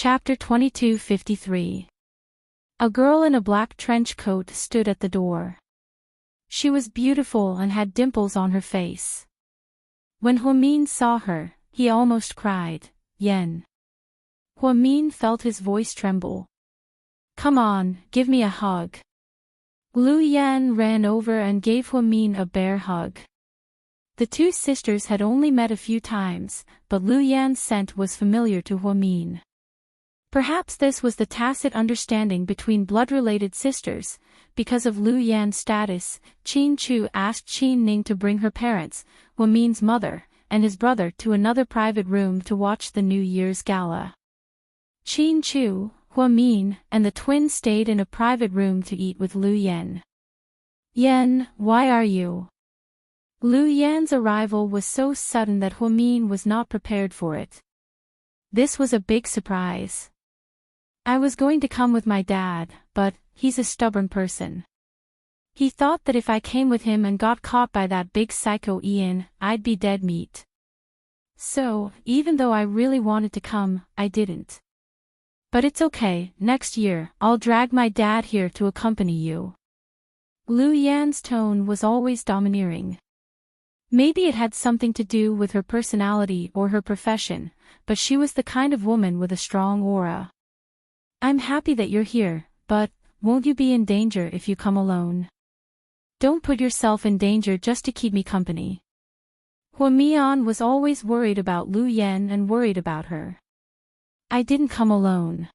Chapter 2253. A girl in a black trench coat stood at the door. She was beautiful and had dimples on her face. When Huamin saw her, he almost cried, "Yen." Huamin felt his voice tremble. "Come on, give me a hug." Lu Yan ran over and gave Huamin a bear hug. The two sisters had only met a few times, but Lu Yan's scent was familiar to Huamin. Perhaps this was the tacit understanding between blood-related sisters. Because of Lu Yan's status, Qin Chu asked Qin Ning to bring her parents, Huamin's mother, and his brother to another private room to watch the New Year's gala. Qin Chu, Huamin, and the twins stayed in a private room to eat with Lu Yan. "Yan, why are you?" Lu Yan's arrival was so sudden that Huamin was not prepared for it. This was a big surprise. "I was going to come with my dad, but he's a stubborn person. He thought that if I came with him and got caught by that big psycho Ian, I'd be dead meat. So, even though I really wanted to come, I didn't. But it's okay, next year, I'll drag my dad here to accompany you." Lu Yan's tone was always domineering. Maybe it had something to do with her personality or her profession, but she was the kind of woman with a strong aura. "I'm happy that you're here, but won't you be in danger if you come alone? Don't put yourself in danger just to keep me company." Huamian was always worried about Lu Yan and worried about her. "I didn't come alone.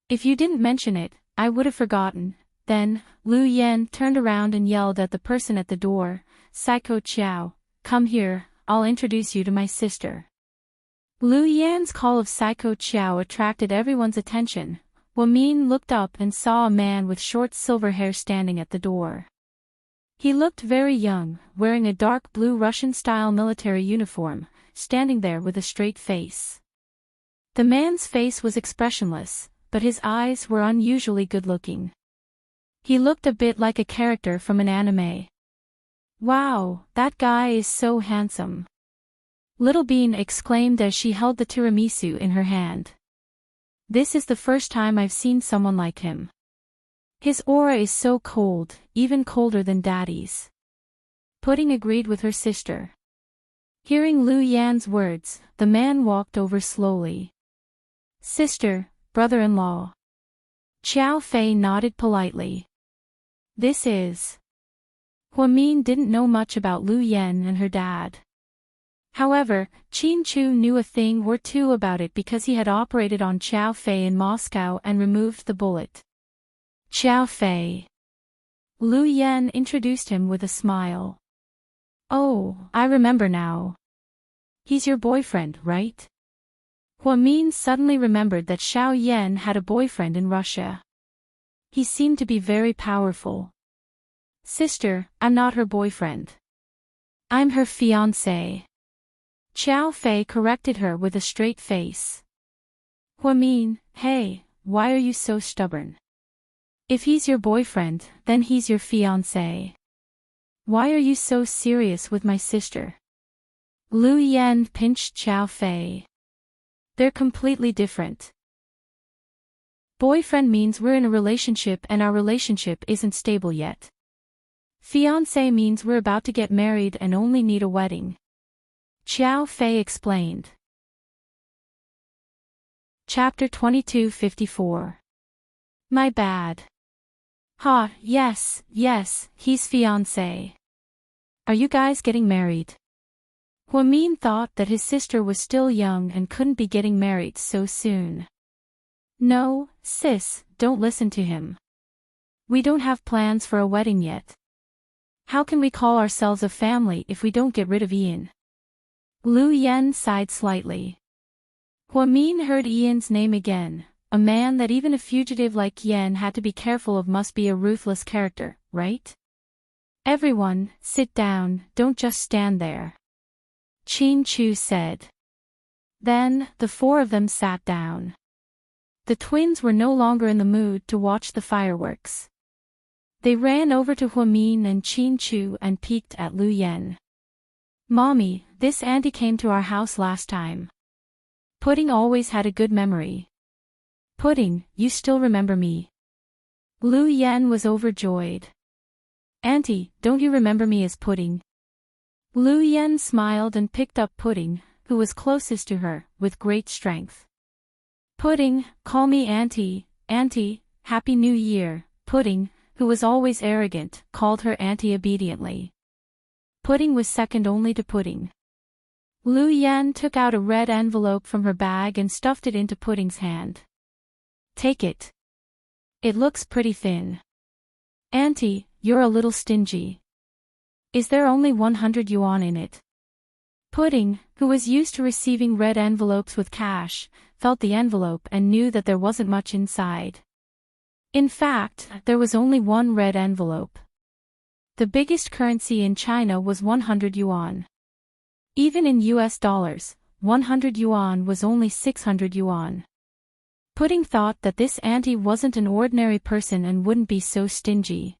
If you didn't mention it, I would have forgotten." Then, Lu Yan turned around and yelled at the person at the door, "Psycho Qiao, come here, I'll introduce you to my sister." Lu Yan's call of Psycho Qiao attracted everyone's attention. Huamin looked up and saw a man with short silver hair standing at the door. He looked very young, wearing a dark blue Russian-style military uniform, standing there with a straight face. The man's face was expressionless, but his eyes were unusually good-looking. He looked a bit like a character from an anime. "Wow, that guy is so handsome," Little Bean exclaimed as she held the tiramisu in her hand. "This is the first time I've seen someone like him. His aura is so cold, even colder than Daddy's." Pudding agreed with her sister. Hearing Lu Yan's words, the man walked over slowly. "Sister, brother-in-law." Qiao Fei nodded politely. "This is..." Huamin didn't know much about Lu Yan and her dad. However, Qin Chu knew a thing or two about it because he had operated on Qiao Fei in Moscow and removed the bullet. "Qiao Fei." Lu Yan introduced him with a smile. "Oh, I remember now. He's your boyfriend, right?" Huamin suddenly remembered that Xiao Yan had a boyfriend in Russia. He seemed to be very powerful. "Sister, I'm not her boyfriend. I'm her fiancé." Qiao Fei corrected her with a straight face. "Huamin, hey, why are you so stubborn? If he's your boyfriend, then he's your fiancé. Why are you so serious with my sister?" Lu Yan pinched Qiao Fei. "They're completely different. Boyfriend means we're in a relationship and our relationship isn't stable yet. Fiancé means we're about to get married and only need a wedding," Qiao Fei explained. Chapter 2254. My bad. "Ha, yes, he's fiancé. Are you guys getting married?" Huamin thought that his sister was still young and couldn't be getting married so soon. "No, sis, don't listen to him. We don't have plans for a wedding yet. How can we call ourselves a family if we don't get rid of Ian?" Lu Yan sighed slightly. Huamin heard Ian's name again. A man that even a fugitive like Yan had to be careful of must be a ruthless character, right? "Everyone, sit down, don't just stand there," Qin Chu said. Then, the four of them sat down. The twins were no longer in the mood to watch the fireworks. They ran over to Huamin and Qin Chu and peeked at Lu Yan. "Mommy, this auntie came to our house last time." Pudding always had a good memory. Pudding, you still remember me. Lu Yan was overjoyed. Auntie, don't you remember me as Pudding? Lu Yan smiled and picked up Pudding, who was closest to her, with great strength. Pudding, call me Auntie, Auntie, Happy New Year. Pudding, who was always arrogant, called her Auntie obediently. Pudding was second only to Pudding. Lu Yan took out a red envelope from her bag and stuffed it into Pudding's hand. Take it. It looks pretty thin. Auntie, you're a little stingy. Is there only 100 yuan in it? Pudding, who was used to receiving red envelopes with cash, felt the envelope and knew that there wasn't much inside. In fact, there was only one red envelope. The biggest currency in China was 100 yuan. Even in US dollars, 100 yuan was only 600 yuan. Pudding thought that this auntie wasn't an ordinary person and wouldn't be so stingy.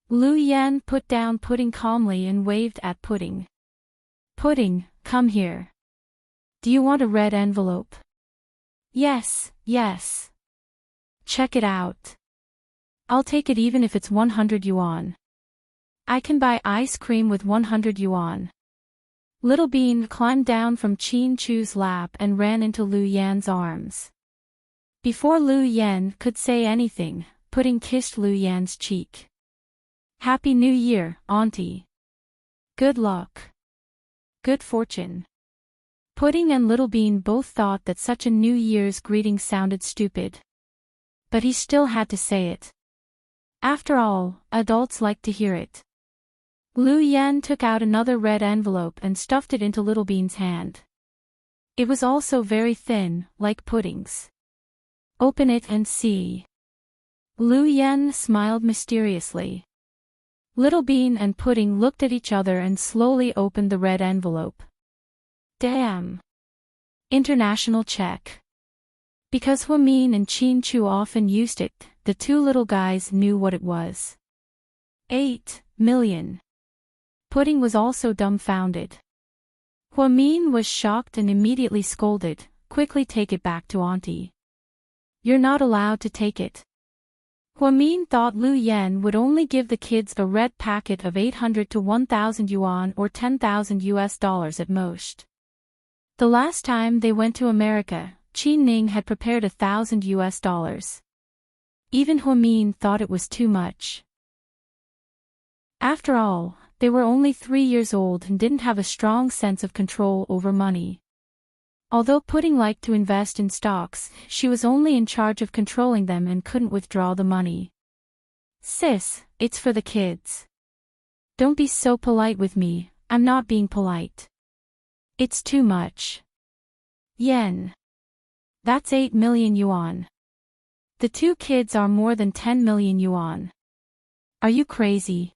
Lu Yan put down Pudding calmly and waved at Pudding. Pudding, come here. Do you want a red envelope? Yes, yes. Check it out. I'll take it even if it's 100 yuan. I can buy ice cream with 100 yuan. Little Bean climbed down from Qin Chu's lap and ran into Lu Yan's arms. Before Lu Yan could say anything, Pudding kissed Lu Yan's cheek. Happy New Year, Auntie. Good luck. Good fortune. Pudding and Little Bean both thought that such a New Year's greeting sounded stupid. But he still had to say it. After all, adults like to hear it. Lu Yan took out another red envelope and stuffed it into Little Bean's hand. It was also very thin, like Pudding's. Open it and see. Lu Yan smiled mysteriously. Little Bean and Pudding looked at each other and slowly opened the red envelope. Damn. International check. Because Huamin and Qin Chu often used it, the two little guys knew what it was. 8 million. Pudding was also dumbfounded. Huamin was shocked and immediately scolded, quickly take it back to Auntie. You're not allowed to take it. Huamin thought Lu Yan would only give the kids a red packet of 800 to 1,000 yuan or 10,000 US dollars at most. The last time they went to America, Qin Ning had prepared 1,000 US dollars. Even Huamin thought it was too much. After all, they were only 3 years old and didn't have a strong sense of control over money. Although Pudding liked to invest in stocks, she was only in charge of controlling them and couldn't withdraw the money. Sis, it's for the kids. Don't be so polite with me, I'm not being polite. It's too much. Yen. That's 8 million yuan. The two kids are more than 10 million yuan. Are you crazy?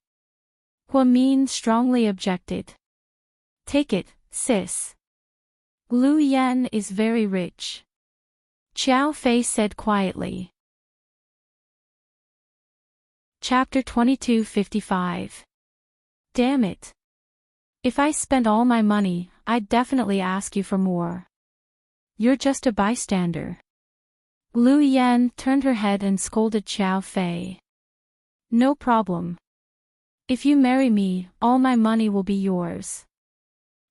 Huamin strongly objected. Take it, sis. Lu Yan is very rich. Xiao Fei said quietly. Chapter 2255. Damn it. If I spent all my money, I'd definitely ask you for more. You're just a bystander. Lu Yan turned her head and scolded Xiao Fei. No problem. If you marry me, all my money will be yours.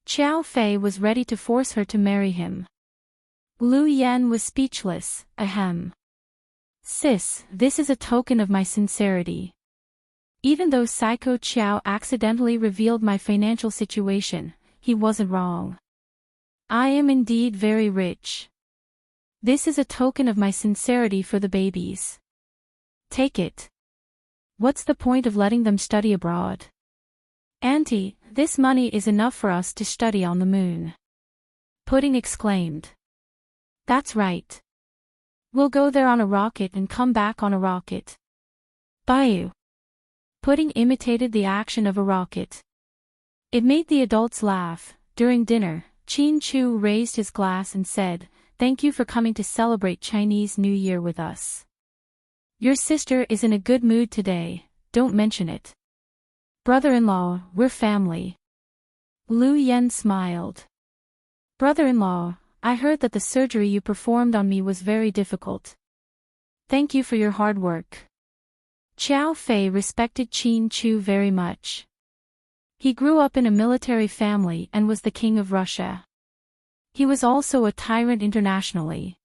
Xiao Fei was ready to force her to marry him. Lu Yan was speechless. Ahem. Sis, this is a token of my sincerity. Even though Psycho Qiao accidentally revealed my financial situation, he wasn't wrong. I am indeed very rich. This is a token of my sincerity for the babies. Take it. What's the point of letting them study abroad? Auntie, this money is enough for us to study on the moon. Pudding exclaimed. That's right. We'll go there on a rocket and come back on a rocket. Bayou. Pudding imitated the action of a rocket. It made the adults laugh. During dinner, Qin Chu raised his glass and said, "Thank you for coming to celebrate Chinese New Year with us. Your sister is in a good mood today, don't mention it. Brother-in-law, we're family." Lu Yan smiled. Brother-in-law, I heard that the surgery you performed on me was very difficult. Thank you for your hard work. Xiao Fei respected Qin Chu very much. He grew up in a military family and was the king of Russia. He was also a tyrant internationally.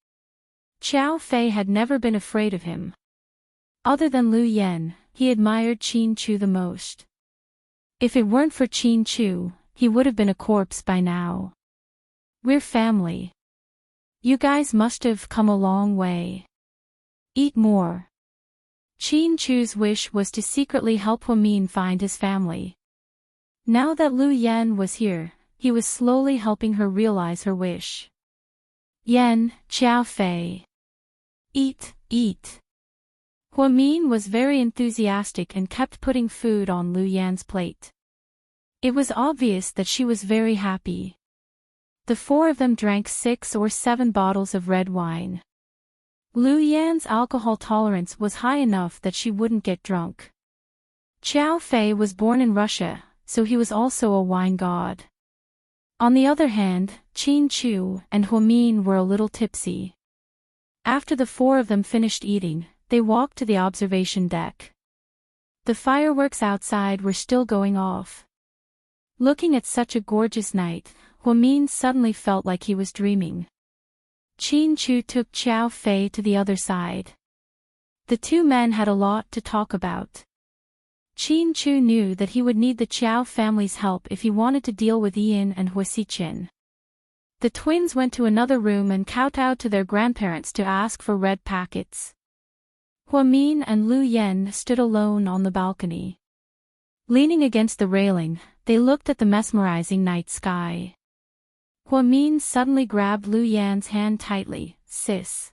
Xiao Fei had never been afraid of him. Other than Lu Yan, he admired Qin Chu the most. If it weren't for Qin Chu, he would have been a corpse by now. We're family. You guys must have come a long way. Eat more. Qin Chu's wish was to secretly help Huamin find his family. Now that Lu Yan was here, he was slowly helping her realize her wish. Yan, Xiao Fei. Eat, eat. Huamin was very enthusiastic and kept putting food on Lu Yan's plate. It was obvious that she was very happy. The four of them drank 6 or 7 bottles of red wine. Lu Yan's alcohol tolerance was high enough that she wouldn't get drunk. Xiao Fei was born in Russia, so he was also a wine god. On the other hand, Qin Chu and Huamin were a little tipsy. After the four of them finished eating, they walked to the observation deck. The fireworks outside were still going off. Looking at such a gorgeous night, Huamin suddenly felt like he was dreaming. Qin Chu took Xiao Fei to the other side. The two men had a lot to talk about. Qin Chu knew that he would need the Qiao family's help if he wanted to deal with Ian and Huasiqin. The twins went to another room and kowtowed to their grandparents to ask for red packets. Huamin and Lu Yan stood alone on the balcony. Leaning against the railing, they looked at the mesmerizing night sky. Huamin suddenly grabbed Lu Yan's hand tightly. Sis.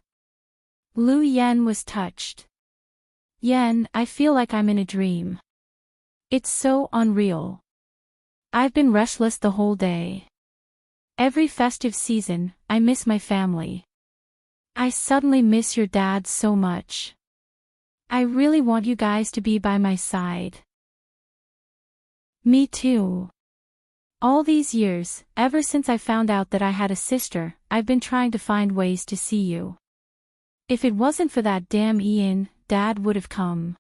Lu Yan was touched. Yan, I feel like I'm in a dream. It's so unreal. I've been restless the whole day. Every festive season, I miss my family. I suddenly miss your dad so much. I really want you guys to be by my side. Me too. All these years, ever since I found out that I had a sister, I've been trying to find ways to see you. If it wasn't for that damn Ian, Dad would have come.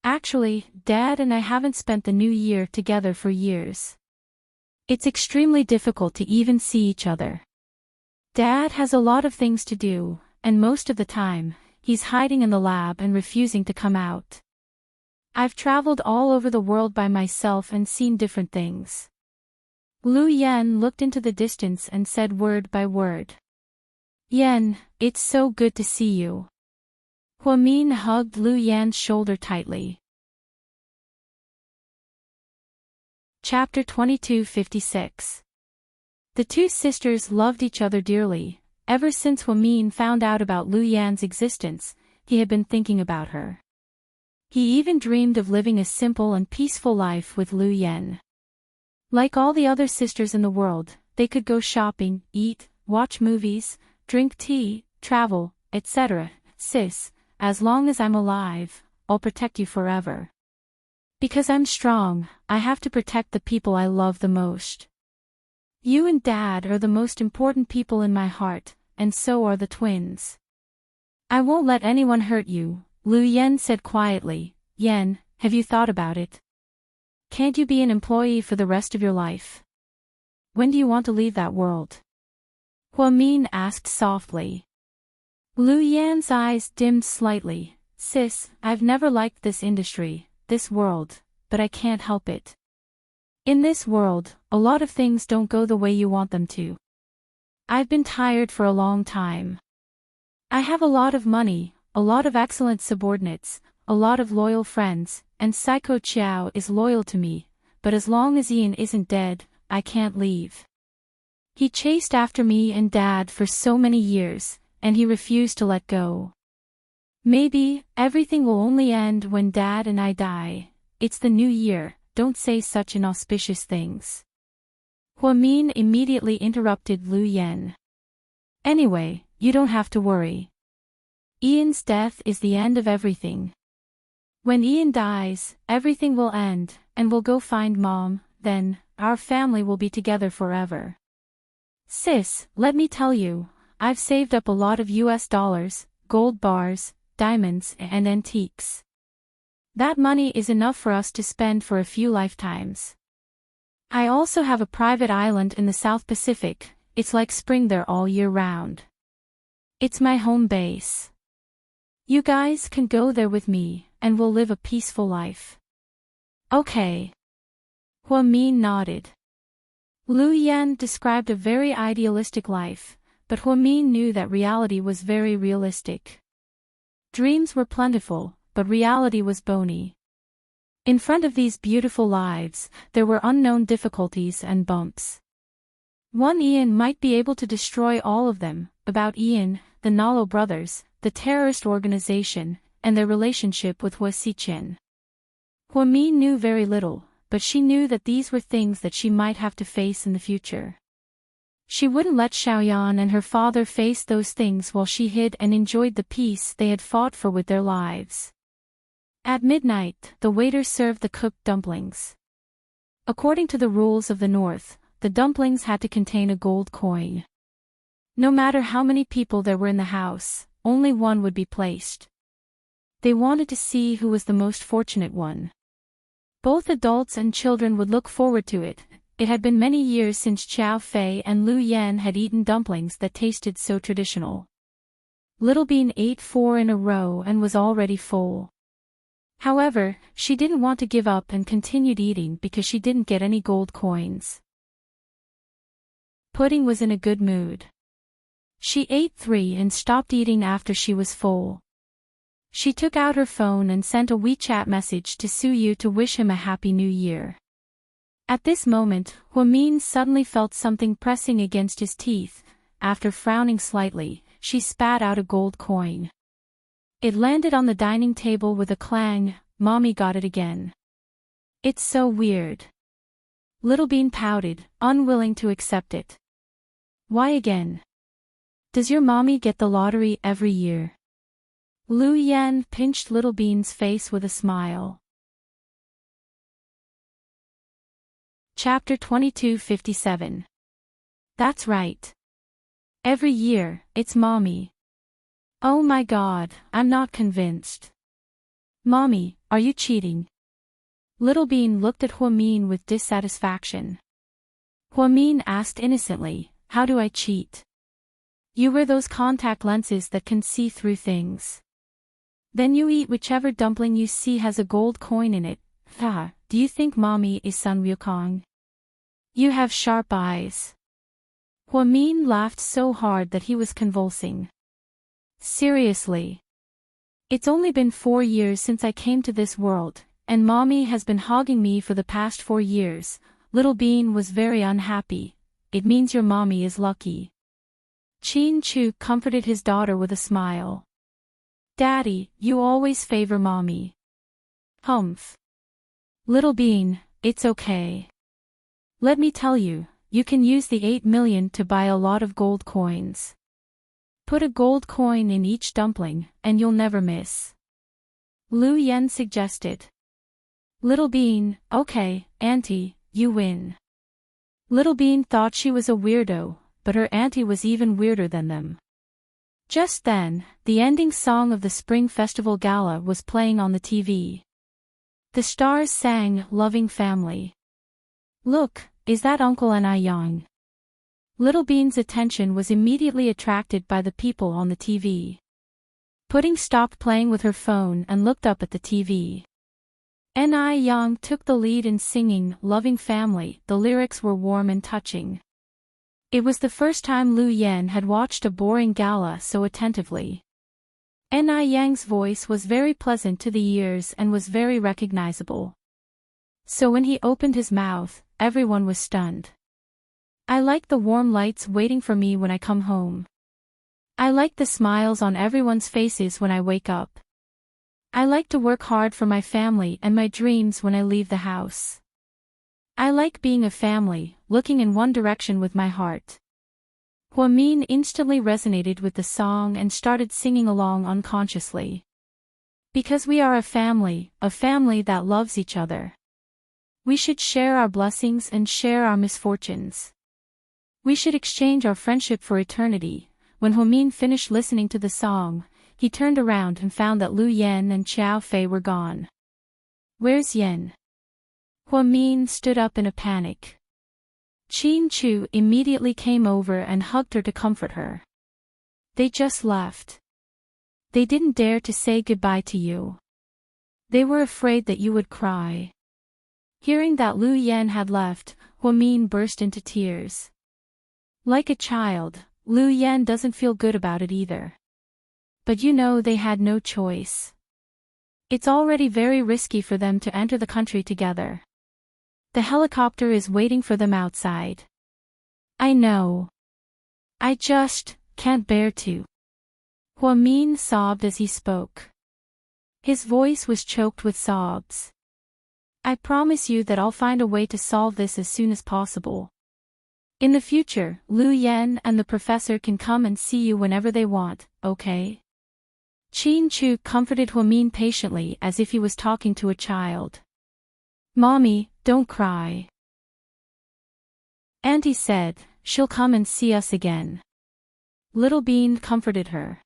Actually, Dad and I haven't spent the new year together for years. It's extremely difficult to even see each other. Dad has a lot of things to do, and most of the time, he's hiding in the lab and refusing to come out. I've traveled all over the world by myself and seen different things. Lu Yan looked into the distance and said word by word. Yan, it's so good to see you. Huamin hugged Lu Yan's shoulder tightly. Chapter 2256. The two sisters loved each other dearly. Ever since Huamin found out about Lu Yan's existence, he had been thinking about her. He even dreamed of living a simple and peaceful life with Lu Yan. Like all the other sisters in the world, they could go shopping, eat, watch movies, drink tea, travel, etc. Sis, as long as I'm alive, I'll protect you forever. Because I'm strong, I have to protect the people I love the most. You and Dad are the most important people in my heart, and so are the twins. I won't let anyone hurt you, Lu Yan said quietly. Yan, have you thought about it? Can't you be an employee for the rest of your life? When do you want to leave that world? Huamin asked softly. Lu Yan's eyes dimmed slightly. Sis, I've never liked this industry, this world, but I can't help it. In this world, a lot of things don't go the way you want them to. I've been tired for a long time. I have a lot of money, a lot of excellent subordinates, a lot of loyal friends, and Psycho Qiao is loyal to me, but as long as Ian isn't dead, I can't leave. He chased after me and Dad for so many years, and he refused to let go. Maybe, everything will only end when Dad and I die. It's the new year, don't say such inauspicious things. Huamin immediately interrupted Lu Yan. Anyway, you don't have to worry. Ian's death is the end of everything. When Ian dies, everything will end, and we'll go find Mom, then, our family will be together forever. Sis, let me tell you, I've saved up a lot of US dollars, gold bars, diamonds, and antiques. That money is enough for us to spend for a few lifetimes. I also have a private island in the South Pacific. It's like spring there all year round. It's my home base. You guys can go there with me, and we'll live a peaceful life. Okay. Huamin nodded. Lu Yan described a very idealistic life, but Huamin knew that reality was very realistic. Dreams were plentiful, but reality was bony. In front of these beautiful lives, there were unknown difficulties and bumps. One Ian might be able to destroy all of them. About Ian, the Nalo brothers, the terrorist organization, and their relationship with Hua Xichen. Huamin knew very little, but she knew that these were things that she might have to face in the future. She wouldn't let Xiaoyan and her father face those things while she hid and enjoyed the peace they had fought for with their lives. At midnight, the waiter served the cooked dumplings. According to the rules of the North, the dumplings had to contain a gold coin. No matter how many people there were in the house, only one would be placed. They wanted to see who was the most fortunate one. Both adults and children would look forward to it. It had been many years since Xiao Fei and Lu Yan had eaten dumplings that tasted so traditional. Little Bean ate 4 in a row and was already full. However, she didn't want to give up and continued eating because she didn't get any gold coins. Pudding was in a good mood. She ate 3 and stopped eating after she was full. She took out her phone and sent a WeChat message to Su Yu to wish him a Happy New Year. At this moment, Huamin suddenly felt something pressing against his teeth. After frowning slightly, she spat out a gold coin. It landed on the dining table with a clang. Mommy got it again. It's so weird. Little Bean pouted, unwilling to accept it. Why again? Does your mommy get the lottery every year? Lu Yan pinched Little Bean's face with a smile. Chapter 2257. That's right. Every year, it's Mommy. Oh my God, I'm not convinced. Mommy, are you cheating? Little Bean looked at Huamin with dissatisfaction. Huamin asked innocently, how do I cheat? You wear those contact lenses that can see through things. Then you eat whichever dumpling you see has a gold coin in it. Do you think Mommy is Sun Wukong? You have sharp eyes. Huamin laughed so hard that he was convulsing. Seriously. It's only been 4 years since I came to this world, and Mommy has been hogging me for the past 4 years. Little Bean was very unhappy. It means your mommy is lucky. Qin Chu comforted his daughter with a smile. Daddy, you always favor Mommy. Humph. Little Bean, it's okay. Let me tell you, you can use the 8 million to buy a lot of gold coins. Put a gold coin in each dumpling, and you'll never miss. Lu Yan suggested. Little Bean, okay, Auntie, you win. Little Bean thought she was a weirdo, but her auntie was even weirder than them. Just then, the ending song of the Spring Festival Gala was playing on the TV. The stars sang Loving Family. Look, is that Uncle and I Yang? Little Bean's attention was immediately attracted by the people on the TV. Pudding stopped playing with her phone and looked up at the TV. Ni Yang took the lead in singing Loving Family. The lyrics were warm and touching. It was the first time Lu Yan had watched a boring gala so attentively. Ni Yang's voice was very pleasant to the ears and was very recognizable. So when he opened his mouth, everyone was stunned. I like the warm lights waiting for me when I come home. I like the smiles on everyone's faces when I wake up. I like to work hard for my family and my dreams when I leave the house. I like being a family, looking in one direction with my heart. Huamin instantly resonated with the song and started singing along unconsciously. Because we are a family that loves each other. We should share our blessings and share our misfortunes. We should exchange our friendship for eternity. When Huamin finished listening to the song, he turned around and found that Lu Yan and Xiao Fei were gone. "Where's Yan?" Huamin stood up in a panic. Qin Chu immediately came over and hugged her to comfort her. "They just left. They didn't dare to say goodbye to you. They were afraid that you would cry." Hearing that Lu Yan had left, Huamin burst into tears. Like a child, Lu Yan doesn't feel good about it either. But they had no choice. It's already very risky for them to enter the country together. The helicopter is waiting for them outside. "I know. I just can't bear to." Huamin sobbed as he spoke. His voice was choked with sobs. "I promise you that I'll find a way to solve this as soon as possible. In the future, Lu Yan and the professor can come and see you whenever they want, okay?" Qin Chu comforted Huamin patiently as if he was talking to a child. "Mommy, don't cry. Auntie said she'll come and see us again." Little Bean comforted her.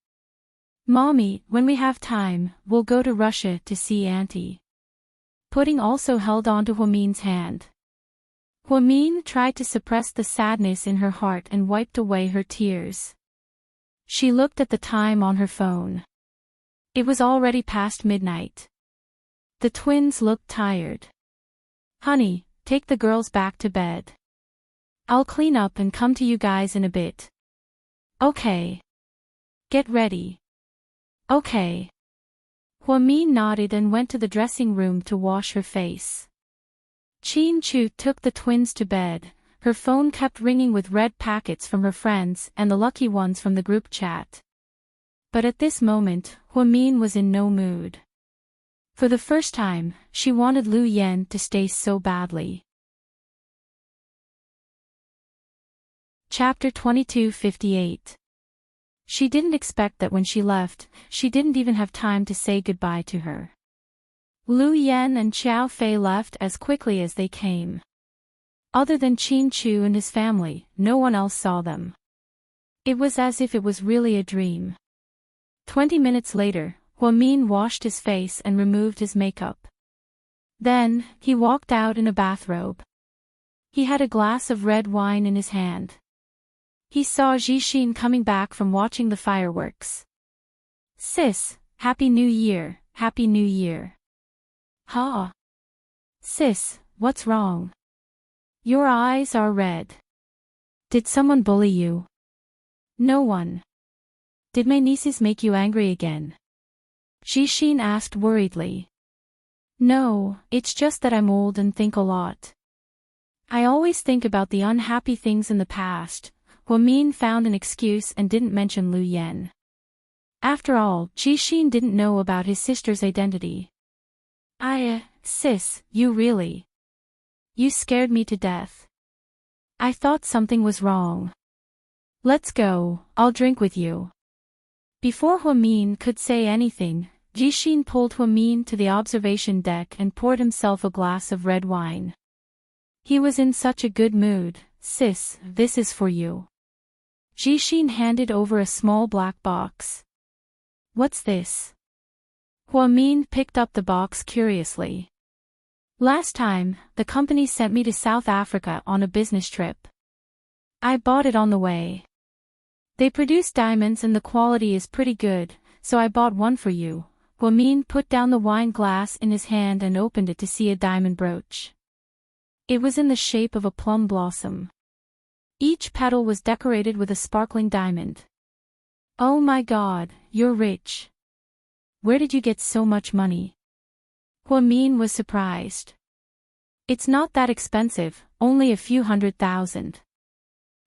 "Mommy, when we have time, we'll go to Russia to see Auntie." Pudding also held on to Huamin's hand. Huamin tried to suppress the sadness in her heart and wiped away her tears. She looked at the time on her phone. It was already past midnight. The twins looked tired. "Honey, take the girls back to bed. I'll clean up and come to you guys in a bit." "Okay. Get ready." "Okay." Huamin nodded and went to the dressing room to wash her face. Qin Chu took the twins to bed. Her phone kept ringing with red packets from her friends and the lucky ones from the group chat. But at this moment, Huamin was in no mood. For the first time, she wanted Lu Yan to stay so badly. Chapter 2258. She didn't expect that when she left, she didn't even have time to say goodbye to her. Lu Yan and Xiao Fei left as quickly as they came. Other than Qin Chu and his family, no one else saw them. It was as if it was really a dream. 20 minutes later, Huamin washed his face and removed his makeup. Then, he walked out in a bathrobe. He had a glass of red wine in his hand. He saw Jixin coming back from watching the fireworks. "Sis, Happy New Year, Happy New Year." "Huh? Sis, what's wrong? Your eyes are red. Did someone bully you?" "No one. Did my nieces make you angry again?" Jixin asked worriedly. "No, it's just that I'm old and think a lot. I always think about the unhappy things in the past." Huamin found an excuse and didn't mention Lu Yan. After all, Jixin didn't know about his sister's identity. Sis, you really. You scared me to death. I thought something was wrong. Let's go, I'll drink with you." Before Huamin could say anything, Jixin pulled Huamin to the observation deck and poured himself a glass of red wine. He was in such a good mood. "Sis, this is for you." Jixin handed over a small black box. "What's this?" Huamin picked up the box curiously. "Last time, the company sent me to South Africa on a business trip. I bought it on the way. They produce diamonds and the quality is pretty good, so I bought one for you." Huamin put down the wine glass in his hand and opened it to see a diamond brooch. It was in the shape of a plum blossom. Each petal was decorated with a sparkling diamond. "Oh my God, you're rich. Where did you get so much money?" Huamin was surprised. "It's not that expensive, only a few $100,000.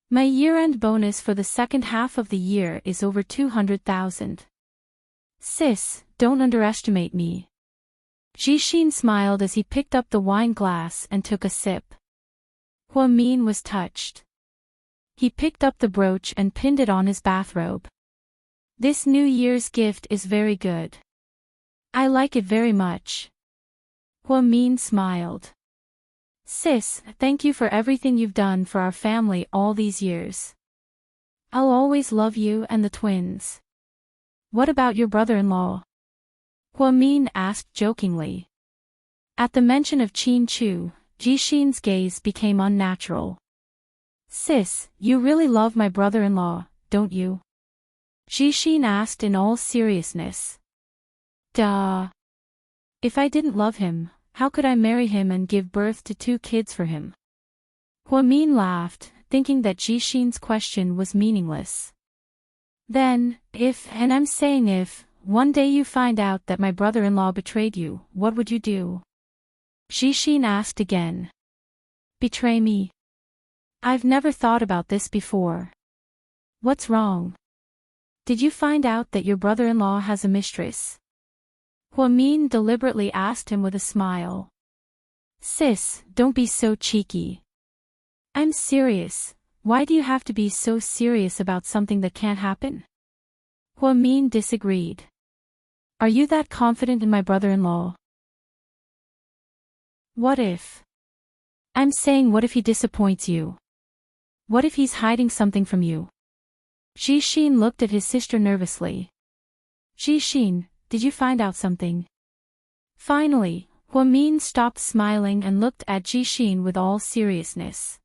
My year-end bonus for the second half of the year is over $200,000. Sis, don't underestimate me." Jixin smiled as he picked up the wine glass and took a sip. Huamin was touched. He picked up the brooch and pinned it on his bathrobe. "This New Year's gift is very good. I like it very much." Huamin smiled. "Sis, thank you for everything you've done for our family all these years. I'll always love you and the twins." What about your brother-in-law? Huamin asked jokingly. At the mention of Qin Chu, Jixin's gaze became unnatural. Sis, you really love my brother-in-law, don't you? Jixin asked in all seriousness. Duh. If I didn't love him, how could I marry him and give birth to 2 kids for him? Huamin laughed, thinking that Jixin's question was meaningless. Then, and I'm saying if, one day you find out that my brother-in-law betrayed you, what would you do? Jixin asked again. Betray me? I've never thought about this before. What's wrong? Did you find out that your brother-in-law has a mistress? Huamin deliberately asked him with a smile. Sis, don't be so cheeky. I'm serious. Why do you have to be so serious about something that can't happen? Huamin disagreed. Are you that confident in my brother-in-law? What if? I'm saying what if he disappoints you? What if he's hiding something from you? Jixin looked at his sister nervously. Jixin, did you find out something? Finally, Huamin stopped smiling and looked at Jixin with all seriousness.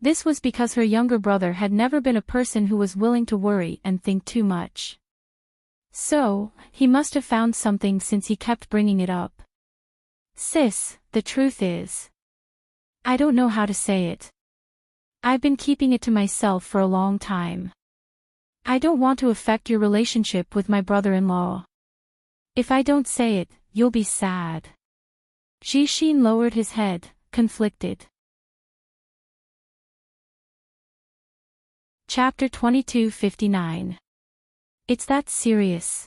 This was because her younger brother had never been a person who was willing to worry and think too much. So, he must have found something since he kept bringing it up. Sis, the truth is, I don't know how to say it. I've been keeping it to myself for a long time. I don't want to affect your relationship with my brother-in-law. If I don't say it, you'll be sad. Jixin lowered his head, conflicted. Chapter 2259. It's that serious.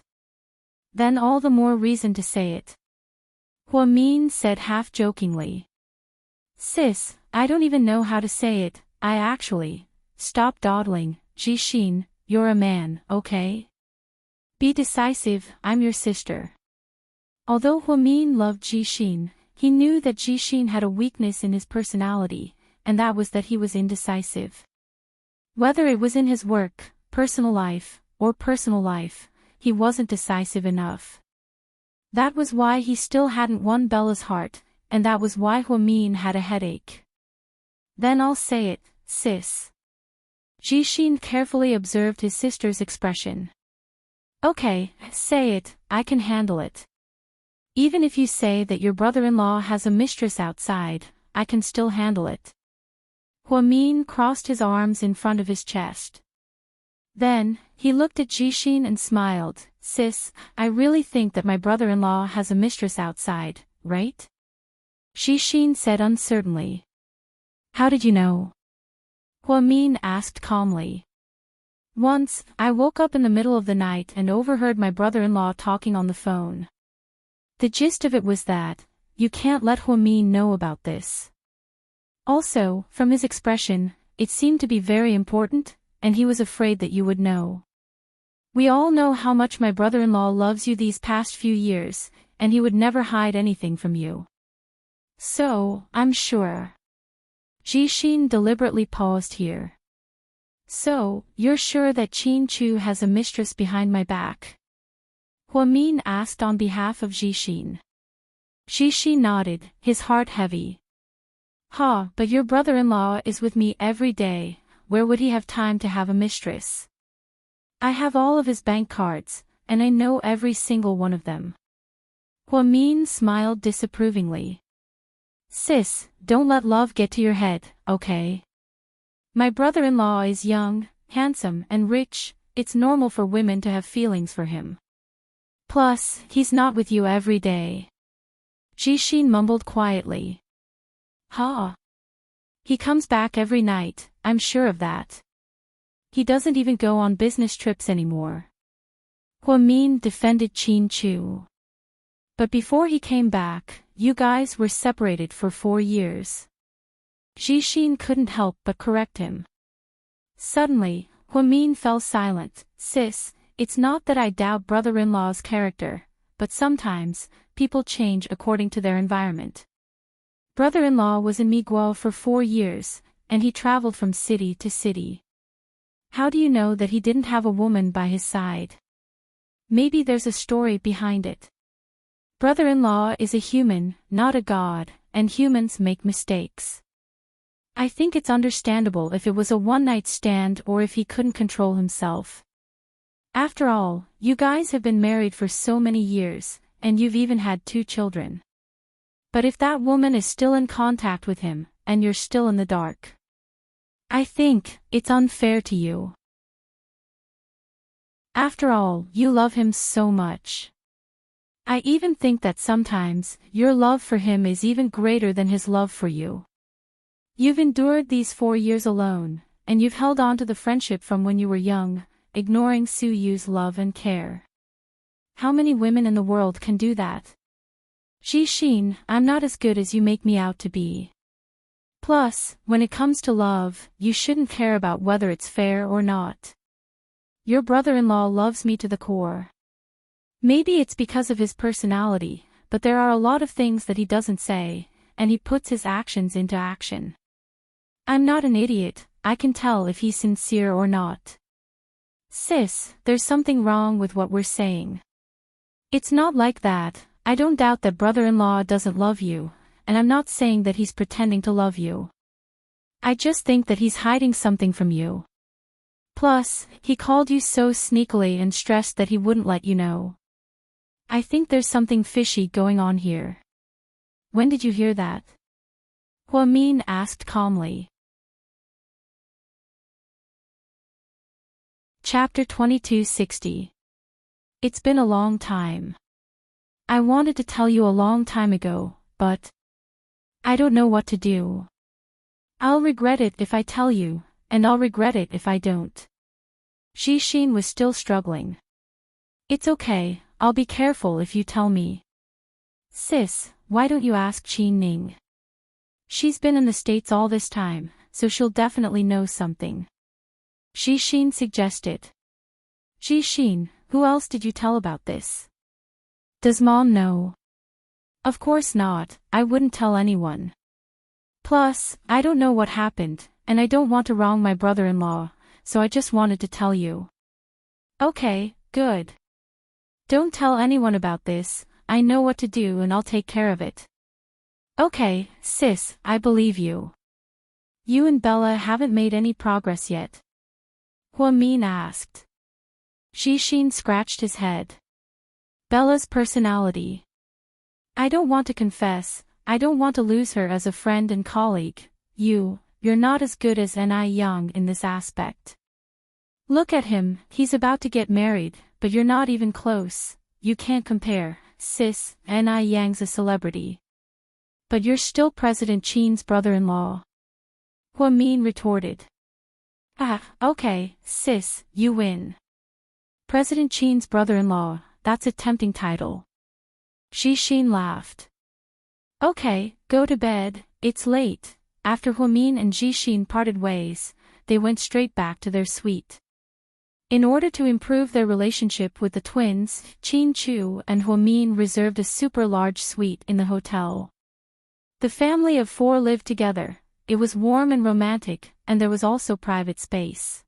Then all the more reason to say it. Huamin said half-jokingly. Sis, I don't even know how to say it, Stop dawdling, Jixin, you're a man, okay? Be decisive, I'm your sister. Although Huamin loved Jixin, he knew that Jixin had a weakness in his personality, and that was that he was indecisive. Whether it was in his work, personal life, he wasn't decisive enough. That was why he still hadn't won Bella's heart, and that was why Huamin had a headache. Then I'll say it, sis. Jixin carefully observed his sister's expression. Okay, say it, I can handle it. Even if you say that your brother-in-law has a mistress outside, I can still handle it. Huamin crossed his arms in front of his chest. Then, he looked at Jixin and smiled. Sis, I really think that my brother-in-law has a mistress outside, right? Jixin said uncertainly. How did you know? Huamin asked calmly. Once, I woke up in the middle of the night and overheard my brother-in-law talking on the phone. The gist of it was that, you can't let Huamin know about this. Also, from his expression, it seemed to be very important, and he was afraid that you would know. We all know how much my brother-in-law loves you these past few years, and he would never hide anything from you. So, I'm sure. Jixin deliberately paused here. So, you're sure that Qin Chu has a mistress behind my back? Huamin asked on behalf of Jixin. Jixin nodded, his heart heavy. But your brother-in-law is with me every day, where would he have time to have a mistress? I have all of his bank cards, and I know every single one of them. Huamin smiled disapprovingly. Sis, don't let love get to your head, okay? My brother-in-law is young, handsome, and rich, it's normal for women to have feelings for him. Plus, he's not with you every day. Jixin mumbled quietly. He comes back every night, I'm sure of that. He doesn't even go on business trips anymore. Huamin defended Qin Chu. But before he came back, you guys were separated for 4 years. Jixin couldn't help but correct him. Suddenly, Huamin fell silent. Sis, it's not that I doubt brother-in-law's character, but sometimes, people change according to their environment. Brother-in-law was in Miguel for 4 years, and he traveled from city to city. How do you know that he didn't have a woman by his side? Maybe there's a story behind it. Brother-in-law is a human, not a god, and humans make mistakes. I think it's understandable if it was a one-night stand or if he couldn't control himself. After all, you guys have been married for so many years, and you've even had 2 children. But if that woman is still in contact with him, and you're still in the dark, I think it's unfair to you. After all, you love him so much. I even think that sometimes, your love for him is even greater than his love for you. You've endured these 4 years alone, and you've held on to the friendship from when you were young, ignoring Suyu's love and care. How many women in the world can do that? Jishin, I'm not as good as you make me out to be. Plus, when it comes to love, you shouldn't care about whether it's fair or not. Your brother-in-law loves me to the core. Maybe it's because of his personality, but there are a lot of things that he doesn't say, and he puts his actions into action. I'm not an idiot, I can tell if he's sincere or not. Sis, there's something wrong with what we're saying. It's not like that. I don't doubt that brother-in-law doesn't love you, and I'm not saying that he's pretending to love you. I just think that he's hiding something from you. Plus, he called you so sneakily and stressed that he wouldn't let you know. I think there's something fishy going on here. When did you hear that? Hua-min asked calmly. Chapter 2260. It's been a long time. I wanted to tell you a long time ago, but I don't know what to do. I'll regret it if I tell you, and I'll regret it if I don't. Jishin was still struggling. It's okay, I'll be careful if you tell me. Sis, why don't you ask Qin Ning? She's been in the States all this time, so she'll definitely know something. Jishin suggested. Jishin, who else did you tell about this? Does Mom know? Of course not, I wouldn't tell anyone. Plus, I don't know what happened, and I don't want to wrong my brother-in-law, so I just wanted to tell you. Okay, good. Don't tell anyone about this, I know what to do and I'll take care of it. Okay, sis, I believe you. You and Bella haven't made any progress yet? Hua-min asked. Jishin scratched his head. Bella's personality. I don't want to confess, I don't want to lose her as a friend and colleague. You're not as good as Ni Yang in this aspect. Look at him, he's about to get married, but you're not even close. You can't compare, sis, Ni Yang's a celebrity. But you're still President Qin's brother-in-law. Hua-min retorted. Ah, okay, sis, you win. President Qin's brother-in-law, that's a tempting title. Jishin laughed. Okay, go to bed, it's late. After Hua-min and Jishin parted ways, they went straight back to their suite. In order to improve their relationship with the twins, Qin Chu and Hua-min reserved a super large suite in the hotel. The family of 4 lived together, it was warm and romantic, and there was also private space.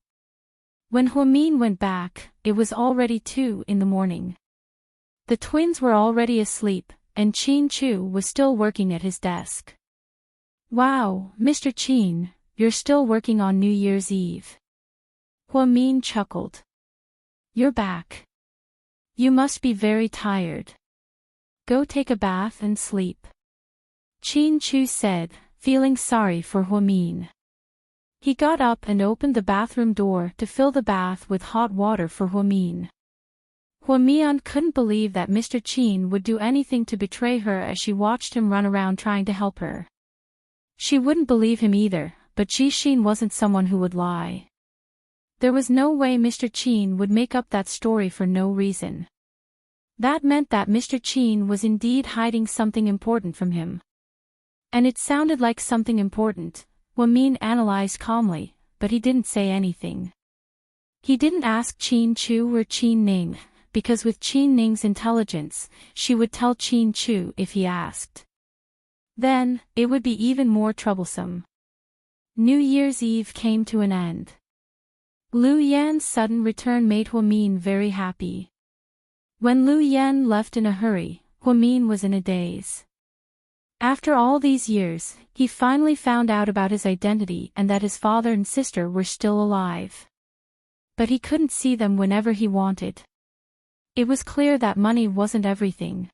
When Hua-min went back, it was already 2 in the morning. The twins were already asleep, and Qin Chu was still working at his desk. Wow, Mr. Qin, you're still working on New Year's Eve. Hua-min chuckled. You're back. You must be very tired. Go take a bath and sleep. Qin Chu said, feeling sorry for Hua-min. He got up and opened the bathroom door to fill the bath with hot water for Hua-min. Hua-min couldn't believe that Mr. Qin would do anything to betray her as she watched him run around trying to help her. She wouldn't believe him either, but Jishin wasn't someone who would lie. There was no way Mr. Qin would make up that story for no reason. That meant that Mr. Qin was indeed hiding something important from him. And it sounded like something important, Hua-min analyzed calmly, but he didn't say anything. He didn't ask Qin Chu or Qin Ning, because with Qin Ning's intelligence, she would tell Qin Chu if he asked. Then, it would be even more troublesome. New Year's Eve came to an end. Lu Yan's sudden return made Hua-min very happy. When Lu Yan left in a hurry, Huamin was in a daze. After all these years, he finally found out about his identity and that his father and sister were still alive. But he couldn't see them whenever he wanted. It was clear that money wasn't everything.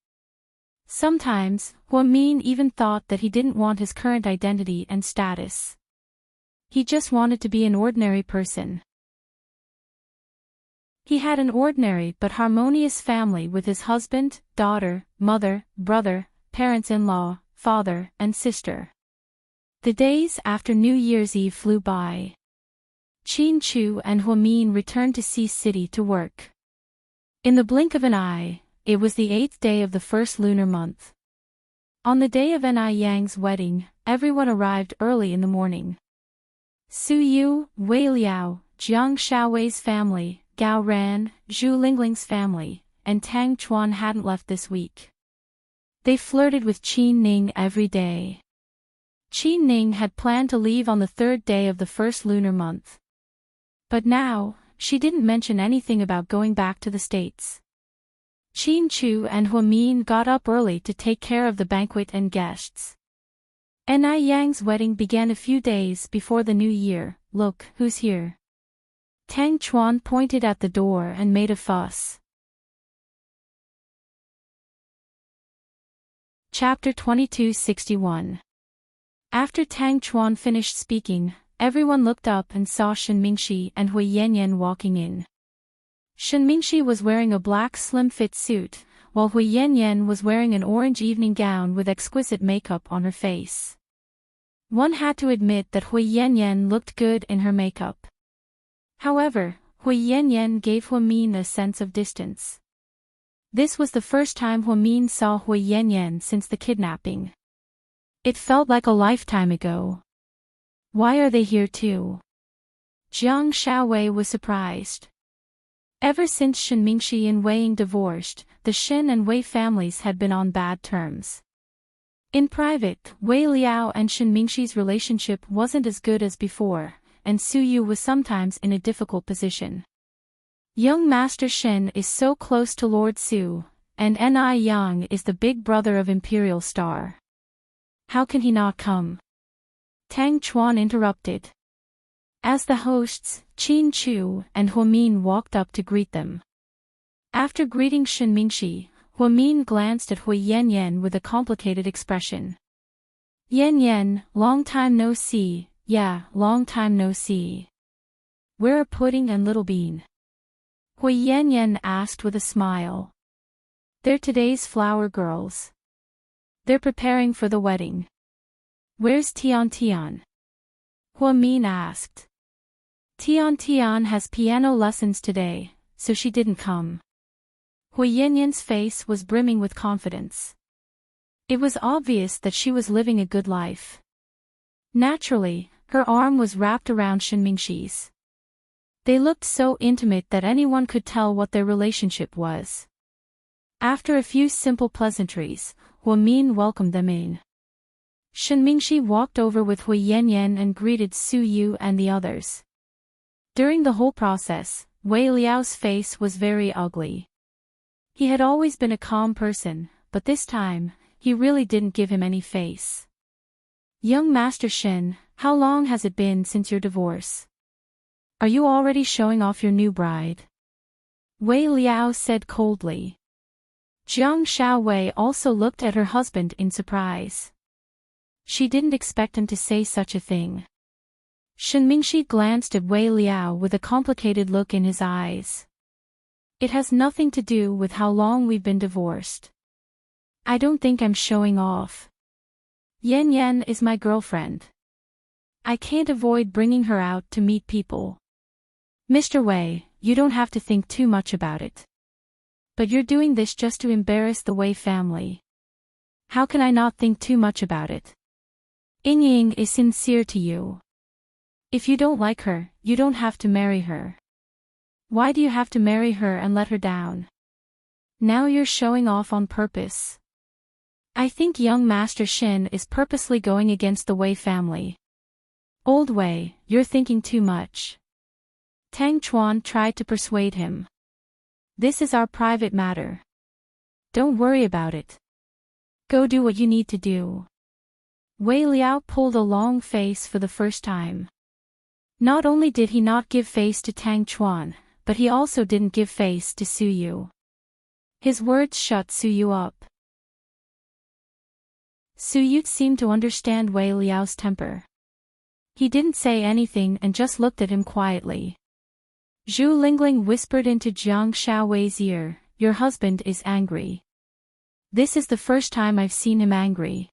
Sometimes, Huamin even thought that he didn't want his current identity and status. He just wanted to be an ordinary person. He had an ordinary but harmonious family with his husband, daughter, mother, brother, parents-in-law, father, and sister. The days after New Year's Eve flew by. Qin Chu and Huamin returned to Sea City to work. In the blink of an eye, it was the 8th day of the first lunar month. On the day of Ni Yang's wedding, everyone arrived early in the morning. Su Yu, Wei Liao, Jiang Shaowei's family, Gao Ran, Zhu Lingling's family, and Tang Chuan hadn't left this week. They flirted with Qin Ning every day. Qin Ning had planned to leave on the 3rd day of the first lunar month. But now, she didn't mention anything about going back to the States. Qin Chu and Huamin got up early to take care of the banquet and guests. Ni Yang's wedding began a few days before the new year. Look, who's here? Tang Chuan pointed at the door and made a fuss. Chapter 2261. After Tang Chuan finished speaking, everyone looked up and saw Shen Mingxi and Hui Yanyan walking in. Shen Mingxi was wearing a black slim-fit suit, while Hui Yanyan was wearing an orange evening gown with exquisite makeup on her face. One had to admit that Hui Yanyan looked good in her makeup. However, Hui Yanyan gave Huamin a sense of distance. This was the first time Huamin saw Hui Yanyan since the kidnapping. It felt like a lifetime ago. Why are they here too? Jiang Shaowei was surprised. Ever since Shen Mingxi and Wei Ying divorced, the Shen and Wei families had been on bad terms. In private, Wei Liao and Shen Mingxi's relationship wasn't as good as before, and Su Yu was sometimes in a difficult position. Young Master Shen is so close to Lord Su, and Ni Yang is the big brother of Imperial Star. How can he not come? Tang Chuan interrupted. As the hosts, Qin Chu and Huamin walked up to greet them. After greeting Shen Mingxi, Huamin glanced at Hui Yanyan with a complicated expression. Yanyan, long time no see, yeah, long time no see. Where are Pudding and Little Bean? Hui Yanyan asked with a smile. They're today's flower girls. They're preparing for the wedding. Where's Tian Tian? Huamin asked. Tian Tian has piano lessons today, so she didn't come. Hui Yanyan's face was brimming with confidence. It was obvious that she was living a good life. Naturally, her arm was wrapped around Shen Mingxi's. They looked so intimate that anyone could tell what their relationship was. After a few simple pleasantries, Huamin welcomed them in. Shen Mingxi walked over with Hui Yanyan and greeted Su Yu and the others. During the whole process, Wei Liao's face was very ugly. He had always been a calm person, but this time, he really didn't give him any face. Young Master Shen, how long has it been since your divorce? Are you already showing off your new bride? Wei Liao said coldly. Jiang Shaowei also looked at her husband in surprise. She didn't expect him to say such a thing. Shen Mingxi glanced at Wei Liao with a complicated look in his eyes. It has nothing to do with how long we've been divorced. I don't think I'm showing off. Yan Yan is my girlfriend. I can't avoid bringing her out to meet people. Mr. Wei, you don't have to think too much about it. But you're doing this just to embarrass the Wei family. How can I not think too much about it? Ying is sincere to you. If you don't like her, you don't have to marry her. Why do you have to marry her and let her down? Now you're showing off on purpose. I think young Master Shen is purposely going against the Wei family. Old Wei, you're thinking too much. Tang Chuan tried to persuade him. This is our private matter. Don't worry about it. Go do what you need to do. Wei Liao pulled a long face for the first time. Not only did he not give face to Tang Chuan, but he also didn't give face to Su Yu. His words shut Su Yu up. Su Yu seemed to understand Wei Liao's temper. He didn't say anything and just looked at him quietly. Zhu Lingling whispered into Jiang Xiaowei's ear, "Your husband is angry. This is the first time I've seen him angry.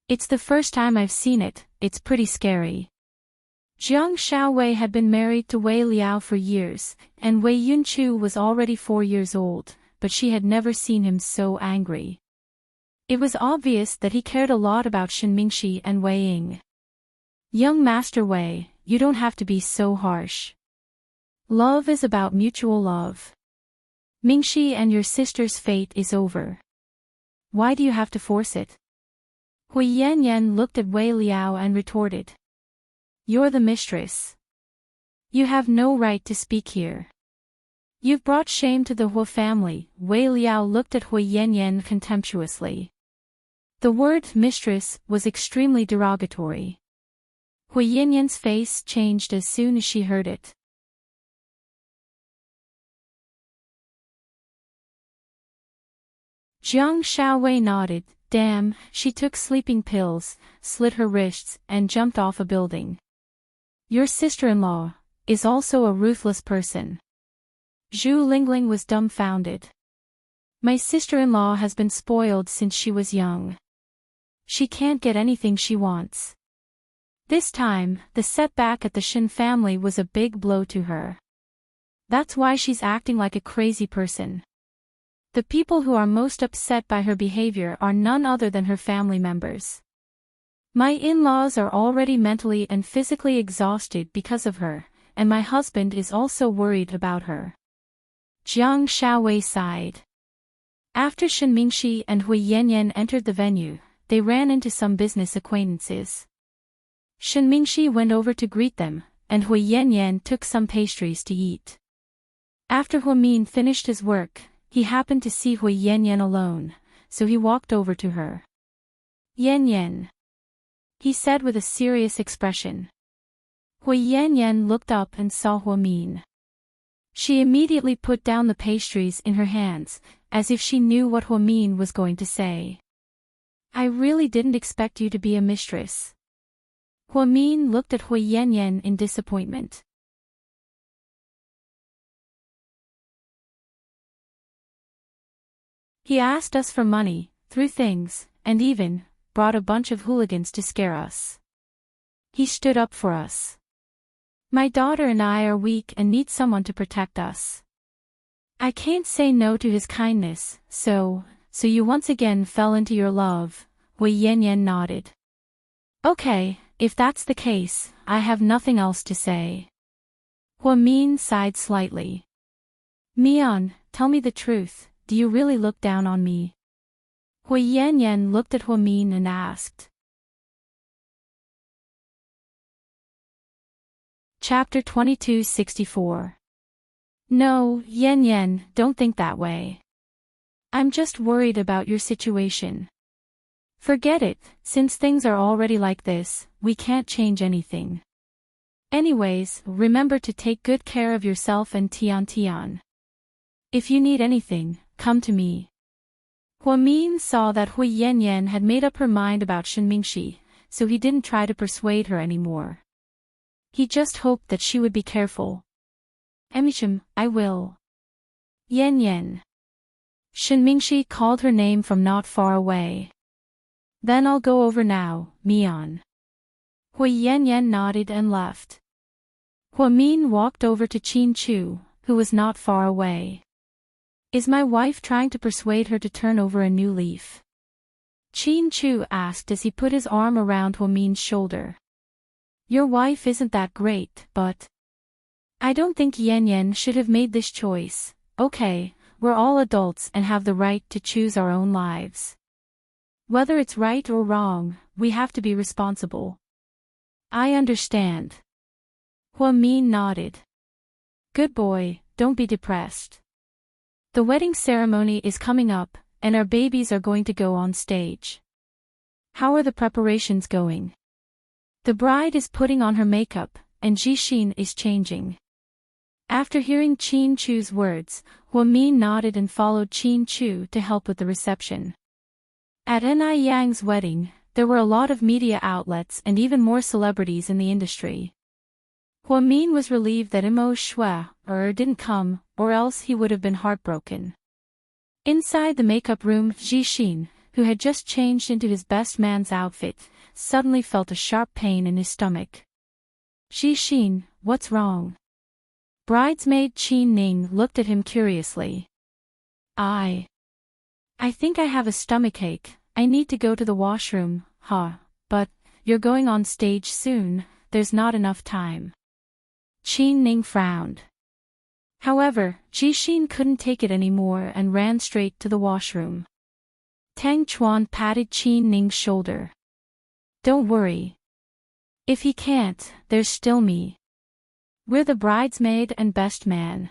It's the first time I've seen it, it's pretty scary." Jiang Xiaowei had been married to Wei Liao for years, and Wei Yunchu was already 4 years old, but she had never seen him so angry. It was obvious that he cared a lot about Shen Mingxi and Wei Ying. "Young Master Wei, you don't have to be so harsh. Love is about mutual love. Mingxi and your sister's fate is over. Why do you have to force it?" Hui Yanyan looked at Wei Liao and retorted. "You're the mistress. You have no right to speak here. You've brought shame to the Hu family." Wei Liao looked at Hui Yanyan contemptuously. The word mistress was extremely derogatory. Hui Yanyan's face changed as soon as she heard it. Jiang Xiaowei nodded. Damn, she took sleeping pills, slit her wrists, and jumped off a building. Your sister-in-law is also a ruthless person. Zhu Lingling was dumbfounded. My sister-in-law has been spoiled since she was young. She can't get anything she wants. This time, the setback at the Shen family was a big blow to her. That's why she's acting like a crazy person. The people who are most upset by her behavior are none other than her family members. My in-laws are already mentally and physically exhausted because of her, and my husband is also worried about her. Jiang Xiaowei sighed. After Shen Mingxi and Hui Yanyan entered the venue, they ran into some business acquaintances. Shen Mingxi went over to greet them, and Hui Yanyan took some pastries to eat. After Huamin finished his work, he happened to see Hui Yanyan alone, so he walked over to her. "Yanyan," he said with a serious expression. Hui Yanyan looked up and saw Huamin. She immediately put down the pastries in her hands, as if she knew what Huamin was going to say. "I really didn't expect you to be a mistress." Huamin looked at Hui Yanyan in disappointment. He asked us for money, threw things, and even brought a bunch of hooligans to scare us. He stood up for us. My daughter and I are weak and need someone to protect us. I can't say no to his kindness, so you once again fell into your love." Hui Yanyan nodded. "Okay, if that's the case, I have nothing else to say." Huamin sighed slightly. "Mian, tell me the truth, do you really look down on me?" Hui Yanyan looked at Huamin and asked. Chapter 2264. No, Yanyan, don't think that way. I'm just worried about your situation. Forget it, since things are already like this, we can't change anything. Anyways, remember to take good care of yourself and Tian Tian. If you need anything, come to me. Huamin saw that Hui Yanyan had made up her mind about Shen Mingxi, so he didn't try to persuade her anymore. He just hoped that she would be careful. "Emichim, I will." Yanyan. Shen Mingxi called her name from not far away. "Then I'll go over now, Mian." Hui Yanyan nodded and left. Huamin walked over to Qin Chu, who was not far away. "Is my wife trying to persuade her to turn over a new leaf?" Qin Chu asked as he put his arm around Huamin's shoulder. "Your wife isn't that great, but I don't think Yanyan should have made this choice. Okay, we're all adults and have the right to choose our own lives. Whether it's right or wrong, we have to be responsible." "I understand." Huamin nodded. "Good boy, don't be depressed. The wedding ceremony is coming up, and our babies are going to go on stage. How are the preparations going? The bride is putting on her makeup, and Jishin is changing. After hearing Chin Chu's words, Huamin nodded and followed Chin Chu to help with the reception. At Ni Yang's wedding, there were a lot of media outlets and even more celebrities in the industry. Huamin was relieved that Imo Shui didn't come, or else he would have been heartbroken. Inside the makeup room, Jishin, who had just changed into his best man's outfit, suddenly felt a sharp pain in his stomach. Jishin, what's wrong? Bridesmaid Qin Ning looked at him curiously. I think I have a stomachache. I need to go to the washroom, but you're going on stage soon, there's not enough time. Qin Ning frowned. However, Jishin couldn't take it anymore and ran straight to the washroom. Tang Chuan patted Qin Ning's shoulder. Don't worry. If he can't, there's still me. We're the bridesmaid and best man.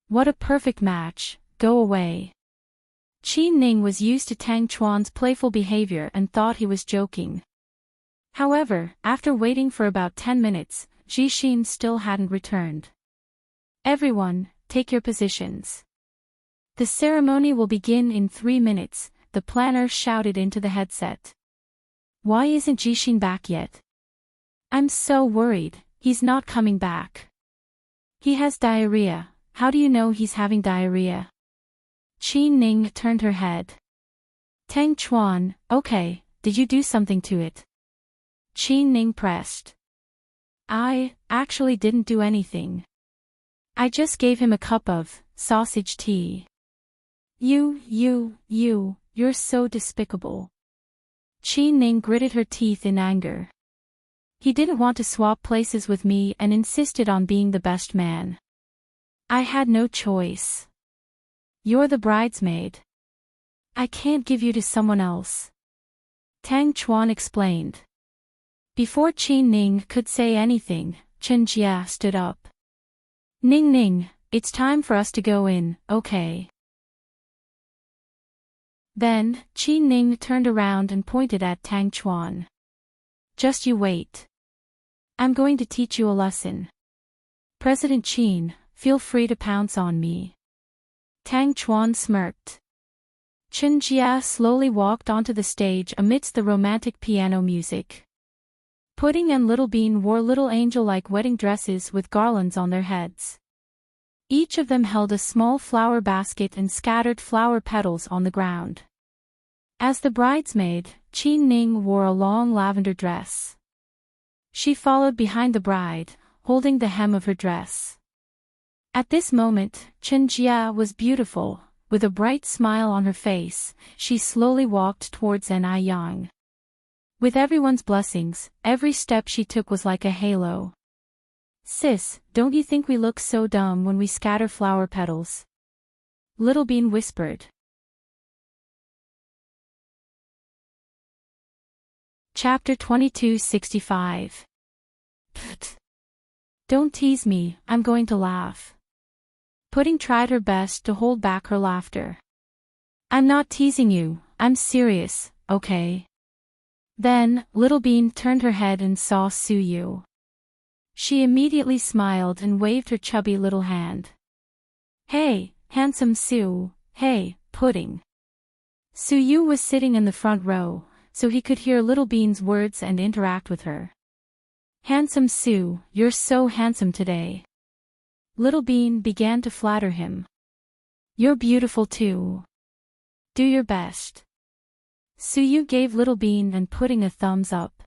What a perfect match, go away. Qin Ning was used to Tang Chuan's playful behavior and thought he was joking. However, after waiting for about 10 minutes, Jishin still hadn't returned. Everyone, take your positions. The ceremony will begin in 3 minutes, the planner shouted into the headset. Why isn't Jishin back yet? I'm so worried, he's not coming back. He has diarrhea, how do you know he's having diarrhea? Qin Ning turned her head. Tang Chuan, okay, did you do something to it? Qin Ning pressed. I actually didn't do anything. I just gave him a cup of sausage tea. You're so despicable. Qin Ning gritted her teeth in anger. He didn't want to swap places with me and insisted on being the best man. I had no choice. You're the bridesmaid. I can't give you to someone else. Tang Chuan explained. Before Qin Ning could say anything, Chen Jia stood up. Ning, it's time for us to go in, okay? Then, Qin Ning turned around and pointed at Tang Chuan. Just you wait. I'm going to teach you a lesson. President Qin, feel free to pounce on me. Tang Chuan smirked. Chen Jia slowly walked onto the stage amidst the romantic piano music. Pudding and Little Bean wore little angel-like wedding dresses with garlands on their heads. Each of them held a small flower basket and scattered flower petals on the ground. As the bridesmaid, Qin Ning wore a long lavender dress. She followed behind the bride, holding the hem of her dress. At this moment, Chen Jia was beautiful, with a bright smile on her face. She slowly walked towards Ni Yang. With everyone's blessings, every step she took was like a halo. Sis, don't you think we look so dumb when we scatter flower petals? Little Bean whispered. Chapter 2265. Pfft. Don't tease me, I'm going to laugh. Pudding tried her best to hold back her laughter. I'm not teasing you, I'm serious, okay? Then, Little Bean turned her head and saw Suyu. She immediately smiled and waved her chubby little hand. Hey, handsome Su, hey, Pudding. Suyu was sitting in the front row, so he could hear Little Bean's words and interact with her. Handsome Su, you're so handsome today. Little Bean began to flatter him. You're beautiful too. Do your best. Suyu gave Little Bean and Pudding a thumbs up.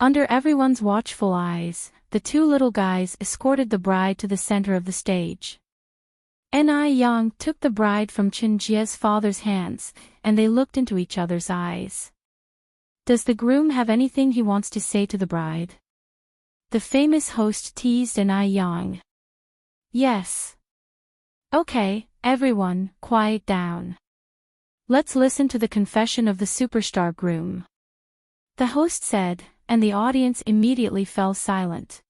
Under everyone's watchful eyes, the two little guys escorted the bride to the center of the stage. Ni Yang took the bride from Chen Jia's father's hands, and they looked into each other's eyes. Does the groom have anything he wants to say to the bride? The famous host teased Ni Yang. Yes. Okay, everyone, quiet down. Let's listen to the confession of the superstar groom. The host said, and the audience immediately fell silent.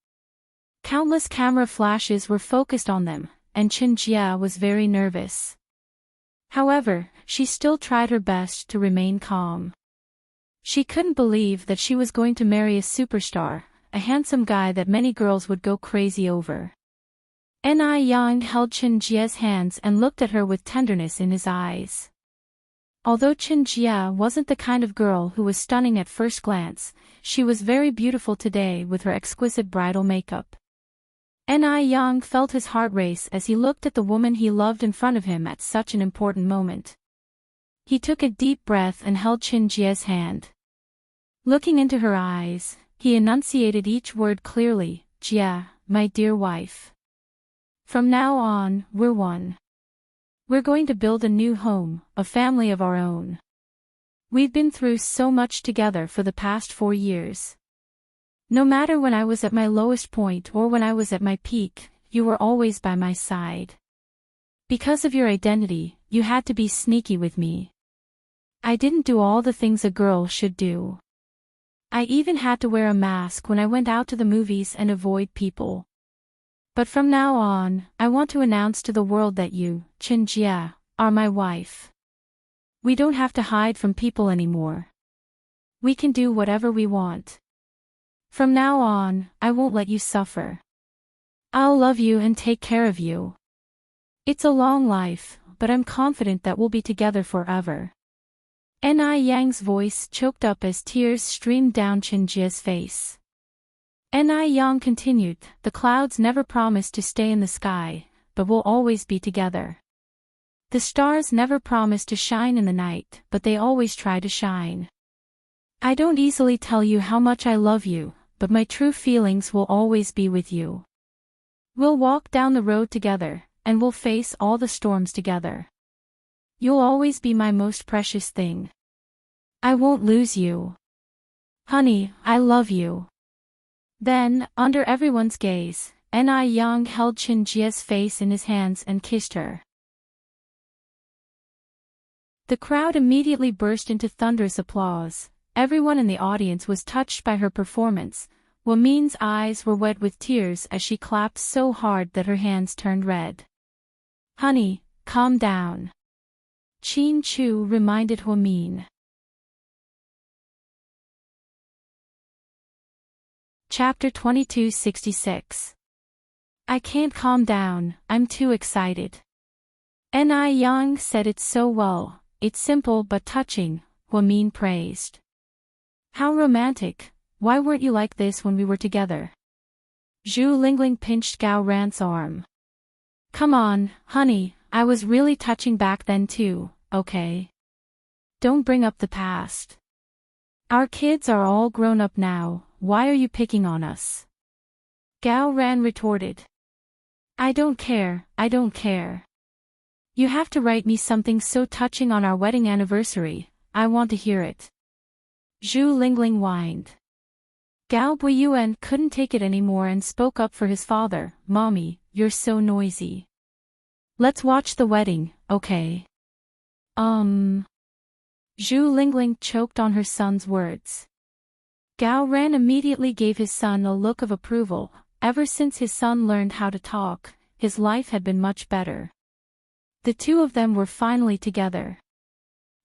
Countless camera flashes were focused on them, and Chinjia was very nervous. However, she still tried her best to remain calm. She couldn't believe that she was going to marry a superstar, a handsome guy that many girls would go crazy over. Yang held Chinjia's hands and looked at her with tenderness in his eyes. Although Chinjia wasn't the kind of girl who was stunning at first glance, she was very beautiful today with her exquisite bridal makeup. Yang felt his heart race as he looked at the woman he loved in front of him at such an important moment. He took a deep breath and held Chinjia's hand. Looking into her eyes, he enunciated each word clearly, "Jia, my dear wife. From now on, we're one. We're going to build a new home, a family of our own. We've been through so much together for the past 4 years. No matter when I was at my lowest point or when I was at my peak, you were always by my side. Because of your identity, you had to be sneaky with me. I didn't do all the things a girl should do. I even had to wear a mask when I went out to the movies and avoid people. But from now on, I want to announce to the world that you, Chinjia, are my wife. We don't have to hide from people anymore. We can do whatever we want. From now on, I won't let you suffer. I'll love you and take care of you. It's a long life, but I'm confident that we'll be together forever." Yang's voice choked up as tears streamed down Chinjia's face. Yang continued, "The clouds never promised to stay in the sky, but will always be together. The stars never promised to shine in the night, but they always try to shine. I don't easily tell you how much I love you, but my true feelings will always be with you. We'll walk down the road together, and we'll face all the storms together. You'll always be my most precious thing. I won't lose you. Honey, I love you." Then, under everyone's gaze, Yang held Chinjia's face in his hands and kissed her. The crowd immediately burst into thunderous applause. Everyone in the audience was touched by her performance. Huamin's eyes were wet with tears as she clapped so hard that her hands turned red. "Honey, calm down," Qin Chu reminded Huamin. Chapter 2266. "I can't calm down, I'm too excited." Yang said it so well, "It's simple but touching," Huamin praised. "How romantic, why weren't you like this when we were together?" Zhu Lingling pinched Gao Ran's arm. "Come on, honey, I was really touching back then too, okay? Don't bring up the past. Our kids are all grown up now, why are you picking on us?" Gao Ran retorted. I don't care. You have to write me something so touching on our wedding anniversary, I want to hear it." Zhu Lingling whined. Gao Buiyuan couldn't take it anymore and spoke up for his father, "Mommy, you're so noisy. Let's watch the wedding, okay?" Zhu Lingling choked on her son's words. Gao Ran immediately gave his son a look of approval. Ever since his son learned how to talk, his life had been much better. The two of them were finally together.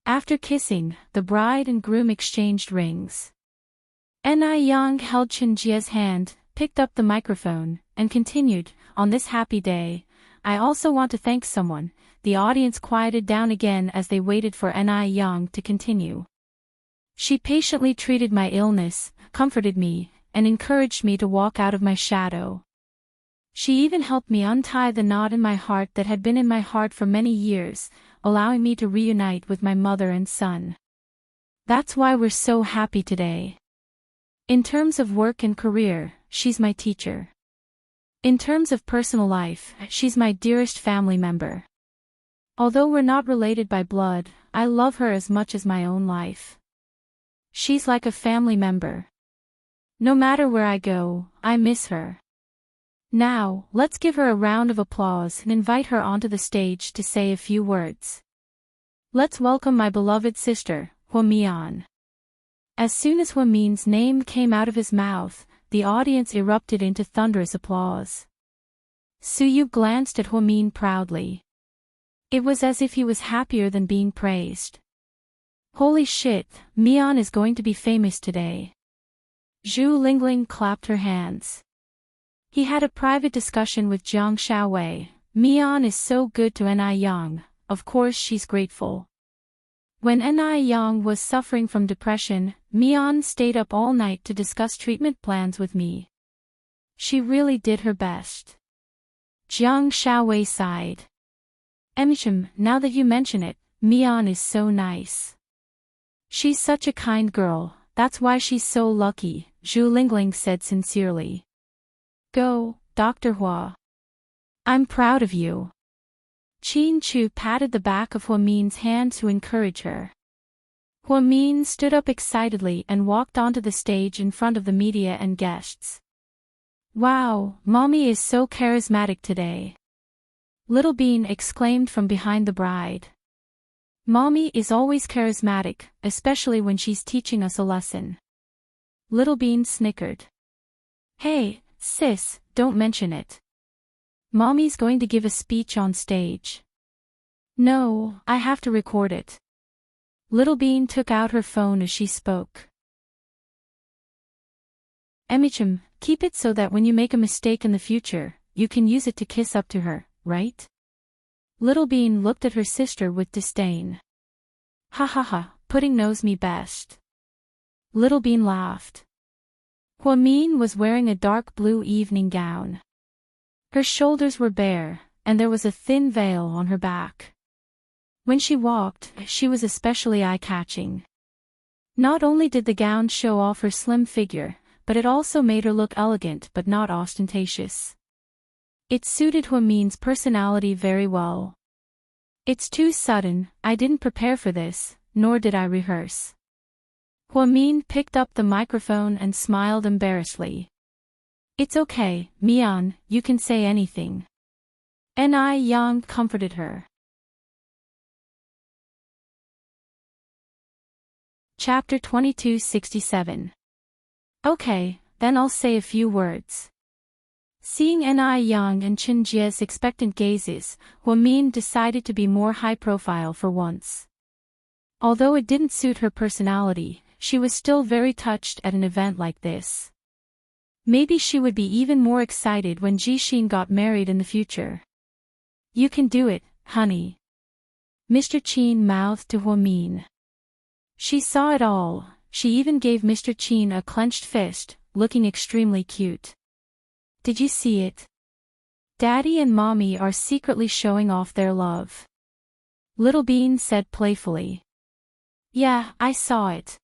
After kissing, the bride and groom exchanged rings. Yang held Chinjia's hand, picked up the microphone, and continued, "On this happy day, I also want to thank someone." The audience quieted down again as they waited for Yang to continue. "She patiently treated my illness, comforted me, and encouraged me to walk out of my shadow. She even helped me untie the knot in my heart that had been in my heart for many years, allowing me to reunite with my mother and son. That's why we're so happy today. In terms of work and career, she's my teacher. In terms of personal life, she's my dearest family member. Although we're not related by blood, I love her as much as my own life. She's like a family member. No matter where I go, I miss her." Now, let's give her a round of applause and invite her onto the stage to say a few words. Let's welcome my beloved sister, Huamian. As soon as Huamin's name came out of his mouth, the audience erupted into thunderous applause. Suyu glanced at Huamin proudly. It was as if he was happier than being praised. Holy shit, Mian is going to be famous today. Zhu Lingling clapped her hands. He had a private discussion with Jiang Xiaowei. Mian is so good to Ni Yang, of course she's grateful. When Ni Yang was suffering from depression, Mian stayed up all night to discuss treatment plans with me. She really did her best. Jiang Xiaowei sighed. Now that you mention it, Mian is so nice. She's such a kind girl, that's why she's so lucky, Zhu Lingling said sincerely. Go, Dr. Hua. I'm proud of you. Qin Chu patted the back of Huamin's hand to encourage her. Huamin stood up excitedly and walked onto the stage in front of the media and guests. Wow, Mommy is so charismatic today. Little Bean exclaimed from behind the bride. Mommy is always charismatic, especially when she's teaching us a lesson. Little Bean snickered. Hey, sis, don't mention it. Mommy's going to give a speech on stage. No, I have to record it. Little Bean took out her phone as she spoke. Emichim, keep it so that when you make a mistake in the future, you can use it to kiss up to her, right? Little Bean looked at her sister with disdain. Ha ha ha, Pudding knows me best. Little Bean laughed. Huamin was wearing a dark blue evening gown. Her shoulders were bare, and there was a thin veil on her back. When she walked, she was especially eye-catching. Not only did the gown show off her slim figure, but it also made her look elegant but not ostentatious. It suited Huamin's personality very well. It's too sudden, I didn't prepare for this, nor did I rehearse. Huamin picked up the microphone and smiled embarrassedly. It's okay, Mian, you can say anything. Ni Yang comforted her. Chapter 2267. Okay, then I'll say a few words. Seeing Ni Yang and Chen Jie's expectant gazes, Huamin decided to be more high-profile for once. Although it didn't suit her personality, she was still very touched at an event like this. Maybe she would be even more excited when Jixin got married in the future. You can do it, honey. Mr. Qin mouthed to Huamin. She saw it all, she even gave Mr. Qin a clenched fist, looking extremely cute. Did you see it? Daddy and Mommy are secretly showing off their love. Little Bean said playfully. Yeah, I saw it.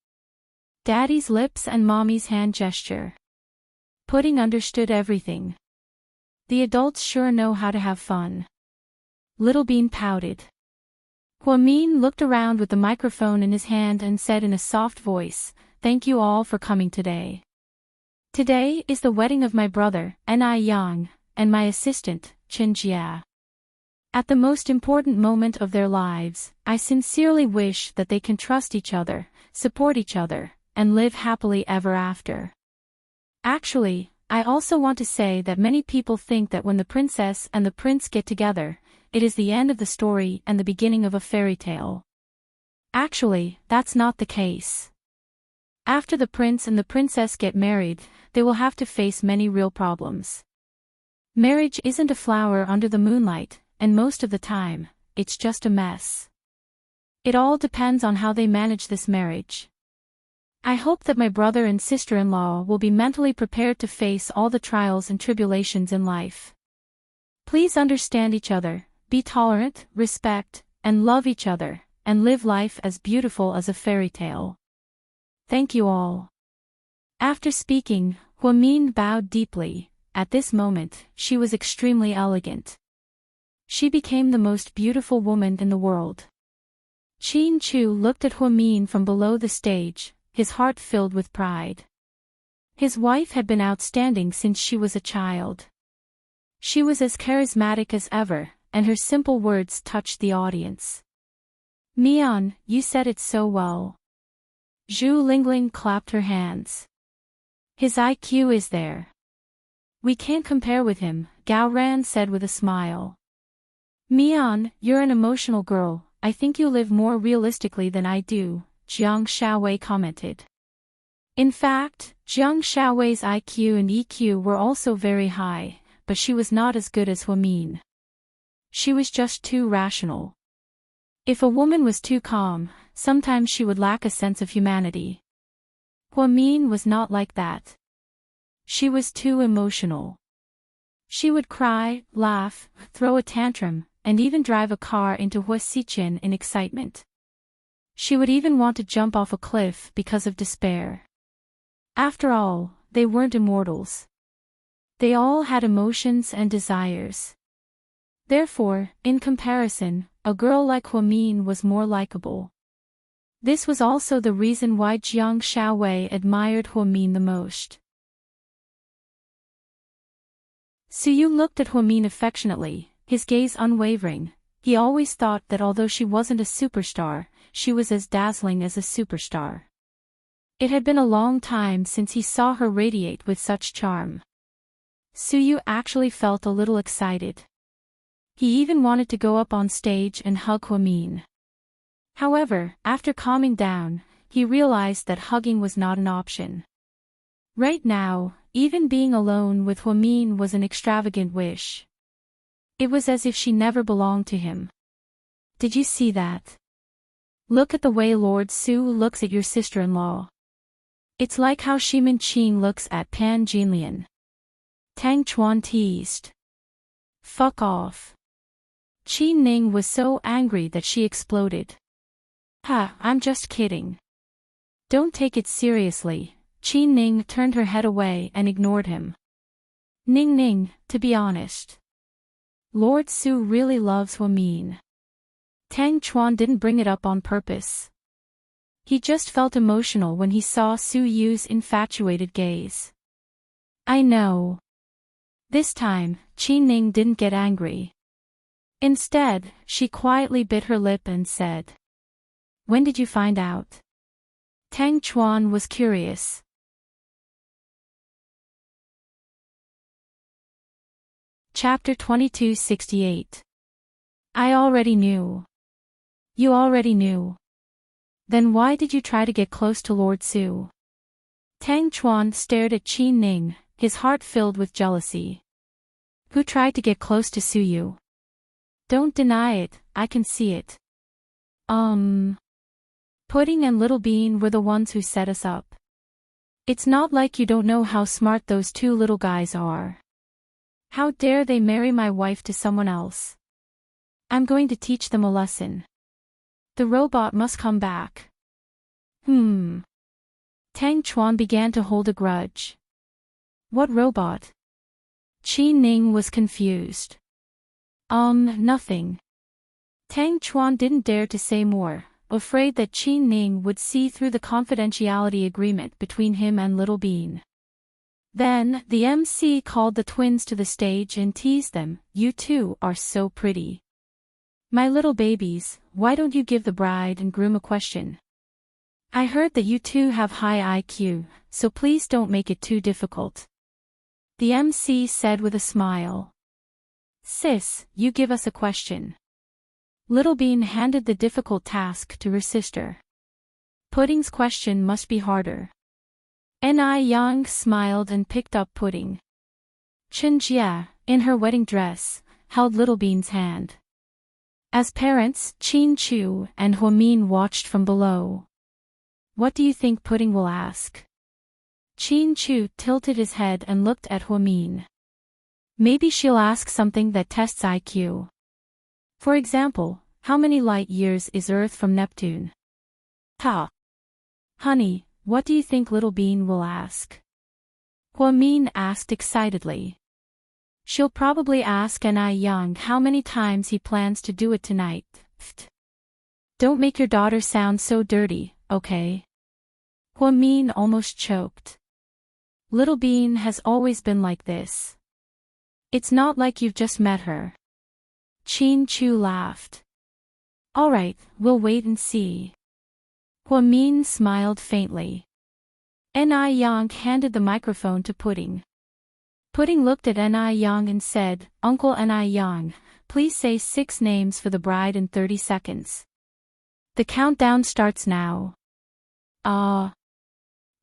Daddy's lips and Mommy's hand gesture. Pudding understood everything. The adults sure know how to have fun. Little Bean pouted. Huamin looked around with the microphone in his hand and said in a soft voice, "Thank you all for coming today. Today is the wedding of my brother, Ni Yang, and my assistant, Chen Jia. At the most important moment of their lives, I sincerely wish that they can trust each other, support each other, and live happily ever after. Actually, I also want to say that many people think that when the princess and the prince get together, it is the end of the story and the beginning of a fairy tale. Actually, that's not the case. After the prince and the princess get married, they will have to face many real problems. Marriage isn't a flower under the moonlight, and most of the time, it's just a mess. It all depends on how they manage this marriage. I hope that my brother and sister-in-law will be mentally prepared to face all the trials and tribulations in life. Please understand each other, be tolerant, respect, and love each other, and live life as beautiful as a fairy tale. Thank you all." After speaking, Huamin bowed deeply. At this moment, she was extremely elegant. She became the most beautiful woman in the world. Qin Chu looked at Huamin from below the stage, his heart filled with pride. His wife had been outstanding since she was a child. She was as charismatic as ever, and her simple words touched the audience. "Mian, you said it so well." Zhu Lingling clapped her hands. "His IQ is there. We can't compare with him," Gao Ran said with a smile. Mian, you're an emotional girl, I think you live more realistically than I do, Jiang Xiaowei commented. In fact, Jiang Xiaowei's IQ and EQ were also very high, but she was not as good as Huamin. She was just too rational. If a woman was too calm, sometimes she would lack a sense of humanity. Huamin was not like that. She was too emotional. She would cry, laugh, throw a tantrum, and even drive a car into Hua Xichen in excitement. She would even want to jump off a cliff because of despair. After all, they weren't immortals. They all had emotions and desires. Therefore, in comparison, a girl like Huamin was more likable. This was also the reason why Jiang Xiaowei admired Huamin the most. Suyu looked at Huamin affectionately, his gaze unwavering. He always thought that although she wasn't a superstar, she was as dazzling as a superstar. It had been a long time since he saw her radiate with such charm. Suyu actually felt a little excited. He even wanted to go up on stage and hug Huamin. However, after calming down, he realized that hugging was not an option. Right now, even being alone with Huamin was an extravagant wish. It was as if she never belonged to him. Did you see that? Look at the way Lord Su looks at your sister-in-law. It's like how Shimin Qing looks at Pan Jinlian. Tang Chuan teased. Fuck off. Qi Ning was so angry that she exploded. Ha, I'm just kidding. Don't take it seriously. Qi Ning turned her head away and ignored him. Ning, to be honest. Lord Su really loves Huamin. Tang Chuan didn't bring it up on purpose. He just felt emotional when he saw Su Yu's infatuated gaze. I know. This time, Qi Ning didn't get angry. Instead, she quietly bit her lip and said, "When did you find out?" Tang Chuan was curious. Chapter 2268. I already knew. You already knew. Then why did you try to get close to Lord Su? Tang Chuan stared at Qi Ning, his heart filled with jealousy. Who tried to get close to Su Yu? Don't deny it, I can see it. Pudding and Little Bean were the ones who set us up. It's not like you don't know how smart those two little guys are. How dare they marry my wife to someone else? I'm going to teach them a lesson. The robot must come back. Tang Chuan began to hold a grudge. What robot? Qi Ning was confused. Nothing. Tang Chuan didn't dare to say more, afraid that Qi Ning would see through the confidentiality agreement between him and Little Bean. Then, the MC called the twins to the stage and teased them, "You two are so pretty. My little babies, why don't you give the bride and groom a question? I heard that you two have high IQ, so please don't make it too difficult." The MC said with a smile. "Sis, you give us a question." Little Bean handed the difficult task to her sister. Pudding's question must be harder. Ni Yang smiled and picked up Pudding. Chen Jia, in her wedding dress, held Little Bean's hand. As parents, Qin Chu and Huamin watched from below. What do you think Pudding will ask? Qin Chu tilted his head and looked at Huamin. Maybe she'll ask something that tests IQ. For example, how many light years is Earth from Neptune? Ha! Honey, what do you think Little Bean will ask? Huamin asked excitedly. She'll probably ask Ni Yang how many times he plans to do it tonight. Pfft. Don't make your daughter sound so dirty, okay? Huamin almost choked. Little Bean has always been like this. It's not like you've just met her. Qin Chu laughed. Alright, we'll wait and see. Huamin smiled faintly. Ni Yang handed the microphone to Pudding. Pudding looked at Ni Yang and said, Uncle Ni Yang, please say 6 names for the bride in 30 seconds. The countdown starts now.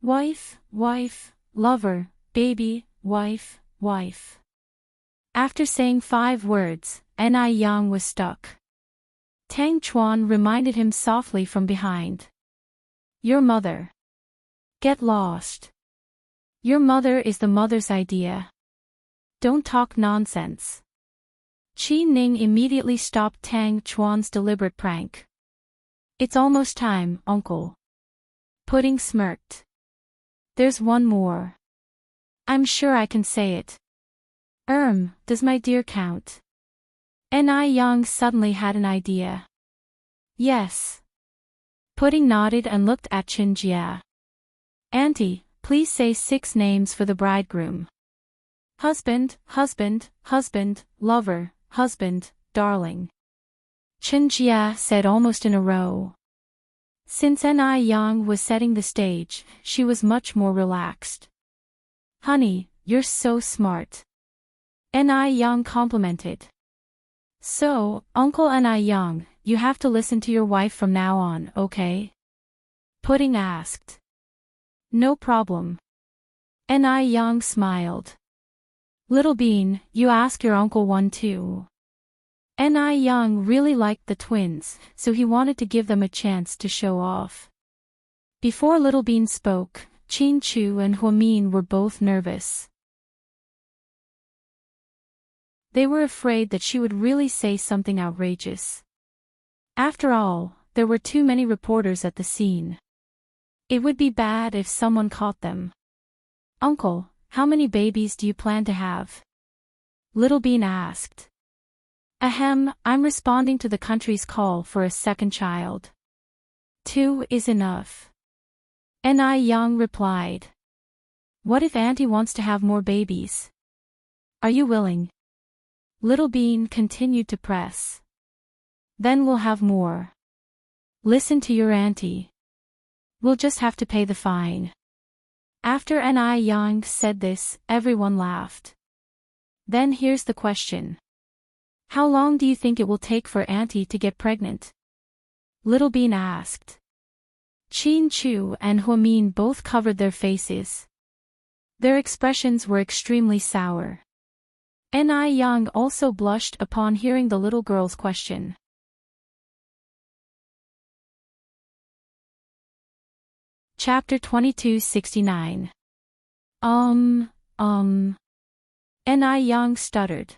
Wife, wife, lover, baby, wife, wife. After saying 5 words, Ni Yang was stuck. Tang Chuan reminded him softly from behind. Your mother. Get lost. Your mother is the mother's idea. Don't talk nonsense. Qi Ning immediately stopped Tang Chuan's deliberate prank. It's almost time, uncle. Pudding smirked. There's one more. I'm sure I can say it. Does my dear count? Ni Yang suddenly had an idea. Yes. Pudding nodded and looked at Qin Jia. Auntie, please say 6 names for the bridegroom. Husband, husband, husband, lover, husband, darling. Qin Jia said almost in a row. Since Ni Yang was setting the stage, she was much more relaxed. Honey, you're so smart. Ni Yang complimented. So, Uncle Ni Yang, you have to listen to your wife from now on, okay? Pudding asked. No problem. Ni Yang smiled. Little Bean, you ask your uncle one too. Ni Yang really liked the twins, so he wanted to give them a chance to show off. Before Little Bean spoke, Qin Chu and Huamin were both nervous. They were afraid that she would really say something outrageous. After all, there were too many reporters at the scene. It would be bad if someone caught them. Uncle, how many babies do you plan to have? Little Bean asked. Ahem, I'm responding to the country's call for a second child. 2 is enough. Ni Yang replied. What if Auntie wants to have more babies? Are you willing? Little Bean continued to press. Then we'll have more. Listen to your auntie. We'll just have to pay the fine. After Ni Yang said this, everyone laughed. Then here's the question. How long do you think it will take for Auntie to get pregnant? Little Bean asked. Qin Chu and Huamin both covered their faces. Their expressions were extremely sour. Ni Yang also blushed upon hearing the little girl's question. Chapter 2269. Ni Yang stuttered.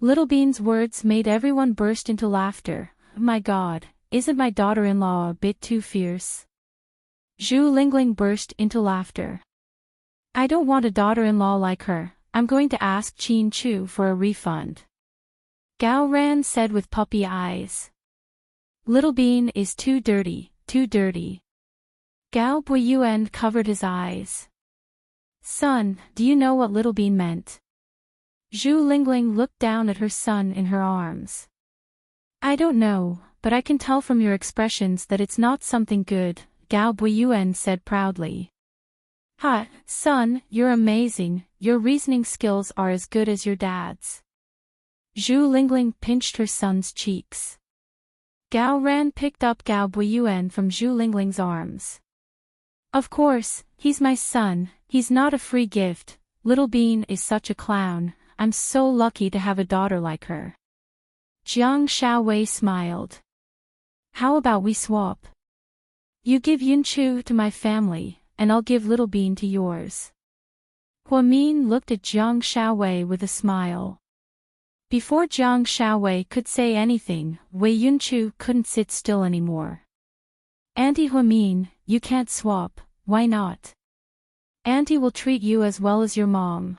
Little Bean's words made everyone burst into laughter. My God, isn't my daughter-in-law a bit too fierce? Zhu Lingling burst into laughter. I don't want a daughter-in-law like her. I'm going to ask Qin Chu for a refund. Gao Ran said with puppy eyes. Little Bean is too dirty, too dirty. Gao Buiyuan covered his eyes. Son, do you know what Little Bean meant? Zhu Lingling looked down at her son in her arms. I don't know, but I can tell from your expressions that it's not something good, Gao Buiyuan said proudly. Ha, son, you're amazing, your reasoning skills are as good as your dad's. Zhu Lingling pinched her son's cheeks. Gao Ran picked up Gao Buiyuan from Zhu Lingling's arms. Of course, he's my son, he's not a free gift. Little Bean is such a clown, I'm so lucky to have a daughter like her. Jiang Xiaowei smiled. How about we swap? You give Yunchu to my family, and I'll give Little Bean to yours. Huamin looked at Jiang Xiaowei with a smile. Before Jiang Xiaowei could say anything, Wei Yunchu couldn't sit still anymore. Auntie Huamin, you can't swap, why not? Auntie will treat you as well as your mom.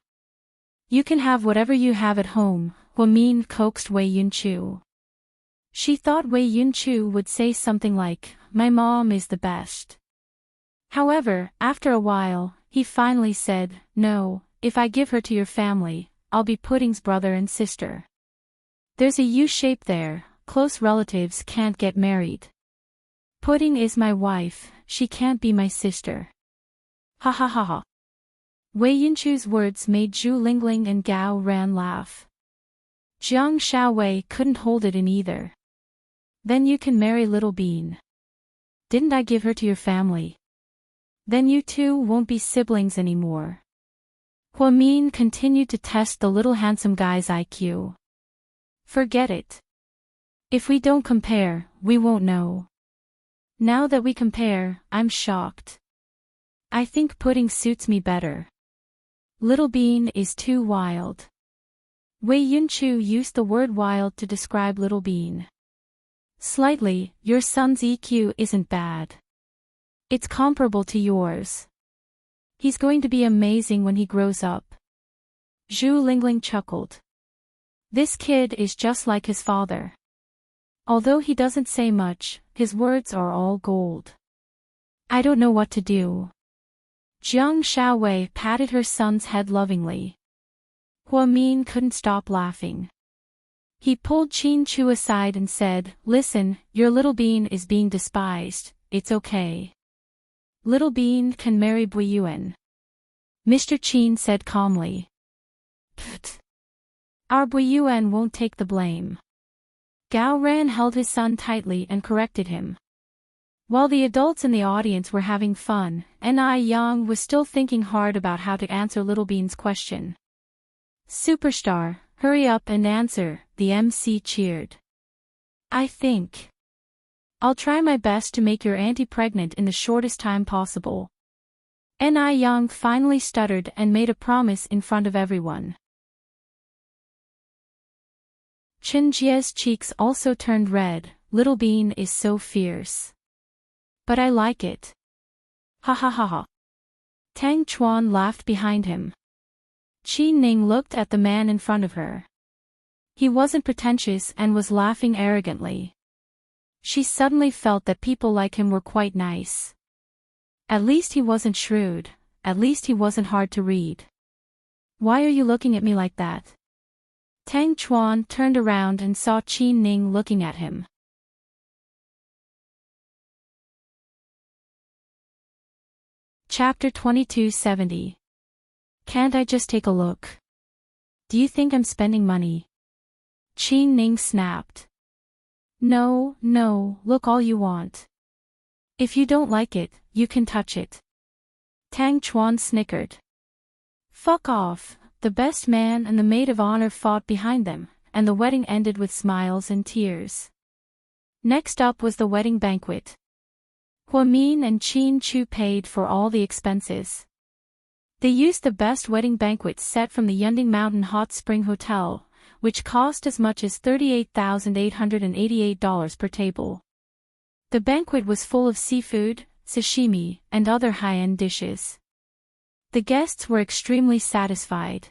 You can have whatever you have at home, Huamin coaxed Wei Yunchu. She thought Wei Yunchu would say something like, my mom is the best. However, after a while, he finally said, no, if I give her to your family, I'll be Pudding's brother and sister. There's a U-shape there, close relatives can't get married. Pudding is my wife, she can't be my sister. Ha ha ha ha. Wei Yunchu's words made Zhu Lingling and Gao Ran laugh. Jiang Shaowei couldn't hold it in either. Then you can marry Little Bean. Didn't I give her to your family? Then you two won't be siblings anymore. Hua Min continued to test the little handsome guy's IQ. Forget it. If we don't compare, we won't know. Now that we compare, I'm shocked. I think pudding suits me better. Little Bean is too wild. Wei Yunchu used the word wild to describe Little Bean. Slightly, your son's EQ isn't bad. It's comparable to yours. He's going to be amazing when he grows up. Zhu Lingling chuckled. This kid is just like his father. Although he doesn't say much, his words are all gold. I don't know what to do. Jiang Shaowei patted her son's head lovingly. Hua Min couldn't stop laughing. He pulled Qin Chu aside and said, Listen, your Little Bean is being despised, it's okay. Little Bean can marry Buiyuan. Mr. Qin said calmly. Pfft. Our Buiyuan won't take the blame. Gao Ran held his son tightly and corrected him. While the adults in the audience were having fun, Ni Yang was still thinking hard about how to answer Little Bean's question. Superstar, hurry up and answer, the MC cheered. I think. I'll try my best to make your auntie pregnant in the shortest time possible. Ni Yang finally stuttered and made a promise in front of everyone. Chen Jie's cheeks also turned red. Little Bean is so fierce. But I like it. Ha ha ha ha. Tang Chuan laughed behind him. Qi Ning looked at the man in front of her. He wasn't pretentious and was laughing arrogantly. She suddenly felt that people like him were quite nice. At least he wasn't shrewd, at least he wasn't hard to read. Why are you looking at me like that? Tang Chuan turned around and saw Qi Ning looking at him. Chapter 2270. Can't I just take a look? Do you think I'm spending money? Qi Ning snapped. No, look all you want. If you don't like it, you can touch it. Tang Chuan snickered. Fuck off, the best man and the maid of honor fought behind them, and the wedding ended with smiles and tears. Next up was the wedding banquet. Hua Min and Qin Chu paid for all the expenses. They used the best wedding banquet set from the Yunding Mountain Hot Spring Hotel, which cost as much as $38,888 per table. The banquet was full of seafood, sashimi, and other high-end dishes. The guests were extremely satisfied.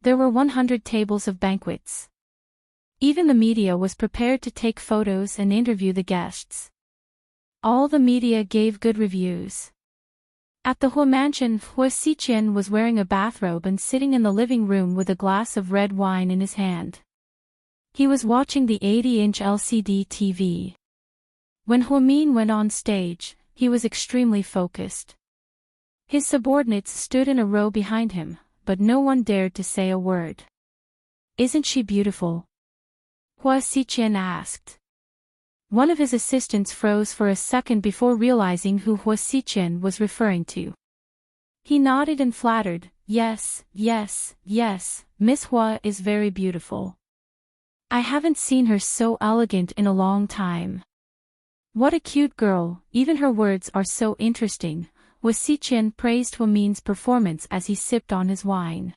There were 100 tables of banquets. Even the media was prepared to take photos and interview the guests. All the media gave good reviews. At the Hua mansion, Hua Xiqian was wearing a bathrobe and sitting in the living room with a glass of red wine in his hand. He was watching the 80-inch LCD TV. When Hua Min went on stage, he was extremely focused. His subordinates stood in a row behind him, but no one dared to say a word. Isn't she beautiful? Hua Xiqian asked. One of his assistants froze for a second before realizing who Hua Xiqian was referring to. He nodded and flattered, yes, Miss Hua is very beautiful. I haven't seen her so elegant in a long time. What a cute girl, even her words are so interesting. Hua Xiqian praised Hua Min's performance as he sipped on his wine.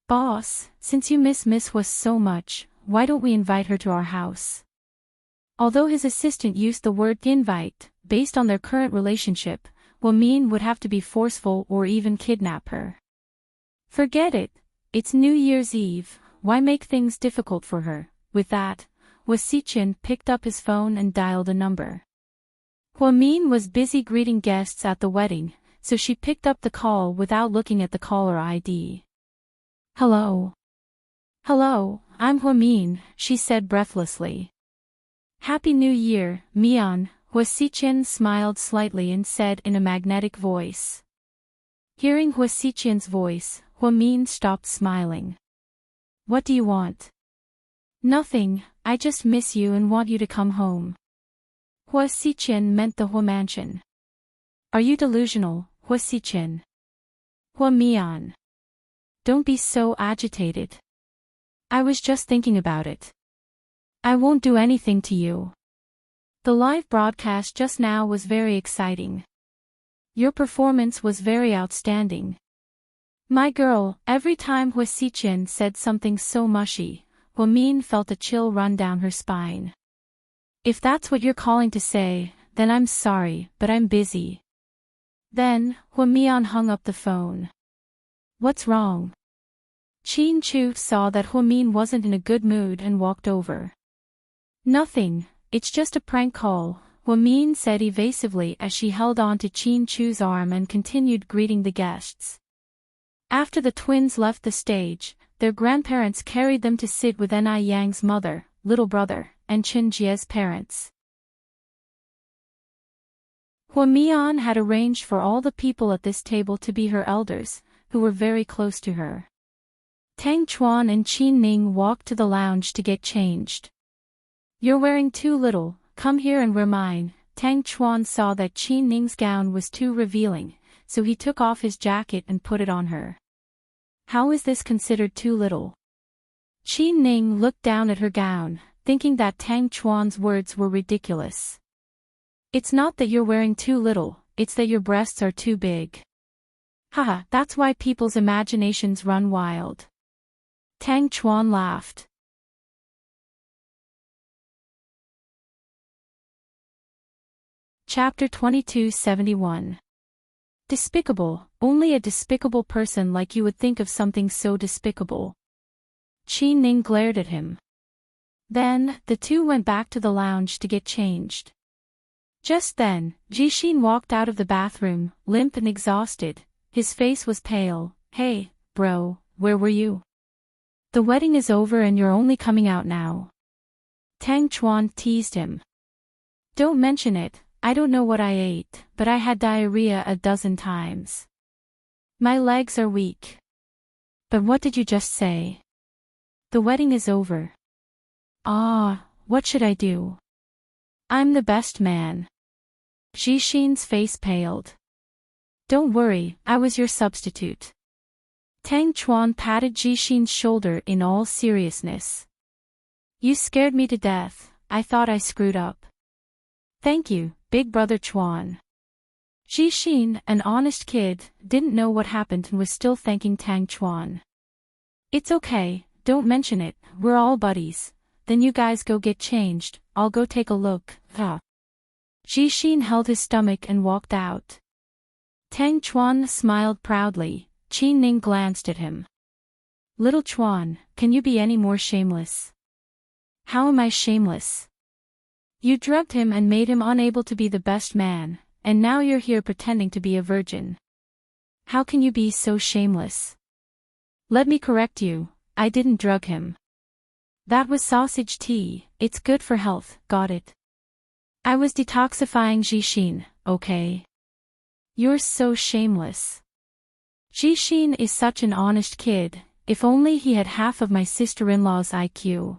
Boss, since you miss Miss Hua so much, why don't we invite her to our house? Although his assistant used the word invite, based on their current relationship, Hua Min would have to be forceful or even kidnap her. Forget it, it's New Year's Eve, why make things difficult for her? With that, Hua Xiqian picked up his phone and dialed a number. Hua Min was busy greeting guests at the wedding, so she picked up the call without looking at the caller ID. Hello, I'm Hua Min, she said breathlessly. Happy New Year, Mian, Hua Xiqian smiled slightly and said in a magnetic voice. Hearing Hua Xiqian's voice, Huamin stopped smiling. What do you want? Nothing, I just miss you and want you to come home. Hua Xiqian meant the Hua mansion. Are you delusional, Hua Xiqian? Hua Mian. Don't be so agitated. I was just thinking about it. I won't do anything to you. The live broadcast just now was very exciting. Your performance was very outstanding. My girl, every time Hua Xiqian said something so mushy, Huamin felt a chill run down her spine. If that's what you're calling to say, then I'm sorry, but I'm busy. Then, Huamian hung up the phone. What's wrong? Qin Chu saw that Huamin wasn't in a good mood and walked over. Nothing, it's just a prank call, Huamin said evasively as she held on to Qin Chu's arm and continued greeting the guests. After the twins left the stage, their grandparents carried them to sit with Ni Yang's mother, little brother, and Chen Jie's parents. Huamian had arranged for all the people at this table to be her elders, who were very close to her. Tang Chuan and Qin Ning walked to the lounge to get changed. You're wearing too little, come here and wear mine. Tang Chuan saw that Qin Ning's gown was too revealing, so he took off his jacket and put it on her. How is this considered too little? Qin Ning looked down at her gown, thinking that Tang Chuan's words were ridiculous. It's not that you're wearing too little, it's that your breasts are too big. Haha, that's why people's imaginations run wild. Tang Chuan laughed. Chapter 2271. Despicable, only a despicable person like you would think of something so despicable. Qin Ning glared at him. Then, the two went back to the lounge to get changed. Just then, Jixin walked out of the bathroom, limp and exhausted. His face was pale. Hey, bro, where were you? The wedding is over and you're only coming out now. Tang Chuan teased him. Don't mention it. I don't know what I ate, but I had diarrhea a dozen times. My legs are weak. But what did you just say? The wedding is over. Ah, what should I do? I'm the best man. Jixin's face paled. Don't worry, I was your substitute. Tang Chuan patted Jixin's shoulder in all seriousness. You scared me to death, I thought I screwed up. Thank you, big brother Chuan. Jixin, an honest kid, didn't know what happened and was still thanking Tang Chuan. It's okay, don't mention it, we're all buddies. Then you guys go get changed, I'll go take a look. Jixin held his stomach and walked out. Tang Chuan smiled proudly. Qin Ning glanced at him. Little Chuan, can you be any more shameless? How am I shameless? You drugged him and made him unable to be the best man, and now you're here pretending to be a virgin. How can you be so shameless? Let me correct you, I didn't drug him. That was sausage tea, it's good for health, got it? I was detoxifying Jixin, okay? You're so shameless. Jixin is such an honest kid, if only he had half of my sister-in-law's IQ.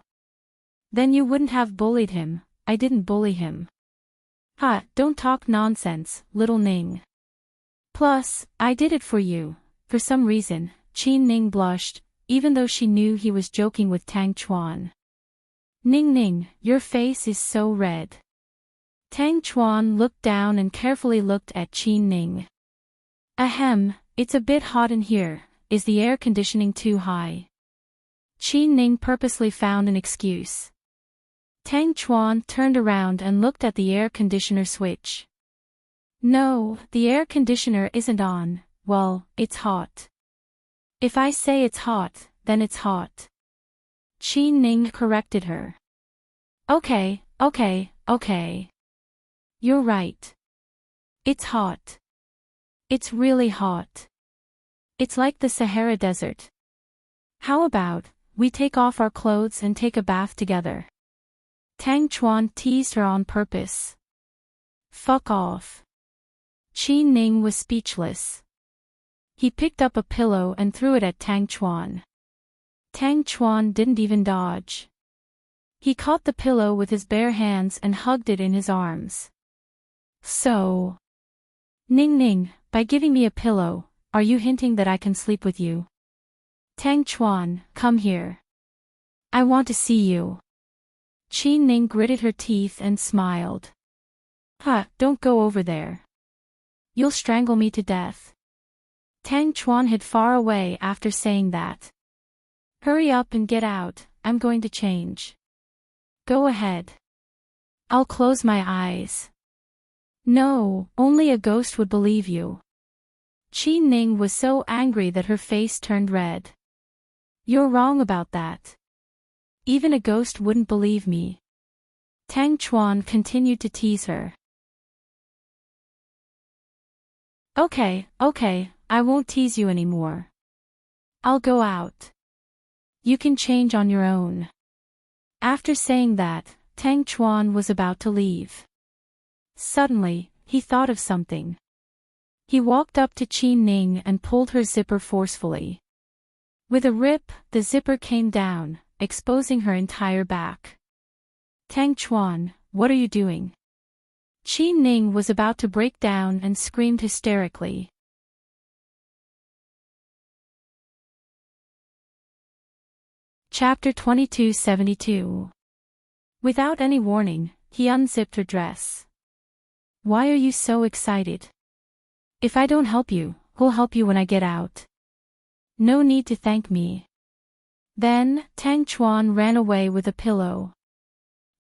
Then you wouldn't have bullied him, I didn't bully him. Ha, don't talk nonsense, little Ning. Plus, I did it for you. For some reason, Qin Ning blushed, even though she knew he was joking with Tang Chuan. Ning Ning, your face is so red. Tang Chuan looked down and carefully looked at Qin Ning. Ahem, it's a bit hot in here, is the air conditioning too high? Qin Ning purposely found an excuse. Tang Chuan turned around and looked at the air conditioner switch. No, the air conditioner isn't on, well, it's hot. If I say it's hot, then it's hot. Qin Ning corrected her. Okay. You're right. It's hot. It's really hot. It's like the Sahara Desert. How about, we take off our clothes and take a bath together? Tang Chuan teased her on purpose. Fuck off. Qin Ning was speechless. He picked up a pillow and threw it at Tang Chuan. Tang Chuan didn't even dodge. He caught the pillow with his bare hands and hugged it in his arms. So, Ning Ning, by giving me a pillow, are you hinting that I can sleep with you? Tang Chuan, come here. I want to see you. Qi Ning gritted her teeth and smiled. Don't go over there. You'll strangle me to death. Tang Chuan hid far away after saying that. Hurry up and get out, I'm going to change. Go ahead. I'll close my eyes. No, only a ghost would believe you. Qi Ning was so angry that her face turned red. You're wrong about that. Even a ghost wouldn't believe me. Tang Chuan continued to tease her. Okay, I won't tease you anymore. I'll go out. You can change on your own. After saying that, Tang Chuan was about to leave. Suddenly, he thought of something. He walked up to Qi Ning and pulled her zipper forcefully. With a rip, the zipper came down, exposing her entire back. Tang Chuan, what are you doing? Qi Ning was about to break down and screamed hysterically. Chapter 2272. Without any warning, he unzipped her dress. Why are you so excited? If I don't help you, who'll help you when I get out? No need to thank me. Then, Tang Chuan ran away with a pillow.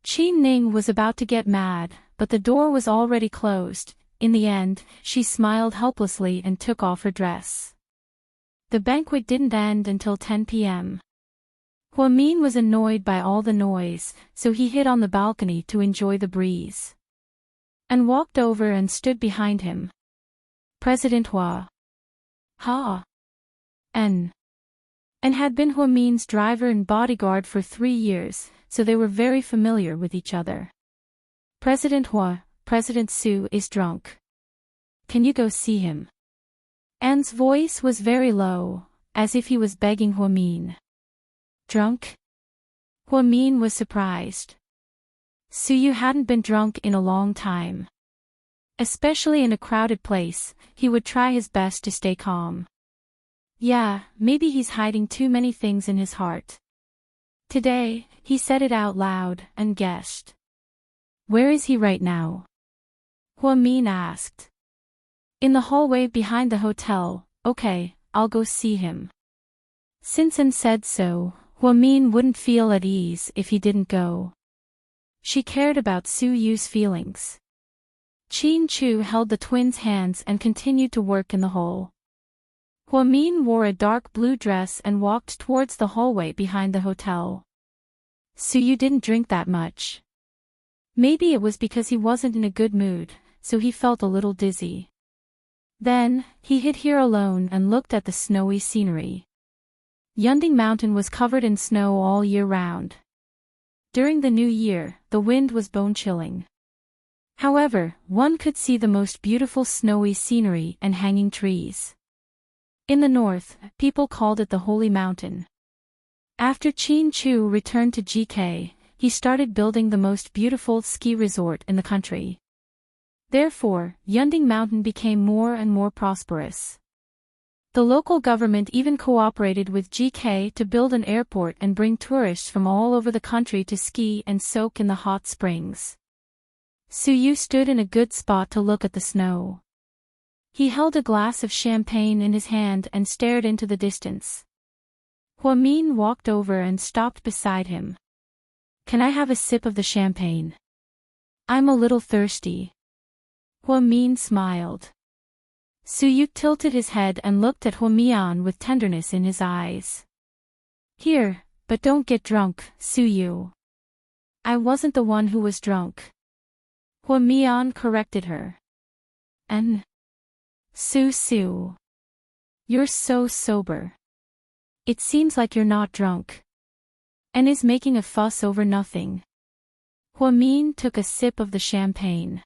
Qi Ning was about to get mad, but the door was already closed. In the end, she smiled helplessly and took off her dress. The banquet didn't end until 10 p.m. Huamin was annoyed by all the noise, so he hid on the balcony to enjoy the breeze. And walked over and stood behind him. President Hua. And had been Huamin's driver and bodyguard for 3 years, so they were very familiar with each other. President Hua, President Su is drunk. Can you go see him? An's voice was very low, as if he was begging Huamin. Drunk? Huamin was surprised. Suyu hadn't been drunk in a long time. Especially in a crowded place, he would try his best to stay calm. Yeah, maybe he's hiding too many things in his heart. Today, he said it out loud and guessed. Where is he right now? Huamin asked. In the hallway behind the hotel. Okay, I'll go see him. Since An said so, Huamin wouldn't feel at ease if he didn't go. She cared about Su Yu's feelings. Qin Chu held the twins' hands and continued to work in the hole. Huamin wore a dark blue dress and walked towards the hallway behind the hotel. Su Yu didn't drink that much. Maybe it was because he wasn't in a good mood, so he felt a little dizzy. Then, he hid here alone and looked at the snowy scenery. Yunding Mountain was covered in snow all year round. During the new year, the wind was bone-chilling. However, one could see the most beautiful snowy scenery and hanging trees. In the north, people called it the Holy Mountain. After Qin Chu returned to GK, he started building the most beautiful ski resort in the country. Therefore, Yunding Mountain became more and more prosperous. The local government even cooperated with GK to build an airport and bring tourists from all over the country to ski and soak in the hot springs. Su Yu stood in a good spot to look at the snow. He held a glass of champagne in his hand and stared into the distance. Huamin walked over and stopped beside him. Can I have a sip of the champagne? I'm a little thirsty. Huamin smiled. Su Yu tilted his head and looked at Huamian with tenderness in his eyes. Here, but don't get drunk, Su Yu. I wasn't the one who was drunk. Huamian corrected her. And Su. You're so sober. It seems like you're not drunk. And is making a fuss over nothing. Huamin took a sip of the champagne.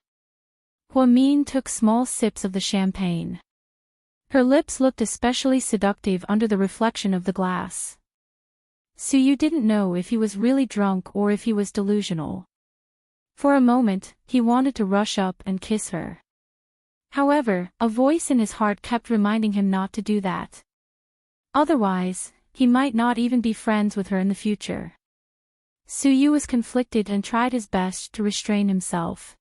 Huamin took small sips of the champagne. Her lips looked especially seductive under the reflection of the glass. Suyu didn't know if he was really drunk or if he was delusional. For a moment, he wanted to rush up and kiss her. However, a voice in his heart kept reminding him not to do that. Otherwise, he might not even be friends with her in the future. Suyu was conflicted and tried his best to restrain himself.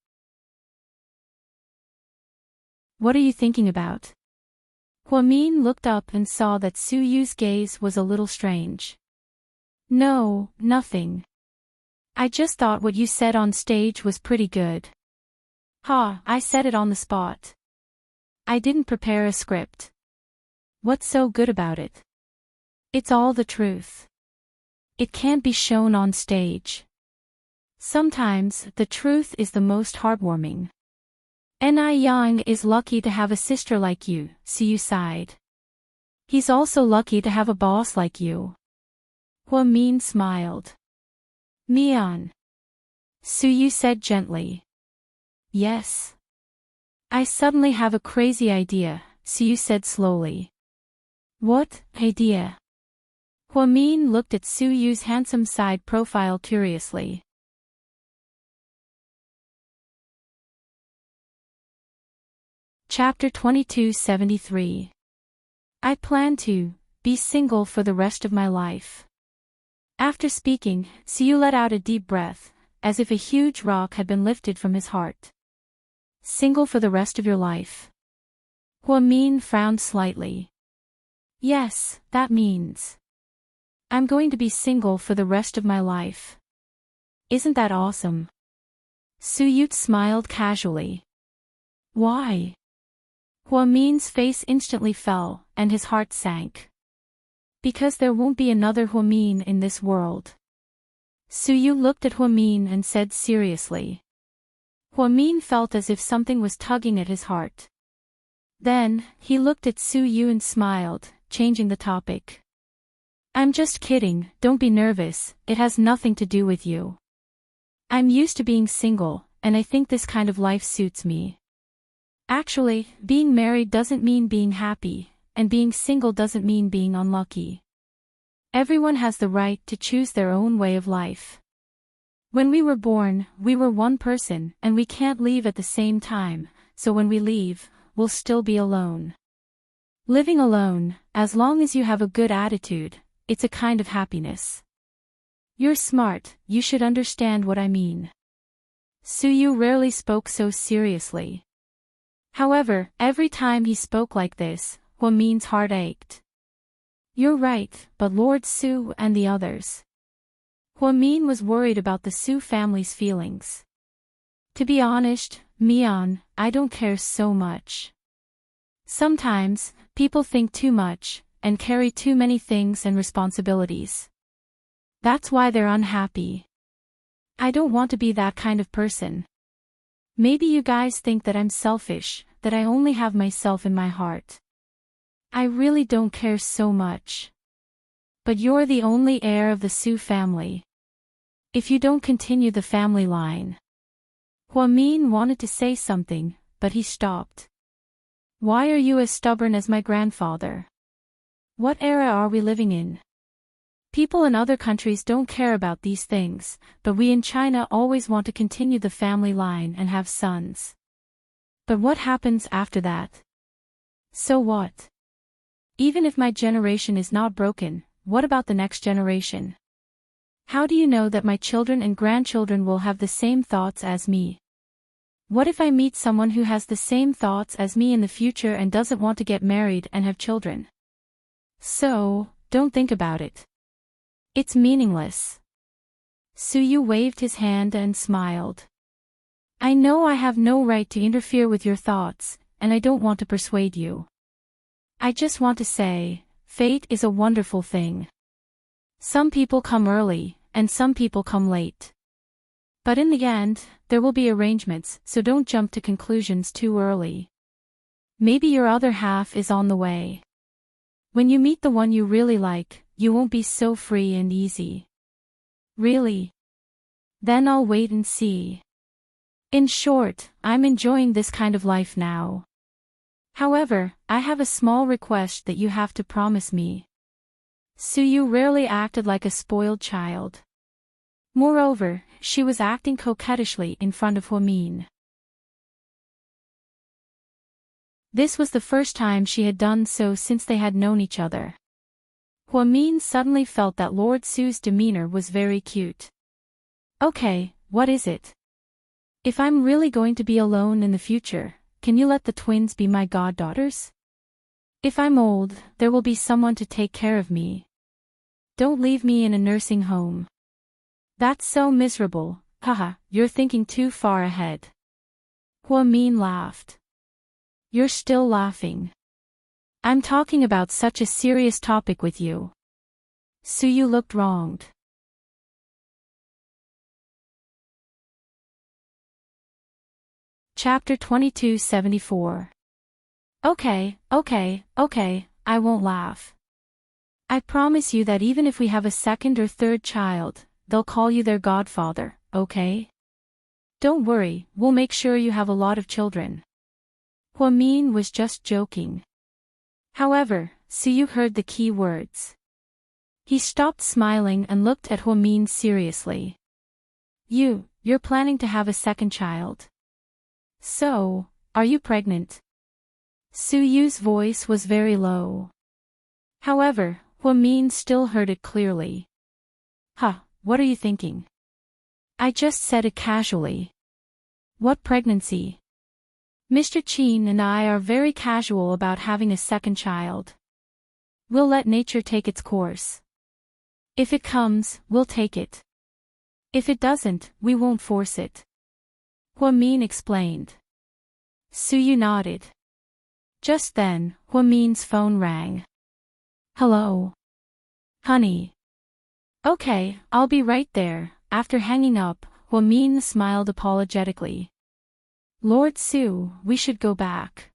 "What are you thinking about?" Hwamin looked up and saw that Suyu's gaze was a little strange. "No, nothing. I just thought what you said on stage was pretty good." "Ha, I said it on the spot. I didn't prepare a script." "What's so good about it?" "It's all the truth. It can't be shown on stage. Sometimes, the truth is the most heartwarming." "Ni Yang is lucky to have a sister like you," Suyu sighed. "He's also lucky to have a boss like you." Hwamin smiled. "Mian," Suyu said gently. "Yes. I suddenly have a crazy idea," Suyu said slowly. "What idea?" Hwamin looked at Suyu's handsome side profile curiously. Chapter 2273. I plan to be single for the rest of my life. After speaking, Suyu let out a deep breath, as if a huge rock had been lifted from his heart. Single for the rest of your life? Hwamin frowned slightly. Yes, that means I'm going to be single for the rest of my life. Isn't that awesome? Suyu smiled casually. Why? Hwamin's face instantly fell, and his heart sank. Because there won't be another Hwamin in this world. Suyu looked at Hwamin and said seriously. Hwamin felt as if something was tugging at his heart. Then, he looked at Suyu and smiled, changing the topic. I'm just kidding, don't be nervous, it has nothing to do with you. I'm used to being single, and I think this kind of life suits me. Actually, being married doesn't mean being happy, and being single doesn't mean being unlucky. Everyone has the right to choose their own way of life. When we were born, we were one person, and we can't leave at the same time, so when we leave, we'll still be alone. Living alone, as long as you have a good attitude, it's a kind of happiness. You're smart, you should understand what I mean. Suyu rarely spoke so seriously. However, every time he spoke like this, Hwamin's heart ached. You're right, but Lord Su and the others. Hwamin was worried about the Su family's feelings. To be honest, Mian, I don't care so much. Sometimes, people think too much, and carry too many things and responsibilities. That's why they're unhappy. I don't want to be that kind of person. Maybe you guys think that I'm selfish, that I only have myself in my heart. I really don't care so much. But you're the only heir of the Su family. If you don't continue the family line. Hwamin wanted to say something, but he stopped. Why are you as stubborn as my grandfather? What era are we living in? People in other countries don't care about these things, but we in China always want to continue the family line and have sons. But what happens after that? So what? Even if my generation is not broken, what about the next generation? How do you know that my children and grandchildren will have the same thoughts as me? What if I meet someone who has the same thoughts as me in the future and doesn't want to get married and have children? So, don't think about it. It's meaningless. Suyu waved his hand and smiled. I know I have no right to interfere with your thoughts, and I don't want to persuade you. I just want to say, fate is a wonderful thing. Some people come early, and some people come late. But in the end, there will be arrangements, so don't jump to conclusions too early. Maybe your other half is on the way. When you meet the one you really like, you won't be so free and easy. Really? Then I'll wait and see. In short, I'm enjoying this kind of life now. However, I have a small request that you have to promise me. Suyu rarely acted like a spoiled child. Moreover, she was acting coquettishly in front of Huamin. This was the first time she had done so since they had known each other. Huamin suddenly felt that Lord Su's demeanor was very cute. Okay, what is it? If I'm really going to be alone in the future, can you let the twins be my goddaughters? If I'm old, there will be someone to take care of me. Don't leave me in a nursing home. That's so miserable, haha, you're thinking too far ahead. Huamin laughed. You're still laughing. I'm talking about such a serious topic with you. Suyu looked wronged. Chapter 2274. Okay, I won't laugh. I promise you that even if we have a second or third child, they'll call you their godfather, okay? Don't worry, we'll make sure you have a lot of children. Huamin was just joking. However, Suyu heard the key words. He stopped smiling and looked at Huamin seriously. You're planning to have a second child? So, are you pregnant? Suyu's voice was very low. However, Huamin still heard it clearly. Huh, what are you thinking? I just said it casually. What pregnancy? Mr. Qin and I are very casual about having a second child. We'll let nature take its course. If it comes, we'll take it. If it doesn't, we won't force it. Huamin explained. Suyu nodded. Just then, Huamin's phone rang. Hello. Honey. Okay, I'll be right there. After hanging up, Huamin smiled apologetically. Lord Su, we should go back.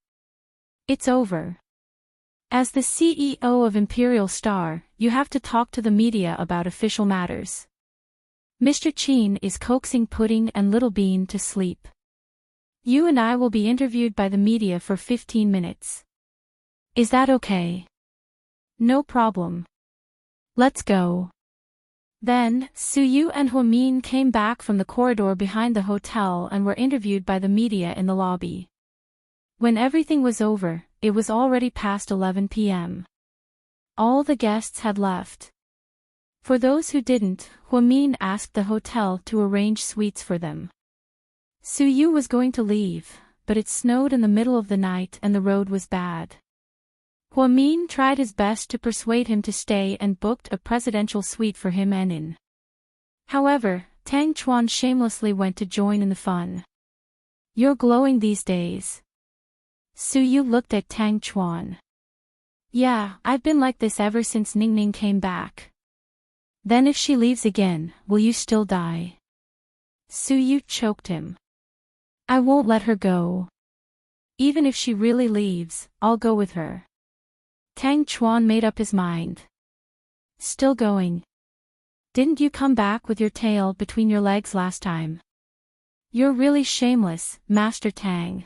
It's over. As the CEO of Imperial Star, you have to talk to the media about official matters. Mr. Qin is coaxing Pudding and Little Bean to sleep. You and I will be interviewed by the media for 15 minutes. Is that okay? No problem. Let's go. Then, Suyu and Huamin came back from the corridor behind the hotel and were interviewed by the media in the lobby. When everything was over, it was already past 11 p.m. All the guests had left. For those who didn't, Huamin asked the hotel to arrange suites for them. Suyu was going to leave, but it snowed in the middle of the night and the road was bad. Huamin tried his best to persuade him to stay and booked a presidential suite for him and in. However, Tang Chuan shamelessly went to join in the fun. You're glowing these days. Suyu looked at Tang Chuan. Yeah, I've been like this ever since Ningning came back. Then if she leaves again, will you still die? Suyu choked him. I won't let her go. Even if she really leaves, I'll go with her. Tang Chuan made up his mind. Still going. Didn't you come back with your tail between your legs last time? You're really shameless, Master Tang.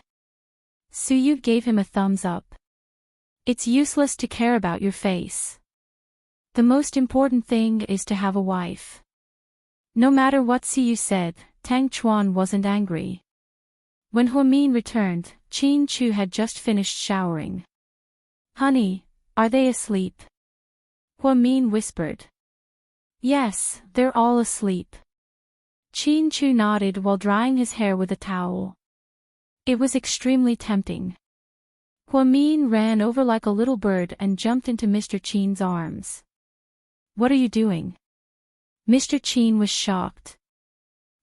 Suyu gave him a thumbs up. It's useless to care about your face. The most important thing is to have a wife. No matter what Suyu said, Tang Chuan wasn't angry. When Huamin returned, Qin Chu had just finished showering. Honey, are they asleep? Huamin whispered. Yes, they're all asleep. Qin Chu nodded while drying his hair with a towel. It was extremely tempting. Huamin ran over like a little bird and jumped into Mr. Qin's arms. What are you doing? Mr. Qin was shocked.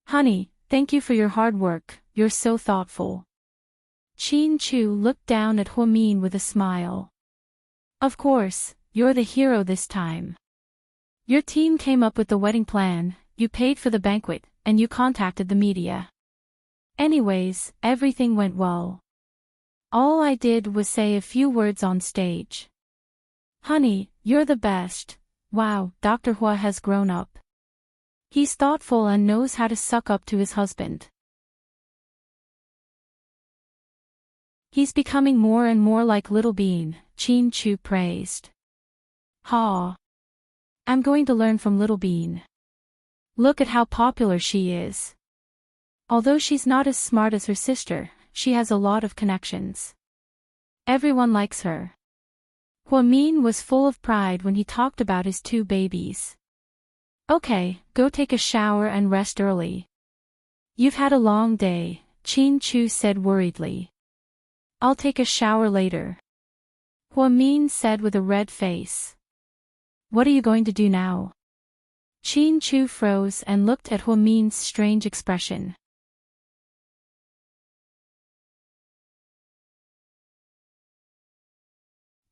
Honey, thank you for your hard work, you're so thoughtful. Qin Chu looked down at Huamin with a smile. Of course, you're the hero this time. Your team came up with the wedding plan, you paid for the banquet, and you contacted the media. Anyways, everything went well. All I did was say a few words on stage. Honey, you're the best. Wow, Dr. Hua has grown up. He's thoughtful and knows how to suck up to his husband. He's becoming more and more like Little Bean, Chin Chu praised. Ha! I'm going to learn from Little Bean. Look at how popular she is. Although she's not as smart as her sister, she has a lot of connections. Everyone likes her. Huamin was full of pride when he talked about his 2 babies. Okay, go take a shower and rest early. You've had a long day, Chin Chu said worriedly. I'll take a shower later. Huamin said with a red face. What are you going to do now? Chin Chu froze and looked at Huamin's strange expression.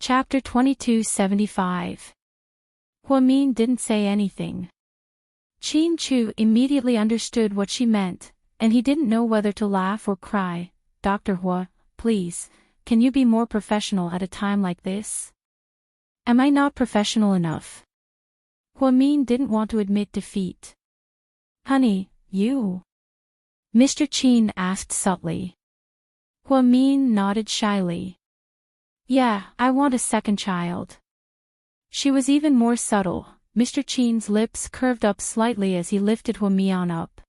Chapter 2275. Huamin didn't say anything. Chin Chu immediately understood what she meant, and he didn't know whether to laugh or cry. Dr. Hua, please, can you be more professional at a time like this? Am I not professional enough? Huamin didn't want to admit defeat. Honey, you? Mr. Chin asked subtly. Huamin nodded shyly. Yeah, I want a second child. She was even more subtle. Mr. Chin's lips curved up slightly as he lifted Huamian up.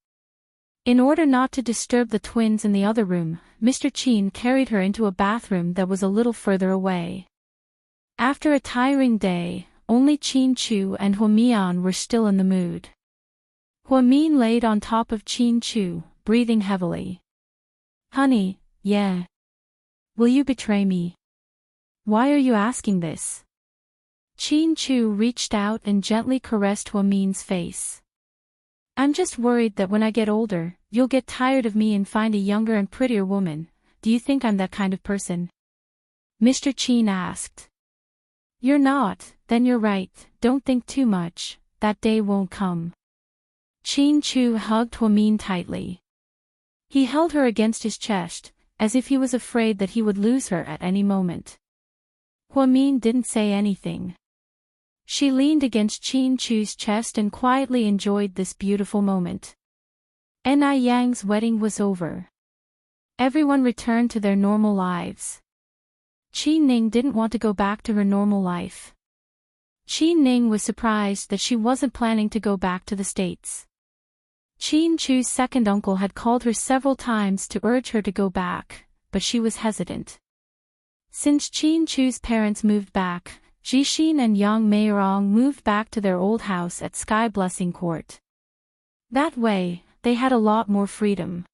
In order not to disturb the twins in the other room, Mr. Chin carried her into a bathroom that was a little further away. After a tiring day, only Chin Chu and Huamian were still in the mood. Huamin laid on top of Chin Chu, breathing heavily. Honey, yeah. Will you betray me? Why are you asking this? Chin Chu reached out and gently caressed Huamin's face. I'm just worried that when I get older, you'll get tired of me and find a younger and prettier woman. Do you think I'm that kind of person? Mr. Chin asked. You're not, then you're right, don't think too much, that day won't come. Chin Chu hugged Huamin tightly. He held her against his chest, as if he was afraid that he would lose her at any moment. Huamin didn't say anything. She leaned against Chin Chu's chest and quietly enjoyed this beautiful moment. Ni Yang's wedding was over. Everyone returned to their normal lives. Qi Ning didn't want to go back to her normal life. Qi Ning was surprised that she wasn't planning to go back to the States. Chin Chu's second uncle had called her several times to urge her to go back, but she was hesitant. Since Chin Chu's parents moved back, Jixin and Yang Meirong moved back to their old house at Sky Blessing Court. That way, they had a lot more freedom.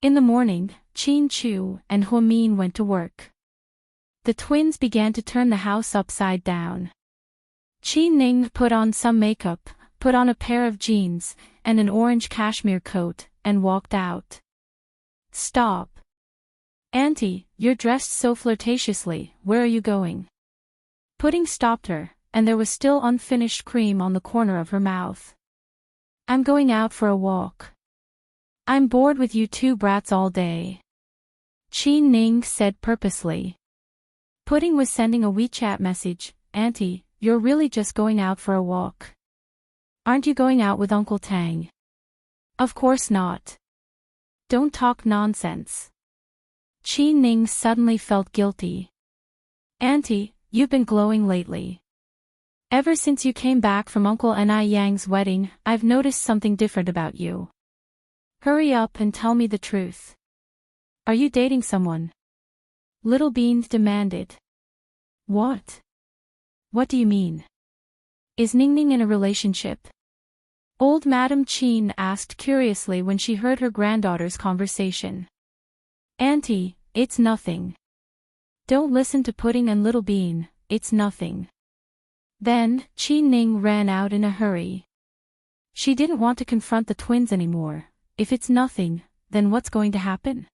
In the morning, Chin Chu and Huamin went to work. The twins began to turn the house upside down. Qi Ning put on some makeup, put on a pair of jeans, and an orange cashmere coat, and walked out. Stop. Auntie, you're dressed so flirtatiously, where are you going? Pudding stopped her, and there was still unfinished cream on the corner of her mouth. I'm going out for a walk. I'm bored with you two brats all day. Qi Ning said purposely. Pudding was sending a WeChat message, Auntie, you're really just going out for a walk. Aren't you going out with Uncle Tang? Of course not. Don't talk nonsense. Qi Ning suddenly felt guilty. Auntie, you've been glowing lately. Ever since you came back from Uncle Ni Yang's wedding, I've noticed something different about you. Hurry up and tell me the truth. Are you dating someone? Little Beans demanded. What? What do you mean? Is Ningning in a relationship? Old Madam Qin asked curiously when she heard her granddaughter's conversation. Auntie, it's nothing. Don't listen to Pudding and Little Bean, it's nothing. Then, Qi Ning ran out in a hurry. She didn't want to confront the twins anymore. If it's nothing, then what's going to happen?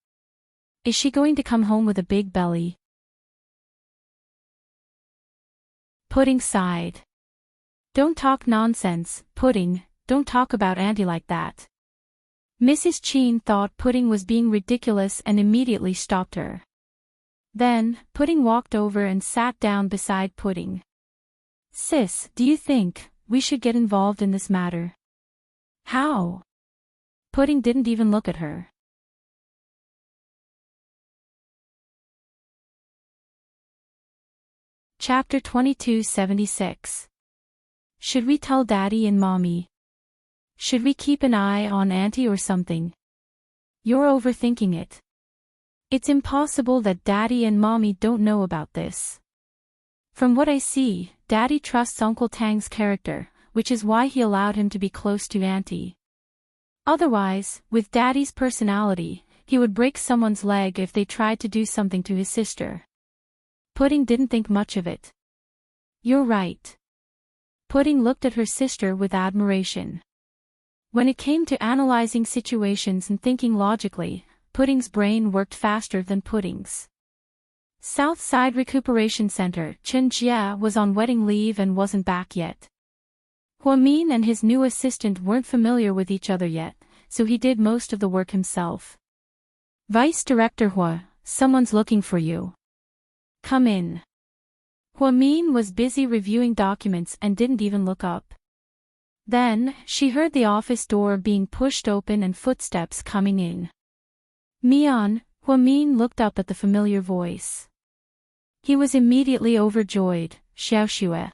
Is she going to come home with a big belly? Pudding sighed. Don't talk nonsense, Pudding, don't talk about Auntie like that. Mrs. Qin thought Pudding was being ridiculous and immediately stopped her. Then, Pudding walked over and sat down beside Pudding. Sis, do you think we should get involved in this matter? How? Pudding didn't even look at her. Chapter 2276. Should we tell Daddy and Mommy? Should we keep an eye on Auntie or something? You're overthinking it. It's impossible that Daddy and Mommy don't know about this. From what I see, Daddy trusts Uncle Tang's character, which is why he allowed him to be close to Auntie. Otherwise, with Daddy's personality, he would break someone's leg if they tried to do something to his sister. Pudding didn't think much of it. You're right. Pudding looked at her sister with admiration. When it came to analyzing situations and thinking logically, Pudding's brain worked faster than Pudding's. Southside Recuperation Center, Chen Jia was on wedding leave and wasn't back yet. Huamin and his new assistant weren't familiar with each other yet, so he did most of the work himself. Vice Director Hua, someone's looking for you. Come in. Huamin was busy reviewing documents and didn't even look up. Then, she heard the office door being pushed open and footsteps coming in. Mian, Huamin looked up at the familiar voice. He was immediately overjoyed, Xiaoxue.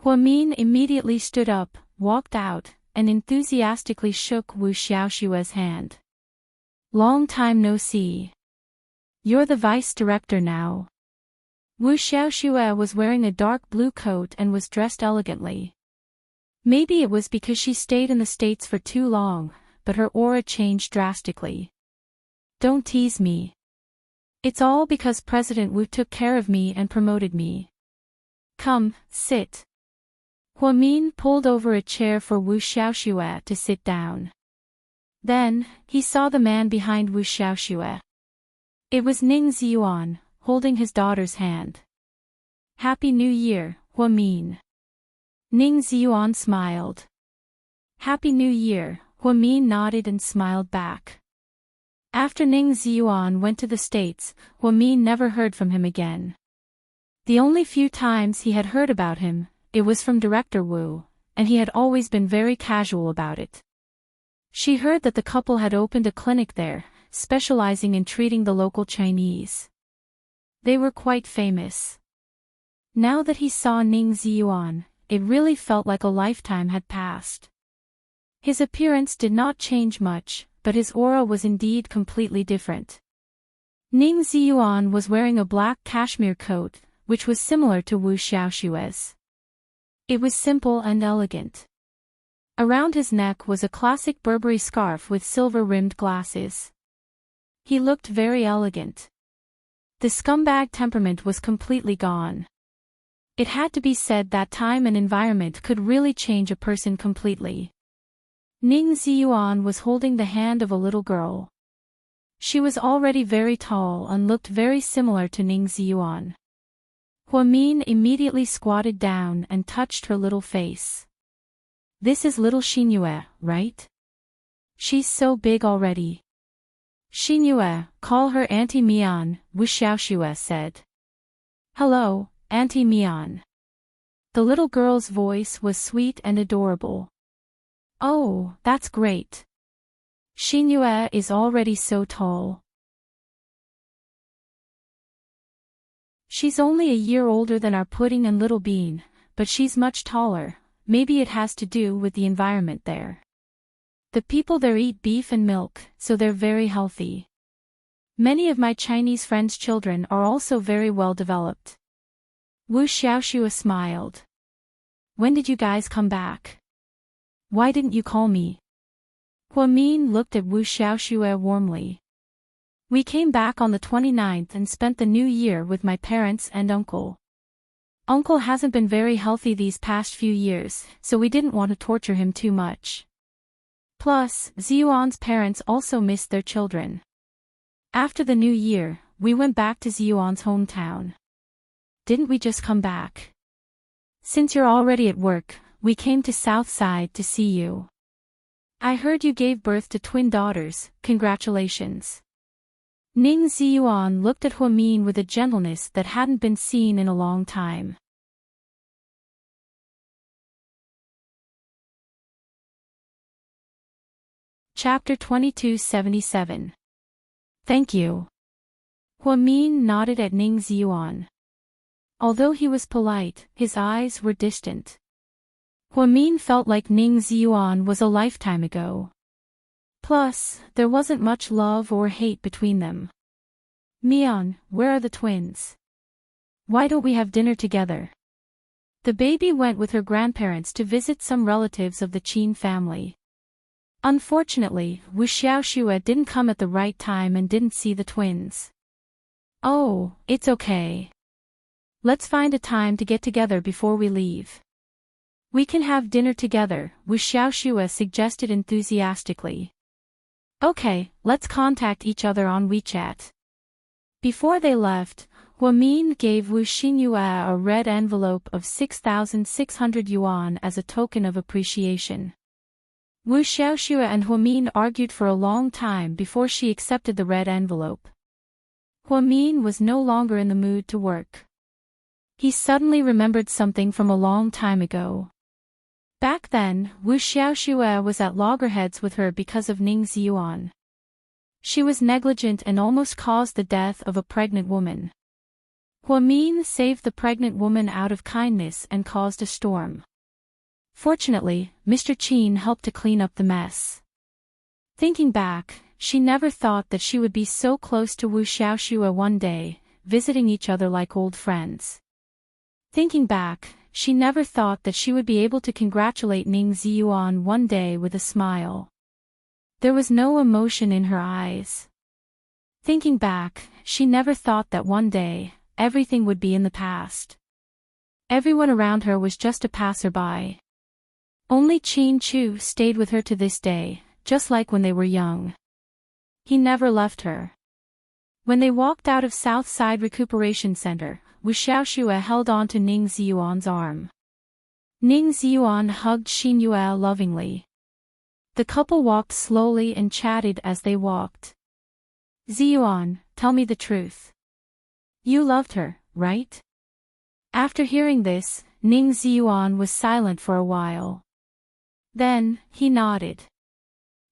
Huamin immediately stood up, walked out, and enthusiastically shook Wu Xiaoxue's hand. Long time no see. You're the vice director now. Wu Xiaoxue was wearing a dark blue coat and was dressed elegantly. Maybe it was because she stayed in the States for too long, but her aura changed drastically. Don't tease me. It's all because President Wu took care of me and promoted me. Come, sit. Huamin pulled over a chair for Wu Xiaoxue to sit down. Then, he saw the man behind Wu Xiaoxue. It was Ning Ziyuan, holding his daughter's hand. Happy New Year, Huamin. Ning Ziyuan smiled. Happy New Year, Huamin nodded and smiled back. After Ning Ziyuan went to the States, Huamin never heard from him again. The only few times he had heard about him, it was from Director Wu, and he had always been very casual about it. She heard that the couple had opened a clinic there, specializing in treating the local Chinese. They were quite famous. Now that he saw Ning Ziyuan, it really felt like a lifetime had passed. His appearance did not change much, but his aura was indeed completely different. Ning Ziyuan was wearing a black cashmere coat, which was similar to Wu Xiaoxue's. It was simple and elegant. Around his neck was a classic Burberry scarf with silver-rimmed glasses. He looked very elegant. The scumbag temperament was completely gone. It had to be said that time and environment could really change a person completely. Ning Ziyuan was holding the hand of a little girl. She was already very tall and looked very similar to Ning Ziyuan. Huamin immediately squatted down and touched her little face. This is little Xinyue, right? She's so big already. Xinyue, call her Auntie Mian, Wu Xiaoxue said. Hello, Auntie Mian. The little girl's voice was sweet and adorable. Oh, that's great. Xinyue is already so tall. She's only a year older than our Pudding and Little Bean, but she's much taller. Maybe it has to do with the environment there. The people there eat beef and milk, so they're very healthy. Many of my Chinese friends' children are also very well developed. Wu Xiaoxue smiled. When did you guys come back? Why didn't you call me? Huamin looked at Wu Xiaoxue warmly. We came back on the 29th and spent the new year with my parents and uncle. Uncle hasn't been very healthy these past few years, so we didn't want to torture him too much. Plus, Ziyuan's parents also missed their children. After the new year, we went back to Ziyuan's hometown. Didn't we just come back? Since you're already at work, we came to Southside to see you. I heard you gave birth to twin daughters, congratulations. Ning Ziyuan looked at Huamin with a gentleness that hadn't been seen in a long time. Chapter 2277. Thank you. Huamin nodded at Ning Ziyuan. Although he was polite, his eyes were distant. Huamin felt like Ning Ziyuan was a lifetime ago. Plus, there wasn't much love or hate between them. Mian, where are the twins? Why don't we have dinner together? The baby went with her grandparents to visit some relatives of the Qin family. Unfortunately, Wu Xiaoxue didn't come at the right time and didn't see the twins. Oh, it's okay. Let's find a time to get together before we leave. We can have dinner together, Wu Xiaoxue suggested enthusiastically. Okay, let's contact each other on WeChat. Before they left, Huamin gave Wu Xinyue a red envelope of 6,600 yuan as a token of appreciation. Wu Xiaoxue and Huamin argued for a long time before she accepted the red envelope. Huamin was no longer in the mood to work. He suddenly remembered something from a long time ago. Back then, Wu Xiaoxue was at loggerheads with her because of Ning Ziyuan. She was negligent and almost caused the death of a pregnant woman. Huamin saved the pregnant woman out of kindness and caused a storm. Fortunately, Mr. Qin helped to clean up the mess. Thinking back, she never thought that she would be so close to Wu Xiaoxue one day, visiting each other like old friends. Thinking back, she never thought that she would be able to congratulate Ning Ziyuan one day with a smile. There was no emotion in her eyes. Thinking back, she never thought that one day, everything would be in the past. Everyone around her was just a passerby. Only Qin Chu stayed with her to this day, just like when they were young. He never left her. When they walked out of South Side Recuperation Center, Wu Xiaoxue held on to Ning Ziyuan's arm. Ning Ziyuan hugged Xinyue lovingly. The couple walked slowly and chatted as they walked. Ziyuan, tell me the truth. You loved her, right? After hearing this, Ning Ziyuan was silent for a while. Then, he nodded.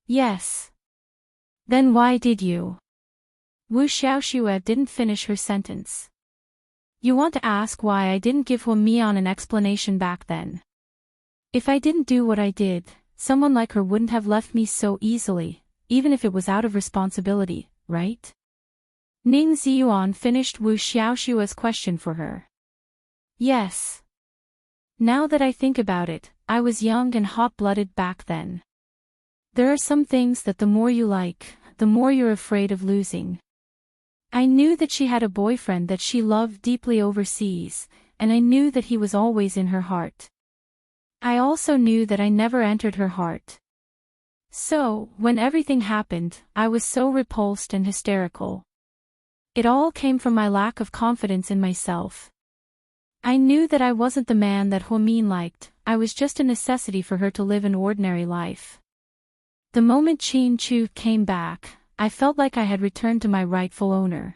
Yes. Then why did you? Wu Xiaoxue didn't finish her sentence. You want to ask why I didn't give Huamian an explanation back then? If I didn't do what I did, someone like her wouldn't have left me so easily, even if it was out of responsibility, right? Ning Ziyuan finished Wu Xiaoxue's question for her. Yes. Now that I think about it, I was young and hot-blooded back then. There are some things that the more you like, the more you're afraid of losing. I knew that she had a boyfriend that she loved deeply overseas, and I knew that he was always in her heart. I also knew that I never entered her heart. So, when everything happened, I was so repulsed and hysterical. It all came from my lack of confidence in myself. I knew that I wasn't the man that Huamin liked, I was just a necessity for her to live an ordinary life. The moment Qin Chu came back, I felt like I had returned to my rightful owner.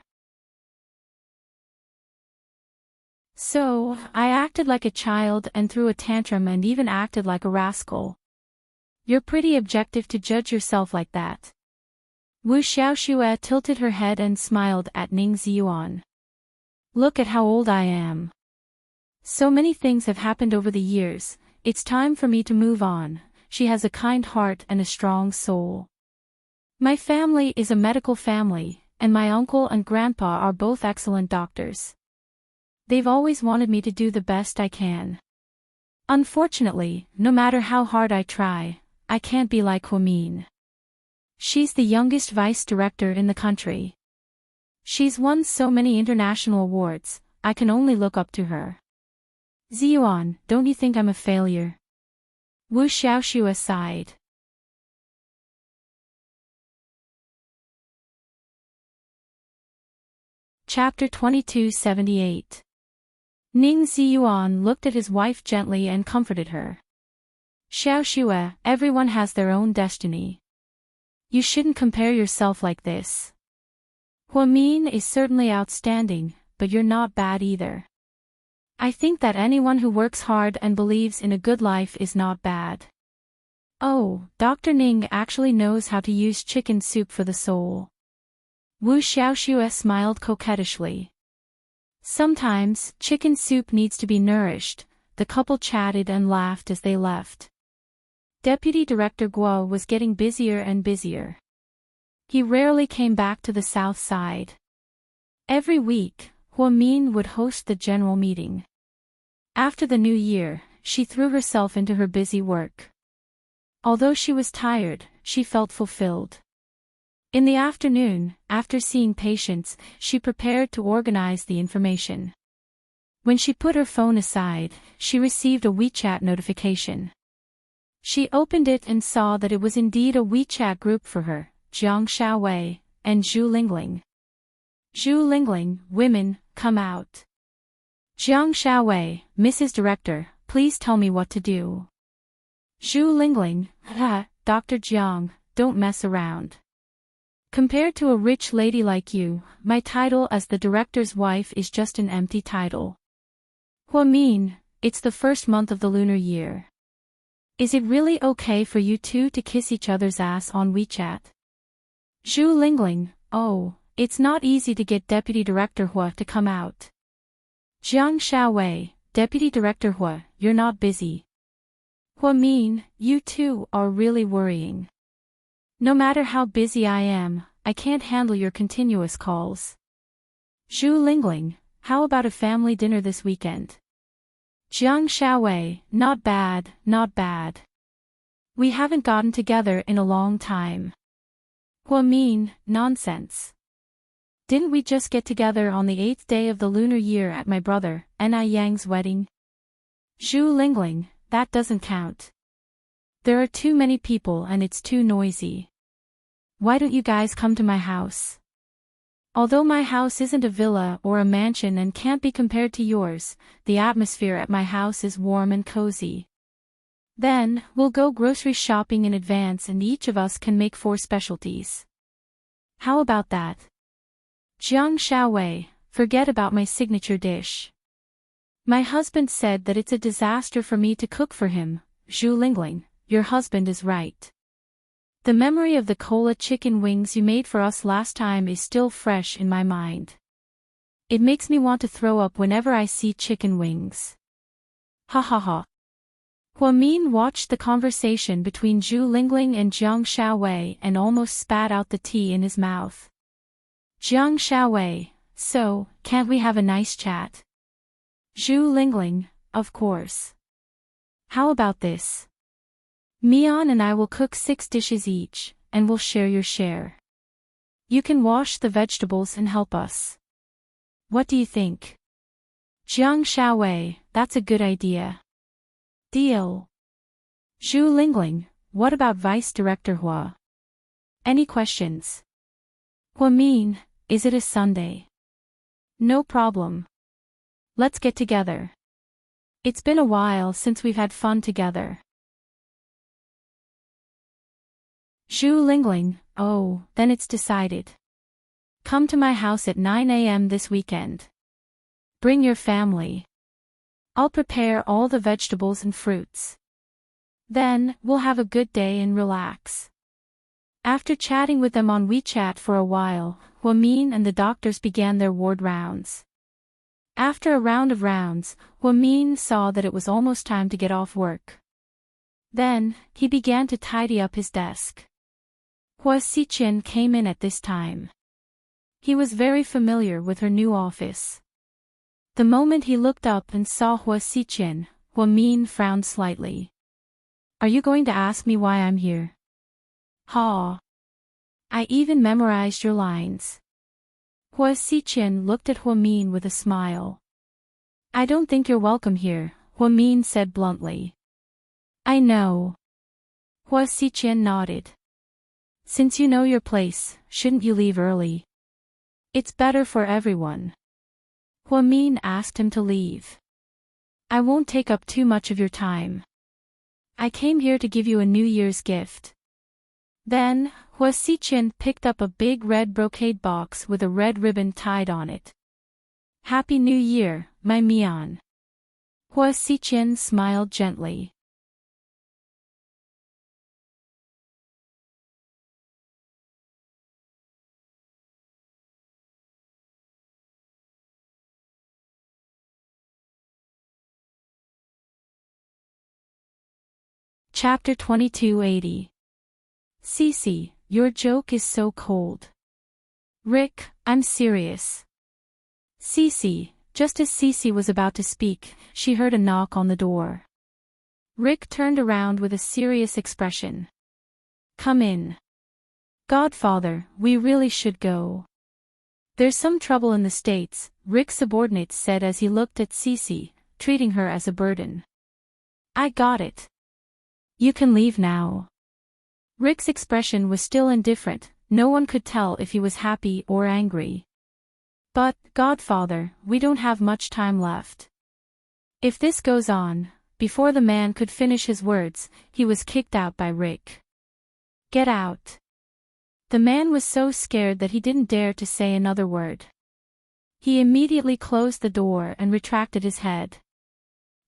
So, I acted like a child and threw a tantrum and even acted like a rascal. You're pretty objective to judge yourself like that. Wu Xiaoxue tilted her head and smiled at Ning Ziyuan. Look at how old I am. So many things have happened over the years, it's time for me to move on. She has a kind heart and a strong soul. My family is a medical family, and my uncle and grandpa are both excellent doctors. They've always wanted me to do the best I can. Unfortunately, no matter how hard I try, I can't be like Huamin. She's the youngest vice director in the country. She's won so many international awards, I can only look up to her. Ziyuan, don't you think I'm a failure? Wu Xiaoxue sighed. Chapter 2278. Ning Ziyuan looked at his wife gently and comforted her. Xiaoxue, everyone has their own destiny. You shouldn't compare yourself like this. Huamin is certainly outstanding, but you're not bad either. I think that anyone who works hard and believes in a good life is not bad. Oh, Dr. Ning actually knows how to use chicken soup for the soul. Wu Xiaoxue smiled coquettishly. Sometimes, chicken soup needs to be nourished. The couple chatted and laughed as they left. Deputy Director Guo was getting busier and busier. He rarely came back to the south side. Every week, Huamin would host the general meeting. After the new year, she threw herself into her busy work. Although she was tired, she felt fulfilled. In the afternoon, after seeing patients, she prepared to organize the information. When she put her phone aside, she received a WeChat notification. She opened it and saw that it was indeed a WeChat group for her, Jiang Xiaowei, and Zhu Lingling. Zhu Lingling, women, come out. Jiang Xiaowei, Mrs. Director, please tell me what to do. Zhu Lingling, Dr. Jiang, don't mess around. Compared to a rich lady like you, my title as the director's wife is just an empty title. Huamin, it's the first month of the lunar year. Is it really okay for you two to kiss each other's ass on WeChat? Zhu Lingling, oh, it's not easy to get Deputy Director Hua to come out. Jiang Xiaowei, Deputy Director Hua, you're not busy. Huamin, you two are really worrying. No matter how busy I am, I can't handle your continuous calls. Zhu Lingling, how about a family dinner this weekend? Jiang Xiaowei, not bad, not bad. We haven't gotten together in a long time. Huamin, nonsense. Didn't we just get together on the 8th day of the lunar year at my brother, Ni Yang's wedding? Zhu Lingling, that doesn't count. There are too many people and it's too noisy. Why don't you guys come to my house? Although my house isn't a villa or a mansion and can't be compared to yours, the atmosphere at my house is warm and cozy. Then, we'll go grocery shopping in advance and each of us can make 4 specialties. How about that? Jiang Xiaowei, forget about my signature dish. My husband said that it's a disaster for me to cook for him. Zhu Lingling, your husband is right. The memory of the cola chicken wings you made for us last time is still fresh in my mind. It makes me want to throw up whenever I see chicken wings. Ha ha ha. Huamin watched the conversation between Zhu Lingling and Jiang Xiaowei and almost spat out the tea in his mouth. Jiang Xiaowei, so, can't we have a nice chat? Zhu Lingling, of course. How about this? Mian and I will cook 6 dishes each, and we'll share your share. You can wash the vegetables and help us. What do you think? Jiang Xiaowei, that's a good idea. Deal. Zhu Lingling, what about Vice Director Hua? Any questions? Huamin, is it a Sunday? No problem. Let's get together. It's been a while since we've had fun together. Zhu Lingling, oh, then it's decided. Come to my house at 9 a.m. this weekend. Bring your family. I'll prepare all the vegetables and fruits. Then, we'll have a good day and relax. After chatting with them on WeChat for a while, Huamin and the doctors began their ward rounds. After a round of rounds, Huamin saw that it was almost time to get off work. Then, he began to tidy up his desk. Hua Xiqian came in at this time. He was very familiar with her new office. The moment he looked up and saw Hua Xiqian, Huamin frowned slightly. Are you going to ask me why I'm here? Ha! I even memorized your lines. Hua Xiqian looked at Huamin with a smile. I don't think you're welcome here, Huamin said bluntly. I know. Hua Xiqian nodded. Since you know your place, shouldn't you leave early? It's better for everyone. Huamin asked him to leave. I won't take up too much of your time. I came here to give you a New Year's gift. Then, Hua Xiqian picked up a big red brocade box with a red ribbon tied on it. Happy New Year, my Mian. Hua Xiqian smiled gently. Chapter 2280. Cece, your joke is so cold. Rick, I'm serious. Cece, just as Cece was about to speak, she heard a knock on the door. Rick turned around with a serious expression. Come in. Godfather, we really should go. There's some trouble in the States, Rick's subordinate said as he looked at Cece, treating her as a burden. I got it. You can leave now. Rick's expression was still indifferent, no one could tell if he was happy or angry. But, Godfather, we don't have much time left. If this goes on, before the man could finish his words, he was kicked out by Rick. Get out. The man was so scared that he didn't dare to say another word. He immediately closed the door and retracted his head.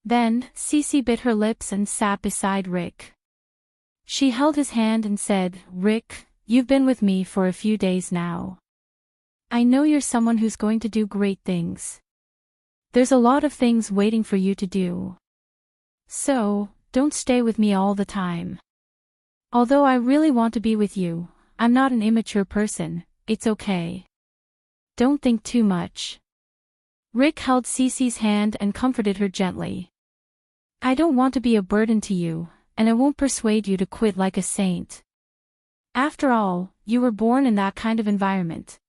Then, Cece bit her lips and sat beside Rick. She held his hand and said, Rick, you've been with me for a few days now. I know you're someone who's going to do great things. There's a lot of things waiting for you to do. So, don't stay with me all the time. Although I really want to be with you, I'm not an immature person, it's okay. Don't think too much. Rick held Cece's hand and comforted her gently. I don't want to be a burden to you, and I won't persuade you to quit like a saint. After all, you were born in that kind of environment.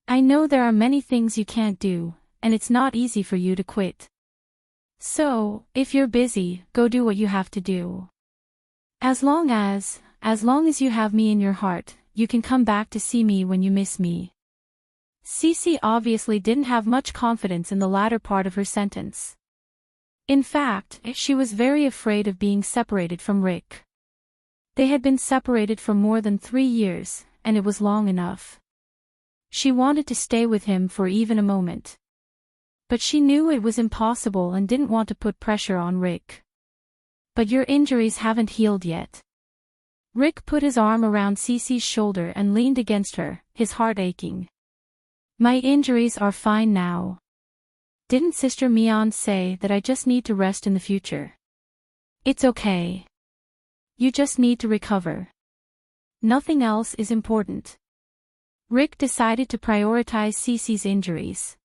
I know there are many things you can't do, and it's not easy for you to quit. So, if you're busy, go do what you have to do. As long as you have me in your heart, you can come back to see me when you miss me. Cece obviously didn't have much confidence in the latter part of her sentence. In fact, she was very afraid of being separated from Rick. They had been separated for more than 3 years, and it was long enough. She wanted to stay with him for even a moment. But she knew it was impossible and didn't want to put pressure on Rick. But your injuries haven't healed yet. Rick put his arm around Cece's shoulder and leaned against her, his heart aching. My injuries are fine now. Didn't Sister Mian say that I just need to rest in the future? It's okay. You just need to recover. Nothing else is important. Rick decided to prioritize Cece's injuries.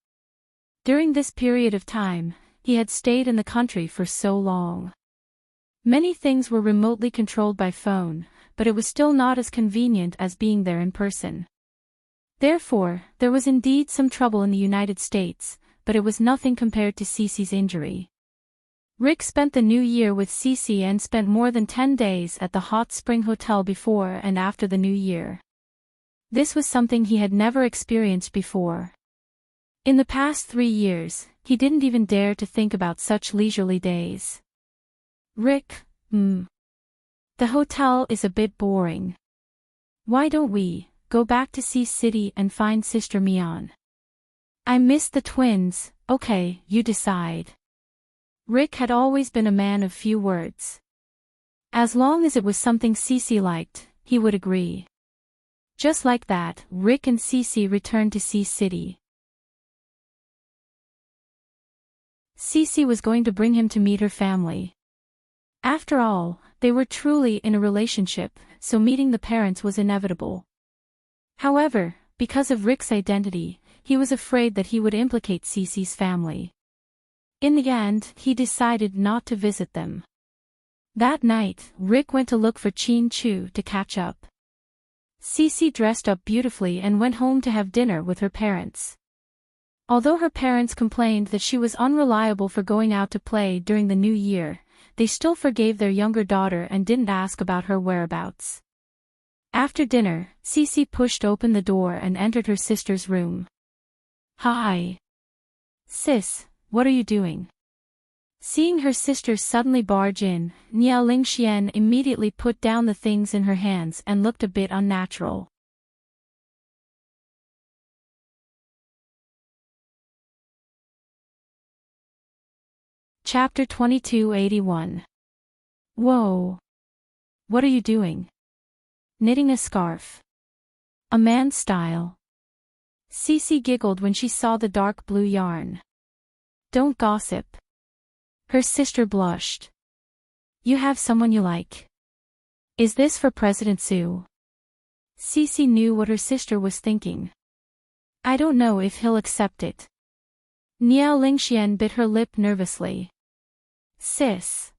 During this period of time, he had stayed in the country for so long. Many things were remotely controlled by phone, but it was still not as convenient as being there in person. Therefore, there was indeed some trouble in the United States, but it was nothing compared to Cece's injury. Rick spent the new year with Cece and spent more than 10 days at the hot spring hotel before and after the new year. This was something he had never experienced before. In the past 3 years, he didn't even dare to think about such leisurely days. Rick, the hotel is a bit boring. Why don't we go back to Sea City and find Sister Mian? I miss the twins. Okay, you decide. Rick had always been a man of few words. As long as it was something Cece liked, he would agree. Just like that, Rick and Cece returned to Sea City. Cece was going to bring him to meet her family. After all, they were truly in a relationship, so meeting the parents was inevitable. However, because of Rick's identity, he was afraid that he would implicate Cece's family. In the end, he decided not to visit them. That night, Rick went to look for Chin Chu to catch up. Cece dressed up beautifully and went home to have dinner with her parents. Although her parents complained that she was unreliable for going out to play during the new year, they still forgave their younger daughter and didn't ask about her whereabouts. After dinner, Cece pushed open the door and entered her sister's room. Hi. Sis, what are you doing? Seeing her sister suddenly barge in, Niao Lingxian immediately put down the things in her hands and looked a bit unnatural. Chapter 2281. Whoa. What are you doing? Knitting a scarf. A man's style. Cece giggled when she saw the dark blue yarn. Don't gossip. Her sister blushed. You have someone you like. Is this for President Sue? Cece knew what her sister was thinking. I don't know if he'll accept it. Niao Lingxian bit her lip nervously. Sis.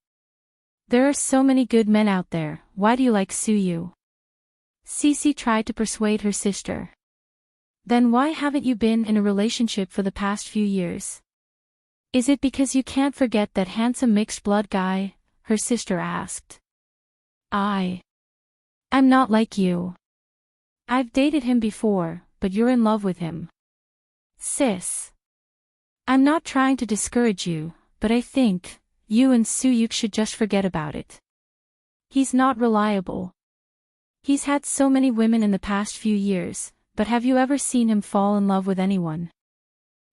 There are so many good men out there, why do you like Su Yu? Cece tried to persuade her sister. Then why haven't you been in a relationship for the past few years? Is it because you can't forget that handsome mixed-blood guy? Her sister asked. I'm not like you. I've dated him before, but you're in love with him. Sis. I'm not trying to discourage you, but I think you and Su Yu should just forget about it. He's not reliable. He's had so many women in the past few years, but have you ever seen him fall in love with anyone?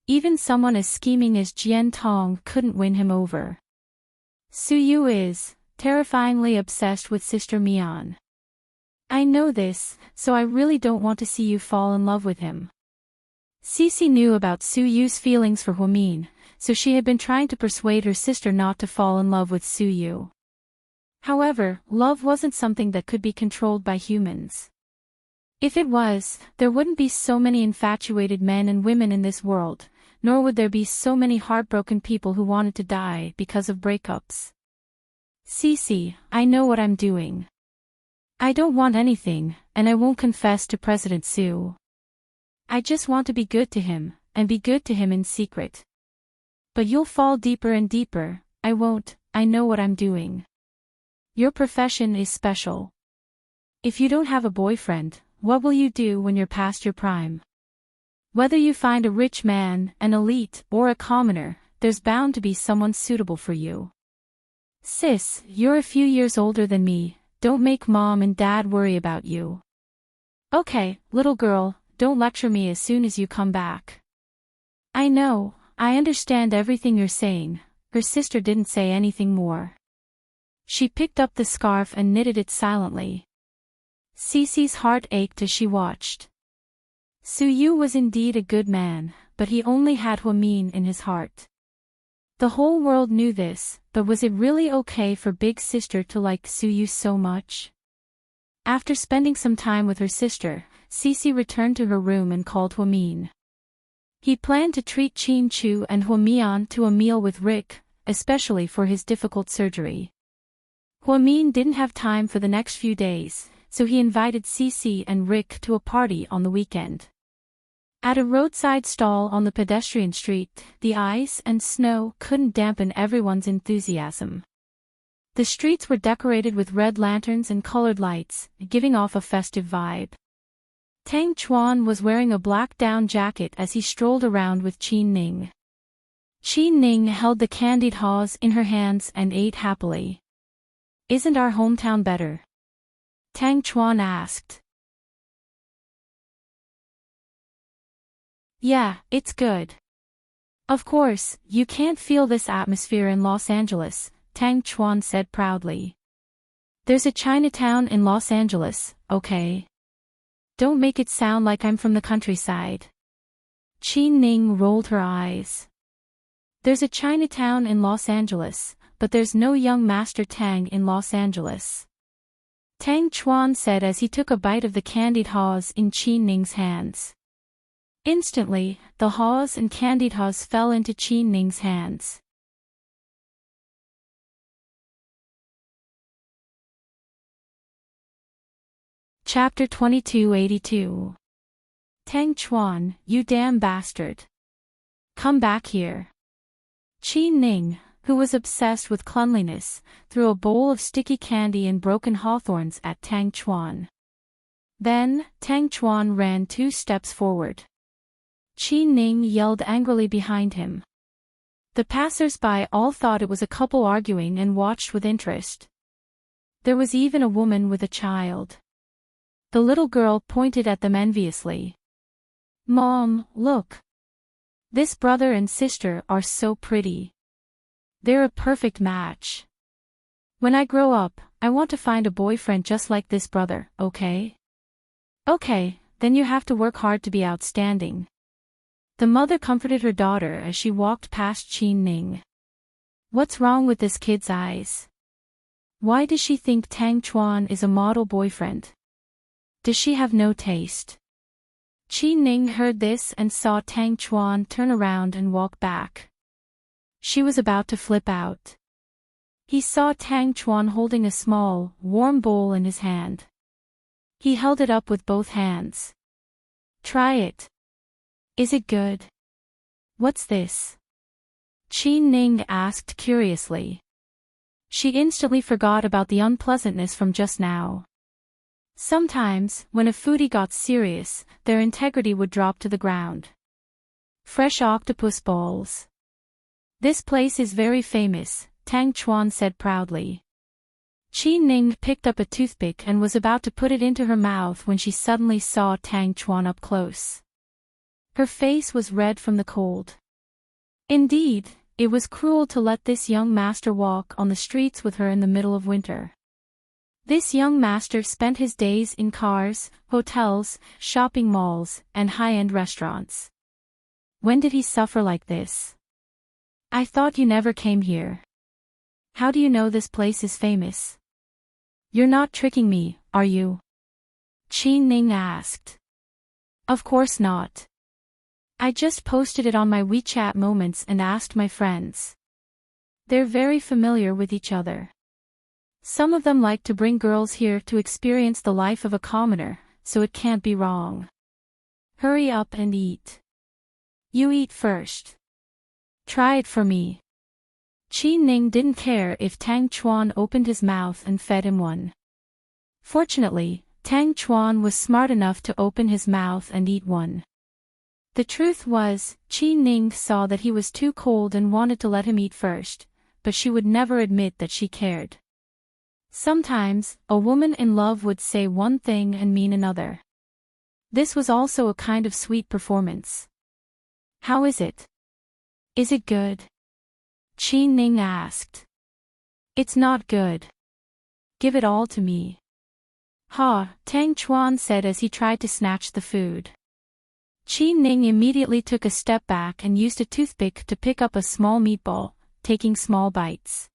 Even someone as scheming as Jian Tong couldn't win him over. Su Yu is terrifyingly obsessed with Sister Mian. I know this, so I really don't want to see you fall in love with him. Cece knew about Su Yu's feelings for Huamin, so she had been trying to persuade her sister not to fall in love with Su Yu. However, love wasn't something that could be controlled by humans. If it was, there wouldn't be so many infatuated men and women in this world, nor would there be so many heartbroken people who wanted to die because of breakups. Cece, I know what I'm doing. I don't want anything, and I won't confess to President Sue. I just want to be good to him, and be good to him in secret. But you'll fall deeper and deeper. I won't, I know what I'm doing. Your profession is special. If you don't have a boyfriend, what will you do when you're past your prime? Whether you find a rich man, an elite, or a commoner, there's bound to be someone suitable for you. Sis, you're a few years older than me, don't make mom and dad worry about you. Okay, little girl, don't lecture me as soon as you come back. I know, I understand everything you're saying. Her sister didn't say anything more. She picked up the scarf and knitted it silently. Cece's heart ached as she watched. Su Yu was indeed a good man, but he only had Huamin in his heart. The whole world knew this, but was it really okay for Big Sister to like Su Yu so much? After spending some time with her sister, Cece returned to her room and called Huamin. He planned to treat Qin Chu and Huamian to a meal with Rick, especially for his difficult surgery. Huamin didn't have time for the next few days, so he invited Cece and Rick to a party on the weekend. At a roadside stall on the pedestrian street, the ice and snow couldn't dampen everyone's enthusiasm. The streets were decorated with red lanterns and colored lights, giving off a festive vibe. Tang Chuan was wearing a black down jacket as he strolled around with Qin Ning. Qin Ning held the candied haws in her hands and ate happily. Isn't our hometown better? Tang Chuan asked. Yeah, it's good. Of course, you can't feel this atmosphere in Los Angeles, Tang Chuan said proudly. There's a Chinatown in Los Angeles, okay? Don't make it sound like I'm from the countryside. Qin Ning rolled her eyes. There's a Chinatown in Los Angeles, but there's no young Master Tang in Los Angeles. Tang Chuan said as he took a bite of the candied haws in Qin Ning's hands. Instantly, the haws and candied haws fell into Qin Ning's hands. Chapter 2282. Tang Chuan, you damn bastard. Come back here. Qin Ning, who was obsessed with cleanliness, threw a bowl of sticky candy and broken hawthorns at Tang Chuan. Then, Tang Chuan ran 2 steps forward. Qin Ning yelled angrily behind him. The passers-by all thought it was a couple arguing and watched with interest. There was even a woman with a child. The little girl pointed at them enviously. Mom, look. This brother and sister are so pretty. They're a perfect match. When I grow up, I want to find a boyfriend just like this brother, okay? Okay, then you have to work hard to be outstanding. The mother comforted her daughter as she walked past Qin Ning. What's wrong with this kid's eyes? Why does she think Tang Chuan is a model boyfriend? Does she have no taste? Qi Ning heard this and saw Tang Chuan turn around and walk back. She was about to flip out. He saw Tang Chuan holding a small, warm bowl in his hand. He held it up with both hands. Try it. Is it good? What's this? Qi Ning asked curiously. She instantly forgot about the unpleasantness from just now. Sometimes, when a foodie got serious, their integrity would drop to the ground. Fresh octopus balls. This place is very famous, Tang Chuan said proudly. Qi Ning picked up a toothpick and was about to put it into her mouth when she suddenly saw Tang Chuan up close. Her face was red from the cold. Indeed, it was cruel to let this young master walk on the streets with her in the middle of winter. This young master spent his days in cars, hotels, shopping malls, and high-end restaurants. When did he suffer like this? I thought you never came here. How do you know this place is famous? You're not tricking me, are you? Qi Ning asked. Of course not. I just posted it on my WeChat Moments and asked my friends. They're very familiar with each other. Some of them like to bring girls here to experience the life of a commoner, so it can't be wrong. Hurry up and eat. You eat first. Try it for me. Qi Ning didn't care if Tang Chuan opened his mouth and fed him one. Fortunately, Tang Chuan was smart enough to open his mouth and eat one. The truth was, Qi Ning saw that he was too cold and wanted to let him eat first, but she would never admit that she cared. Sometimes, a woman in love would say one thing and mean another. This was also a kind of sweet performance. How is it? Is it good? Qi Ning asked. It's not good. Give it all to me. Ha, Tang Chuan said as he tried to snatch the food. Qi Ning immediately took a step back and used a toothpick to pick up a small meatball, taking small bites.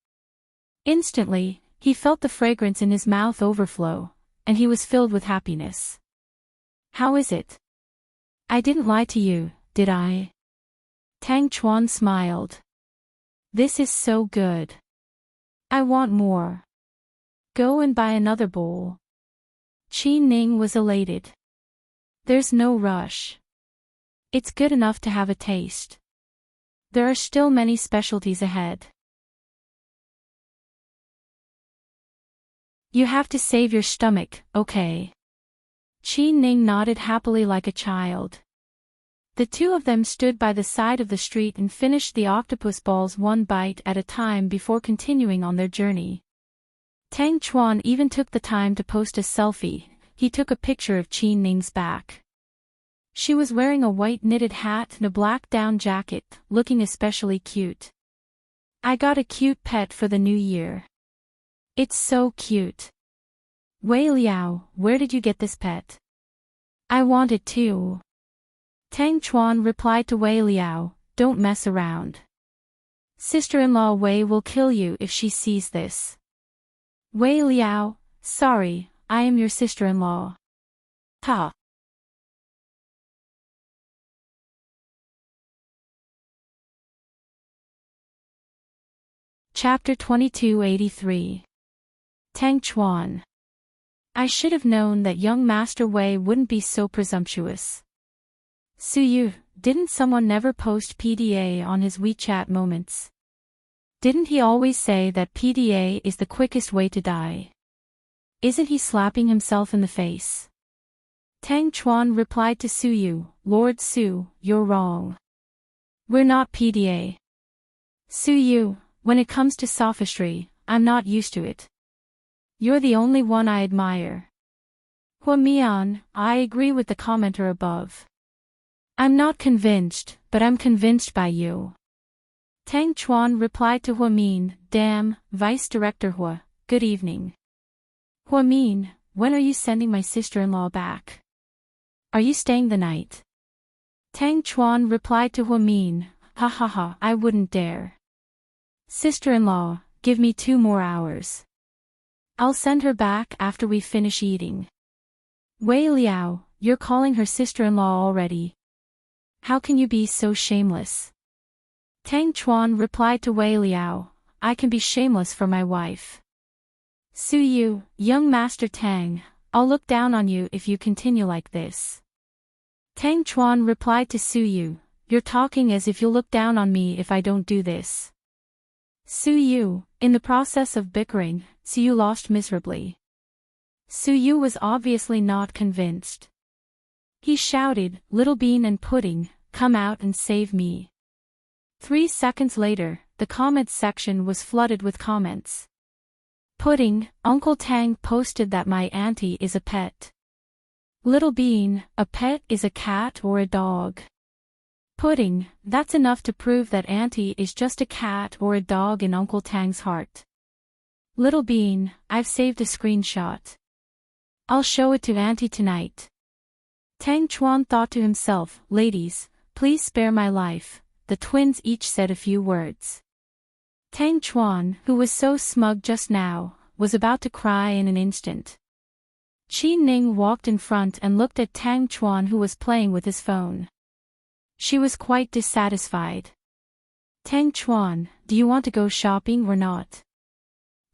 Instantly, he felt the fragrance in his mouth overflow, and he was filled with happiness. How is it? I didn't lie to you, did I? Tang Chuan smiled. This is so good. I want more. Go and buy another bowl. Qi Ning was elated. There's no rush. It's good enough to have a taste. There are still many specialties ahead. You have to save your stomach, okay? Qi Ning nodded happily like a child. The two of them stood by the side of the street and finished the octopus balls one bite at a time before continuing on their journey. Tang Chuan even took the time to post a selfie. He took a picture of Qi Ning's back. She was wearing a white knitted hat and a black down jacket, looking especially cute. I got a cute pet for the new year. It's so cute. Wei Liao, where did you get this pet? I want it too. Tang Chuan replied to Wei Liao, don't mess around. Sister-in-law Wei will kill you if she sees this. Wei Liao, sorry, I am your sister-in-law. Ha. Chapter 2283. Tang Chuan. I should have known that young Master Wei wouldn't be so presumptuous. Suyu, didn't someone never post PDA on his WeChat Moments? Didn't he always say that PDA is the quickest way to die? Isn't he slapping himself in the face? Tang Chuan replied to Suyu, Lord Su, you're wrong. We're not PDA. Suyu, when it comes to sophistry, I'm not used to it. You're the only one I admire. Huamian, I agree with the commenter above. I'm not convinced, but I'm convinced by you. Tang Chuan replied to Huamin, damn, Vice Director Hua, good evening. Huamin, when are you sending my sister-in-law back? Are you staying the night? Tang Chuan replied to Huamin, ha ha ha, I wouldn't dare. Sister-in-law, give me 2 more hours. I'll send her back after we finish eating. Wei Liao, you're calling her sister-in-law already. How can you be so shameless? Tang Chuan replied to Wei Liao, I can be shameless for my wife. Su Yu, young Master Tang, I'll look down on you if you continue like this. Tang Chuan replied to Su Yu, you're talking as if you'll look down on me if I don't do this. Su Yu, in the process of bickering, Su Yu lost miserably. Su Yu was obviously not convinced. He shouted, Little Bean and Pudding, come out and save me. 3 seconds later, the comments section was flooded with comments. Pudding, Uncle Tang posted that my auntie is a pet. Little Bean, a pet is a cat or a dog. Pudding, that's enough to prove that auntie is just a cat or a dog in Uncle Tang's heart. Little Bean, I've saved a screenshot. I'll show it to auntie tonight. Tang Chuan thought to himself, ladies, please spare my life. The twins each said a few words. Tang Chuan, who was so smug just now, was about to cry in an instant. Qi Ning walked in front and looked at Tang Chuan, who was playing with his phone. She was quite dissatisfied. Tang Chuan, do you want to go shopping or not?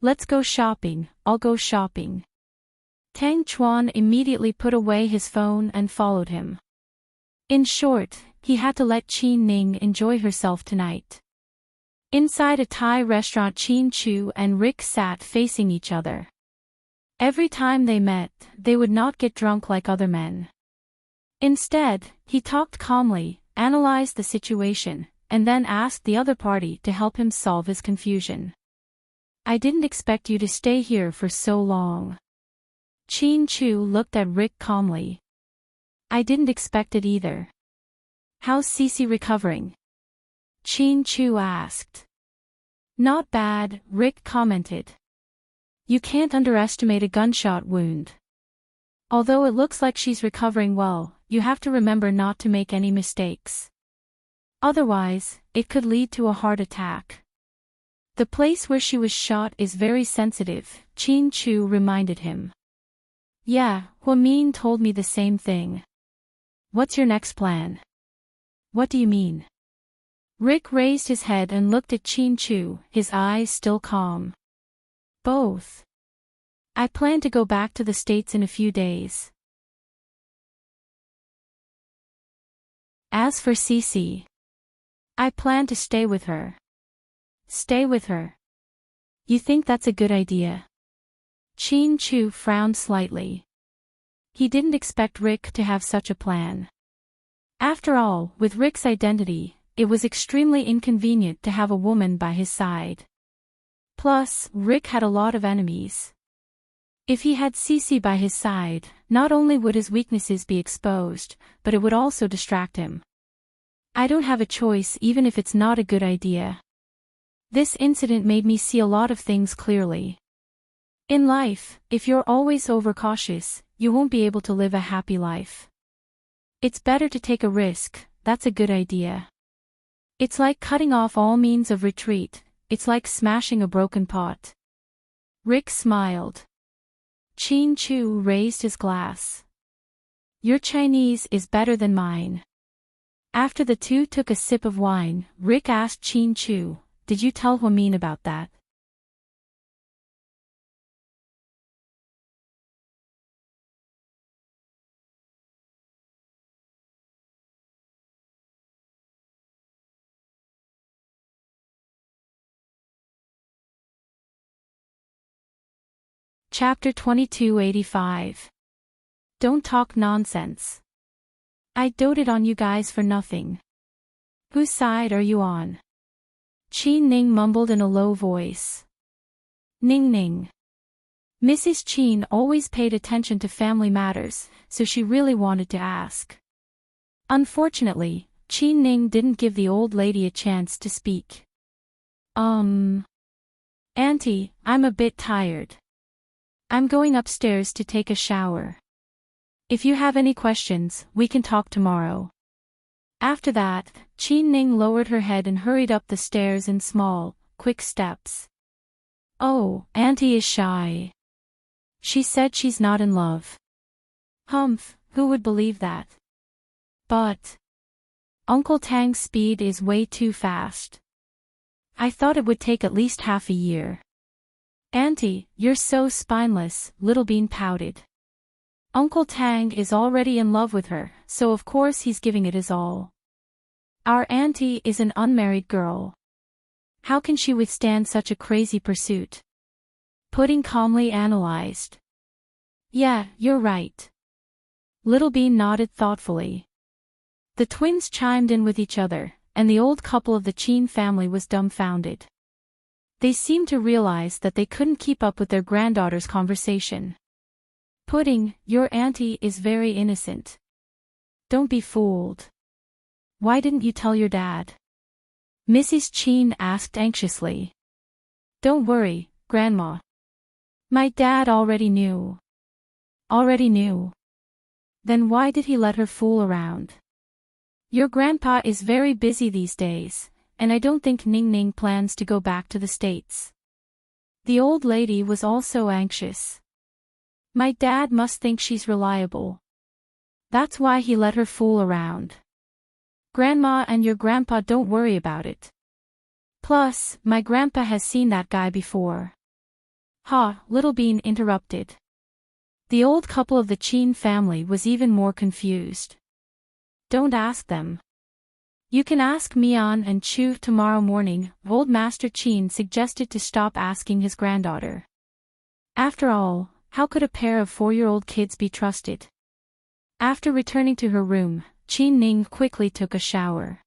Let's go shopping, I'll go shopping. Tang Chuan immediately put away his phone and followed him. In short, he had to let Qi Ning enjoy herself tonight. Inside a Thai restaurant, Qin Chu and Rick sat facing each other. Every time they met, they would not get drunk like other men. Instead, he talked calmly, analyzed the situation, and then asked the other party to help him solve his confusion. I didn't expect you to stay here for so long. Qin Chu looked at Rick calmly. I didn't expect it either. How's Cece recovering? Qin Chu asked. Not bad, Rick commented. You can't underestimate a gunshot wound. Although it looks like she's recovering well, you have to remember not to make any mistakes. Otherwise, it could lead to a heart attack. The place where she was shot is very sensitive, Qin Chu reminded him. Yeah, Huamin told me the same thing. What's your next plan? What do you mean? Rick raised his head and looked at Qin Chu, his eyes still calm. Both. I plan to go back to the States in a few days. As for Cece, I plan to stay with her. Stay with her? You think that's a good idea? Qin Chu frowned slightly. He didn't expect Rick to have such a plan. After all, with Rick's identity, it was extremely inconvenient to have a woman by his side. Plus, Rick had a lot of enemies. If he had Cece by his side, not only would his weaknesses be exposed, but it would also distract him. I don't have a choice even if it's not a good idea. This incident made me see a lot of things clearly. In life, if you're always overcautious, you won't be able to live a happy life. It's better to take a risk, that's a good idea. It's like cutting off all means of retreat, it's like smashing a broken pot. Rick smiled. Qin Chu raised his glass. Your Chinese is better than mine. After the two took a sip of wine, Rick asked Qin Chu, did you tell Huamin about that? Chapter 2285. Don't talk nonsense. I doted on you guys for nothing. Whose side are you on? Qi Ning mumbled in a low voice. Ning Ning. Mrs. Qin always paid attention to family matters, so she really wanted to ask. Unfortunately, Qi Ning didn't give the old lady a chance to speak. Auntie, I'm a bit tired. I'm going upstairs to take a shower. If you have any questions, we can talk tomorrow. After that, Qin Ning lowered her head and hurried up the stairs in small, quick steps. Oh, Auntie is shy. She said she's not in love. Humph, who would believe that? But Uncle Tang's speed is way too fast. I thought it would take at least half a year. Auntie, you're so spineless, Little Bean pouted. Uncle Tang is already in love with her, so of course he's giving it his all. Our auntie is an unmarried girl. How can she withstand such a crazy pursuit? Pudding calmly analyzed. Yeah, you're right. Little Bean nodded thoughtfully. The twins chimed in with each other, and the old couple of the Chin family was dumbfounded. They seemed to realize that they couldn't keep up with their granddaughter's conversation. Pudding, your auntie is very innocent. Don't be fooled. Why didn't you tell your dad? Mrs. Chin asked anxiously. Don't worry, Grandma. My dad already knew. Already knew. Then why did he let her fool around? Your grandpa is very busy these days, and I don't think Ning Ning plans to go back to the States. The old lady was also anxious. My dad must think she's reliable. That's why he let her fool around. Grandma and your grandpa don't worry about it. Plus, my grandpa has seen that guy before. Ha, Little Bean interrupted. The old couple of the Chin family was even more confused. Don't ask them. You can ask Mian and Chu tomorrow morning, Old Master Chin suggested to stop asking his granddaughter. After all, how could a pair of 4-year-old kids be trusted? After returning to her room, Chin Ning quickly took a shower.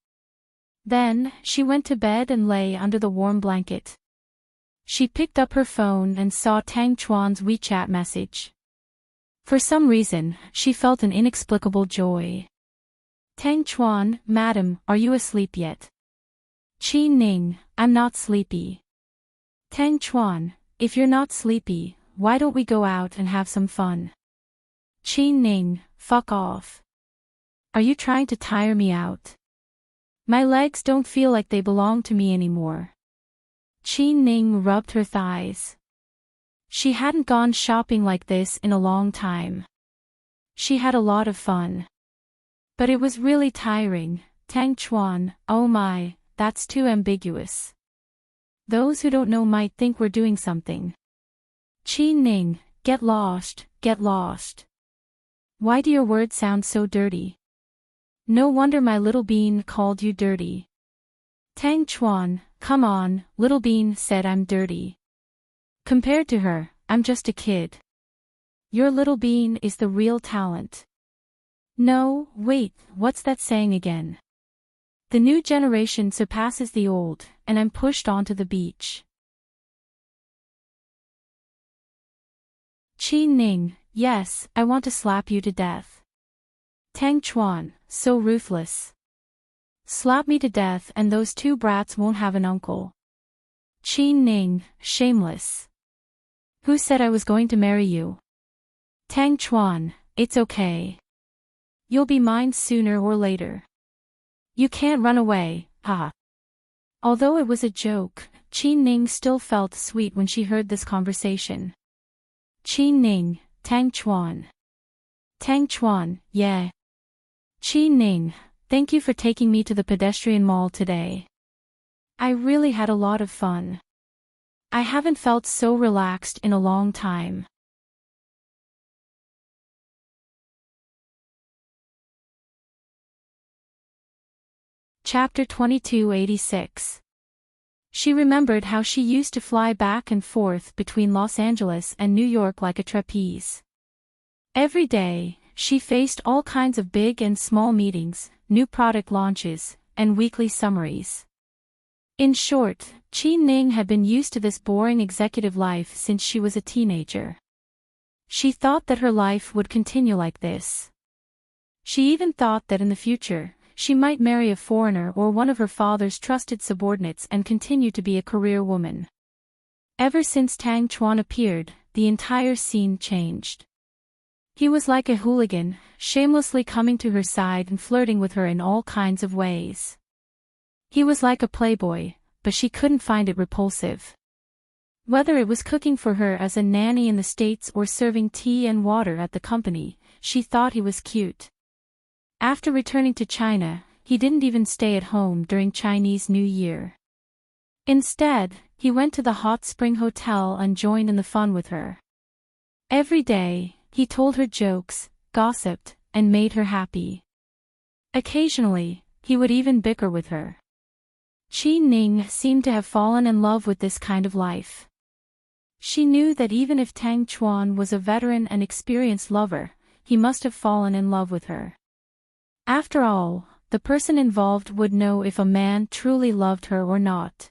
Then, she went to bed and lay under the warm blanket. She picked up her phone and saw Tang Chuan's WeChat message. For some reason, she felt an inexplicable joy. Tang Chuan, Madam, are you asleep yet? Chin Ning, I'm not sleepy. Tang Chuan, if you're not sleepy, why don't we go out and have some fun? Chin Ning, fuck off. Are you trying to tire me out? My legs don't feel like they belong to me anymore. Chin Ning rubbed her thighs. She hadn't gone shopping like this in a long time. She had a lot of fun. But it was really tiring. Tang Chuan, oh my, that's too ambiguous. Those who don't know might think we're doing something. Chin Ning, get lost, get lost. Why do your words sound so dirty? No wonder my Little Bean called you dirty. Tang Chuan, come on, Little Bean said I'm dirty. Compared to her, I'm just a kid. Your Little Bean is the real talent. No, wait, what's that saying again? The new generation surpasses the old, and I'm pushed onto the beach. Chin Ning, yes, I want to slap you to death. Tang Chuan, so ruthless. Slap me to death and those two brats won't have an uncle. Chin Ning, shameless. Who said I was going to marry you? Tang Chuan, it's okay. You'll be mine sooner or later. You can't run away, haha. Although it was a joke, Chin Ning still felt sweet when she heard this conversation. Chin Ning, Tang Chuan. Tang Chuan, yeah. Chin Ning, thank you for taking me to the pedestrian mall today. I really had a lot of fun. I haven't felt so relaxed in a long time. Chapter 2286. She remembered how she used to fly back and forth between Los Angeles and New York like a trapeze. Every day, she faced all kinds of big and small meetings, new product launches, and weekly summaries. In short, Chin Ning had been used to this boring executive life since she was a teenager. She thought that her life would continue like this. She even thought that in the future, she might marry a foreigner or one of her father's trusted subordinates and continue to be a career woman. Ever since Tang Chuan appeared, the entire scene changed. He was like a hooligan, shamelessly coming to her side and flirting with her in all kinds of ways. He was like a playboy, but she couldn't find it repulsive. Whether it was cooking for her as a nanny in the States or serving tea and water at the company, she thought he was cute. After returning to China, he didn't even stay at home during Chinese New Year. Instead, he went to the hot spring hotel and joined in the fun with her. Every day, he told her jokes, gossiped, and made her happy. Occasionally, he would even bicker with her. Qi Ning seemed to have fallen in love with this kind of life. She knew that even if Tang Chuan was a veteran and experienced lover, he must have fallen in love with her. After all, the person involved would know if a man truly loved her or not.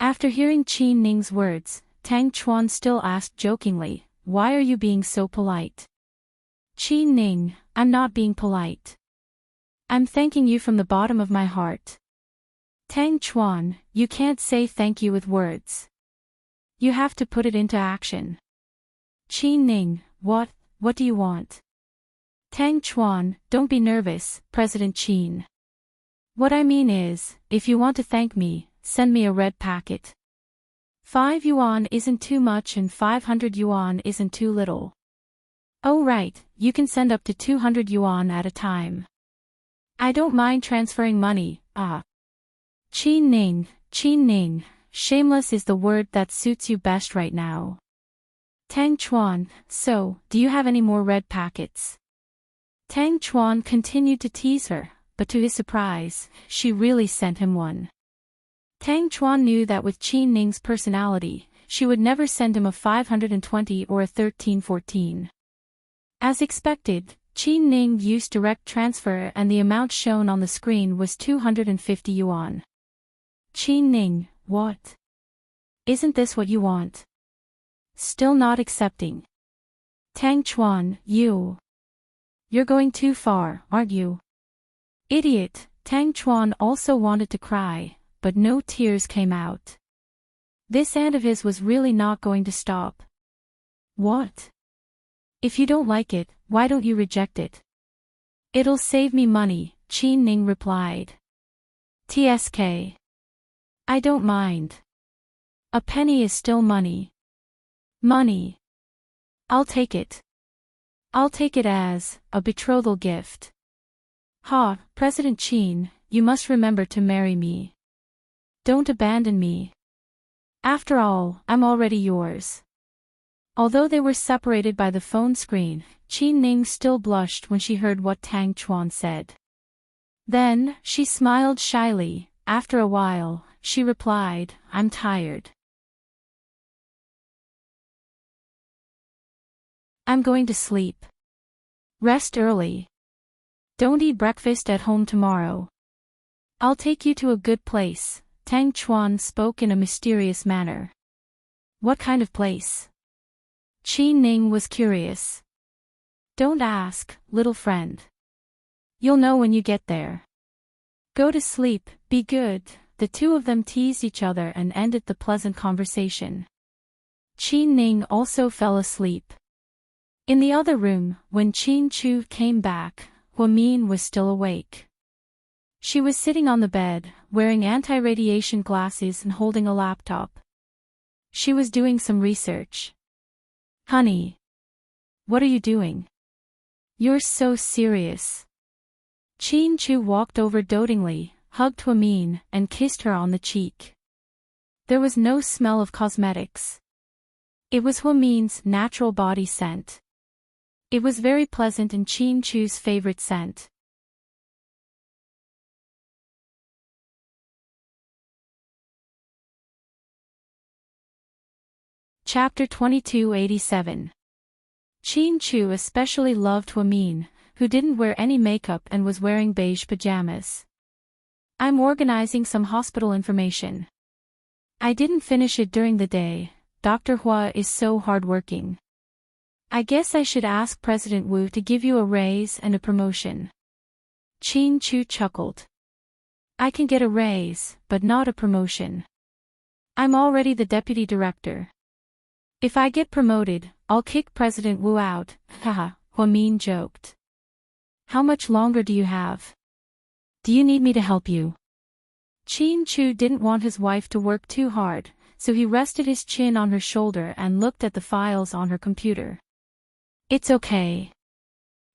After hearing Qi Ning's words, Tang Chuan still asked jokingly, "Why are you being so polite?" "Qi Ning, I'm not being polite. I'm thanking you from the bottom of my heart." "Tang Chuan, you can't say thank you with words. You have to put it into action." "Qi Ning, what do you want?" "Tang Chuan, don't be nervous, President Qin. What I mean is, if you want to thank me, send me a red packet. 5 yuan isn't too much and 500 yuan isn't too little." "Oh right, you can send up to 200 yuan at a time. I don't mind transferring money, Qi Ning, shameless is the word that suits you best right now." "Tang Chuan, so, do you have any more red packets?" Tang Chuan continued to tease her, but to his surprise, she really sent him one. Tang Chuan knew that with Qi Ning's personality, she would never send him a 520 or a 1314. As expected, Qi Ning used direct transfer and the amount shown on the screen was 250 yuan. "Qi Ning, what? Isn't this what you want?" "Still not accepting." "Tang Chuan, you're going too far, aren't you?" "Idiot." Tang Chuan also wanted to cry, but no tears came out. This aunt of his was really not going to stop. "What? If you don't like it, why don't you reject it?" "It'll save me money," Qi Ning replied. "TSK. I don't mind. A penny is still money." "Money. I'll take it. I'll take it as a betrothal gift." President Qin, you must remember to marry me. Don't abandon me. After all, I'm already yours." Although they were separated by the phone screen, Qi Ning still blushed when she heard what Tang Chuan said. Then, she smiled shyly. After a while, she replied, "I'm tired. I'm going to sleep. Rest early. Don't eat breakfast at home tomorrow. I'll take you to a good place." Tang Chuan spoke in a mysterious manner. "What kind of place?" Qi Ning was curious. "Don't ask, little friend. You'll know when you get there. Go to sleep, be good." The two of them teased each other and ended the pleasant conversation. Qi Ning also fell asleep. In the other room, when Qin Chu came back, Huamin was still awake. She was sitting on the bed, wearing anti-radiation glasses and holding a laptop. She was doing some research. "Honey. What are you doing? You're so serious." Qin Chu walked over dotingly, hugged Huamin, and kissed her on the cheek. There was no smell of cosmetics. It was Huamin's natural body scent. It was very pleasant and Qin Chu's favorite scent. Chapter 2287. Qin Chu especially loved Huamin, who didn't wear any makeup and was wearing beige pajamas. "I'm organizing some hospital information. I didn't finish it during the day. Dr. Hua is so hardworking. I guess I should ask President Wu to give you a raise and a promotion." Qin Chu chuckled. "I can get a raise, but not a promotion. I'm already the deputy director. If I get promoted, I'll kick President Wu out." Huamin joked. "How much longer do you have? Do you need me to help you?" Qin Chu didn't want his wife to work too hard, so he rested his chin on her shoulder and looked at the files on her computer. It's okay.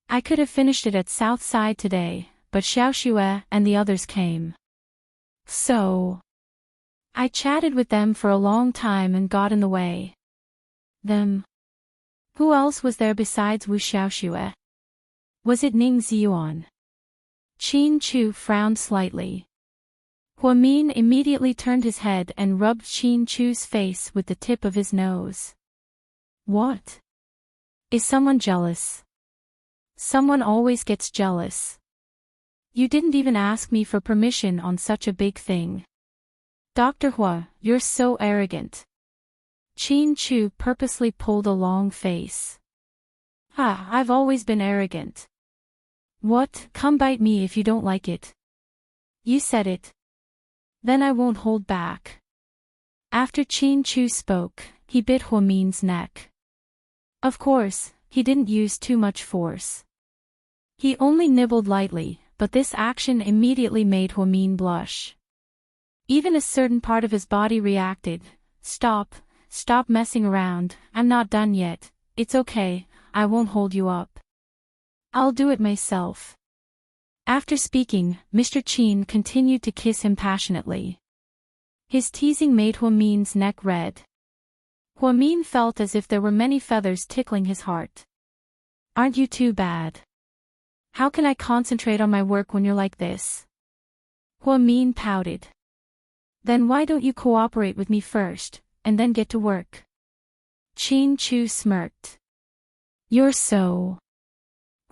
I could have finished it at Southside today, but Xiaoxue and the others came. So I chatted with them for a long time and got in the way. Them? Who else was there besides Wu Xiaoxue? Was it Ning Ziyuan? Qin Chu frowned slightly. Huamin immediately turned his head and rubbed Qin Chu's face with the tip of his nose. What? Is someone jealous? Someone always gets jealous. You didn't even ask me for permission on such a big thing. Dr. Hua, you're so arrogant. Qin Chu purposely pulled a long face. I've always been arrogant. What? Come bite me if you don't like it. You said it. Then I won't hold back. After Qin Chu spoke, he bit Huamin's neck. Of course, he didn't use too much force. He only nibbled lightly, but this action immediately made Huamin blush. Even a certain part of his body reacted. Stop messing around, I'm not done yet, it's okay, I won't hold you up. I'll do it myself. After speaking, Mr. Qin continued to kiss him passionately. His teasing made Huamin's neck red. Huamin felt as if there were many feathers tickling his heart. Aren't you too bad? How can I concentrate on my work when you're like this? Huamin pouted. Then why don't you cooperate with me first, and then get to work? Qin Chu smirked. You're so...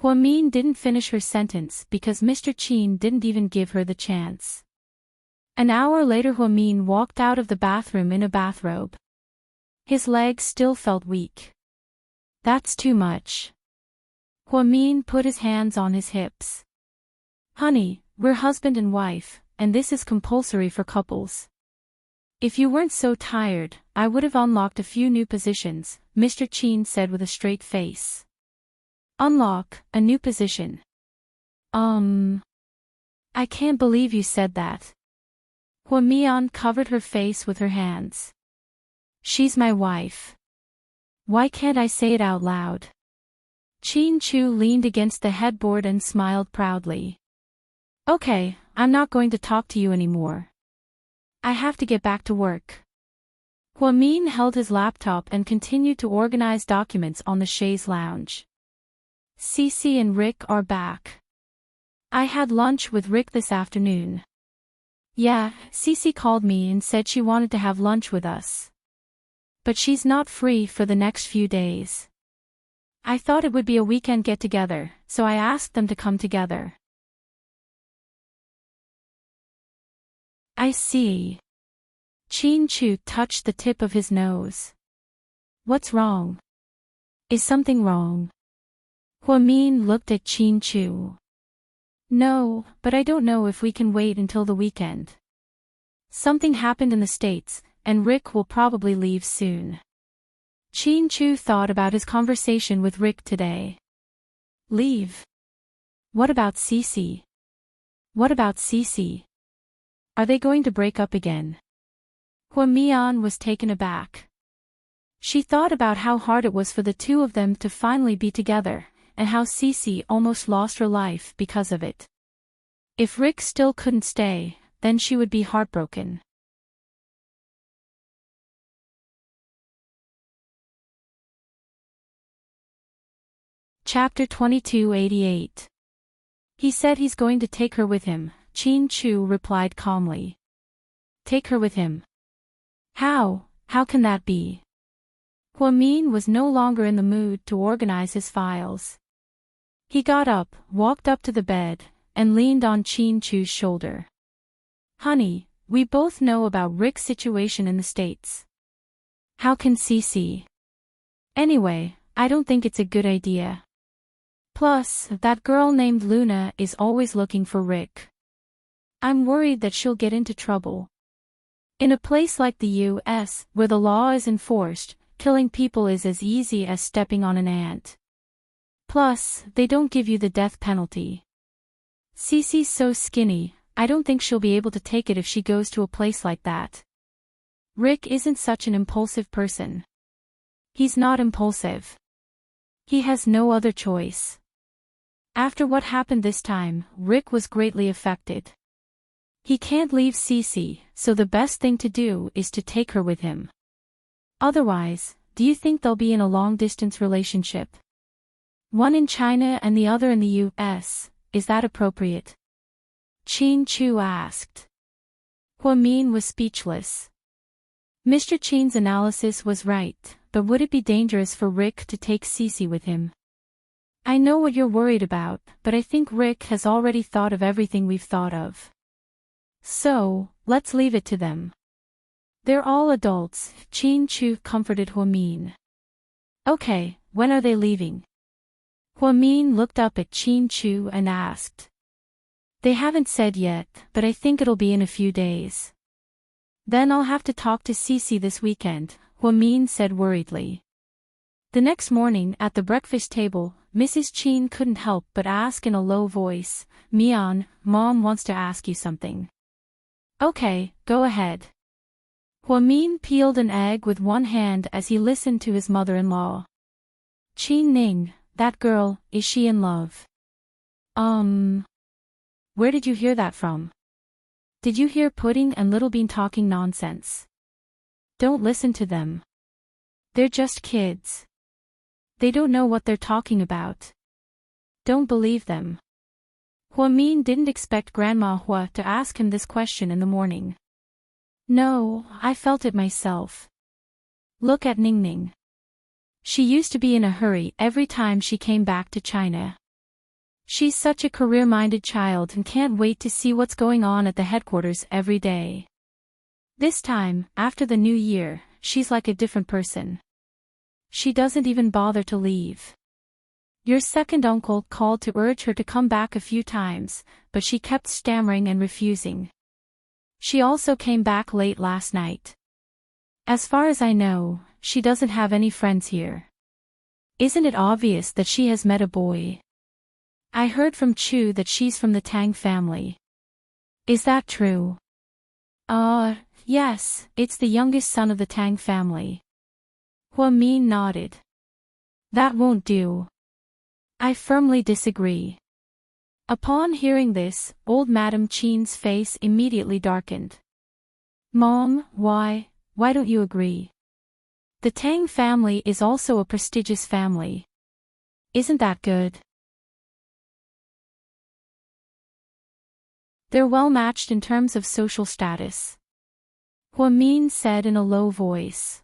Huamin didn't finish her sentence because Mr. Qin didn't even give her the chance. An hour later Huamin walked out of the bathroom in a bathrobe. His legs still felt weak. That's too much. Huamin put his hands on his hips. Honey, we're husband and wife, and this is compulsory for couples. If you weren't so tired, I would have unlocked a few new positions, Mr. Qin said with a straight face. Unlock a new position. I can't believe you said that. Huamian covered her face with her hands. She's my wife. Why can't I say it out loud? Qin Chu leaned against the headboard and smiled proudly. Okay, I'm not going to talk to you anymore. I have to get back to work. Huamin held his laptop and continued to organize documents on the chaise lounge. Cece and Rick are back. I had lunch with Rick this afternoon. Yeah, Cece called me and said she wanted to have lunch with us. But she's not free for the next few days. I thought it would be a weekend get-together, so I asked them to come together. I see. Qin Chu touched the tip of his nose. What's wrong? Is something wrong? Huamin looked at Qin Chu. No, but I don't know if we can wait until the weekend. Something happened in the States, and Rick will probably leave soon. Qin Chu thought about his conversation with Rick today. Leave? What about Cece? What about Cece? Are they going to break up again? Huamian was taken aback. She thought about how hard it was for the two of them to finally be together, and how Cece almost lost her life because of it. If Rick still couldn't stay, then she would be heartbroken. Chapter 2288. He said he's going to take her with him, Qin Chu replied calmly. Take her with him? How can that be? Huamin was no longer in the mood to organize his files. He got up, walked up to the bed, and leaned on Qin Chu's shoulder. Honey, we both know about Rick's situation in the States. How can Cece? Anyway, I don't think it's a good idea. Plus, that girl named Luna is always looking for Rick. I'm worried that she'll get into trouble. In a place like the US, where the law is enforced, killing people is as easy as stepping on an ant. Plus, they don't give you the death penalty. Cece's so skinny, I don't think she'll be able to take it if she goes to a place like that. Rick isn't such an impulsive person. He's not impulsive. He has no other choice. After what happened this time, Rick was greatly affected. He can't leave Cece, so the best thing to do is to take her with him. Otherwise, do you think they'll be in a long-distance relationship? One in China and the other in the US, is that appropriate? Chin Chu asked. Huamin was speechless. Mr. Chin's analysis was right, but would it be dangerous for Rick to take Cece with him? I know what you're worried about, but I think Rick has already thought of everything we've thought of. So, let's leave it to them. They're all adults, Chin Chu comforted Huamin. Okay, when are they leaving? Huamin looked up at Chin Chu and asked. They haven't said yet, but I think it'll be in a few days. Then I'll have to talk to Cece this weekend, Huamin said worriedly. The next morning at the breakfast table, Mrs. Chin couldn't help but ask in a low voice, Mian, Mom wants to ask you something. Okay, go ahead. Huamin peeled an egg with one hand as he listened to his mother-in-law. Qin Ning, that girl, is she in love? Where did you hear that from? Did you hear Pudding and Little Bean talking nonsense? Don't listen to them. They're just kids. They don't know what they're talking about. Don't believe them. Huamin didn't expect Grandma Hua to ask him this question in the morning. No, I felt it myself. Look at Ningning. She used to be in a hurry every time she came back to China. She's such a career-minded child and can't wait to see what's going on at the headquarters every day. This time, after the new year, she's like a different person. She doesn't even bother to leave. Your second uncle called to urge her to come back a few times, but she kept stammering and refusing. She also came back late last night. As far as I know, she doesn't have any friends here. Isn't it obvious that she has met a boy? I heard from Chu that she's from the Tang family. Is that true? Yes, it's the youngest son of the Tang family. Huamin nodded. That won't do. I firmly disagree. Upon hearing this, old Madam Chin's face immediately darkened. Mom, why don't you agree? The Tang family is also a prestigious family. Isn't that good? They're well matched in terms of social status. Huamin said in a low voice.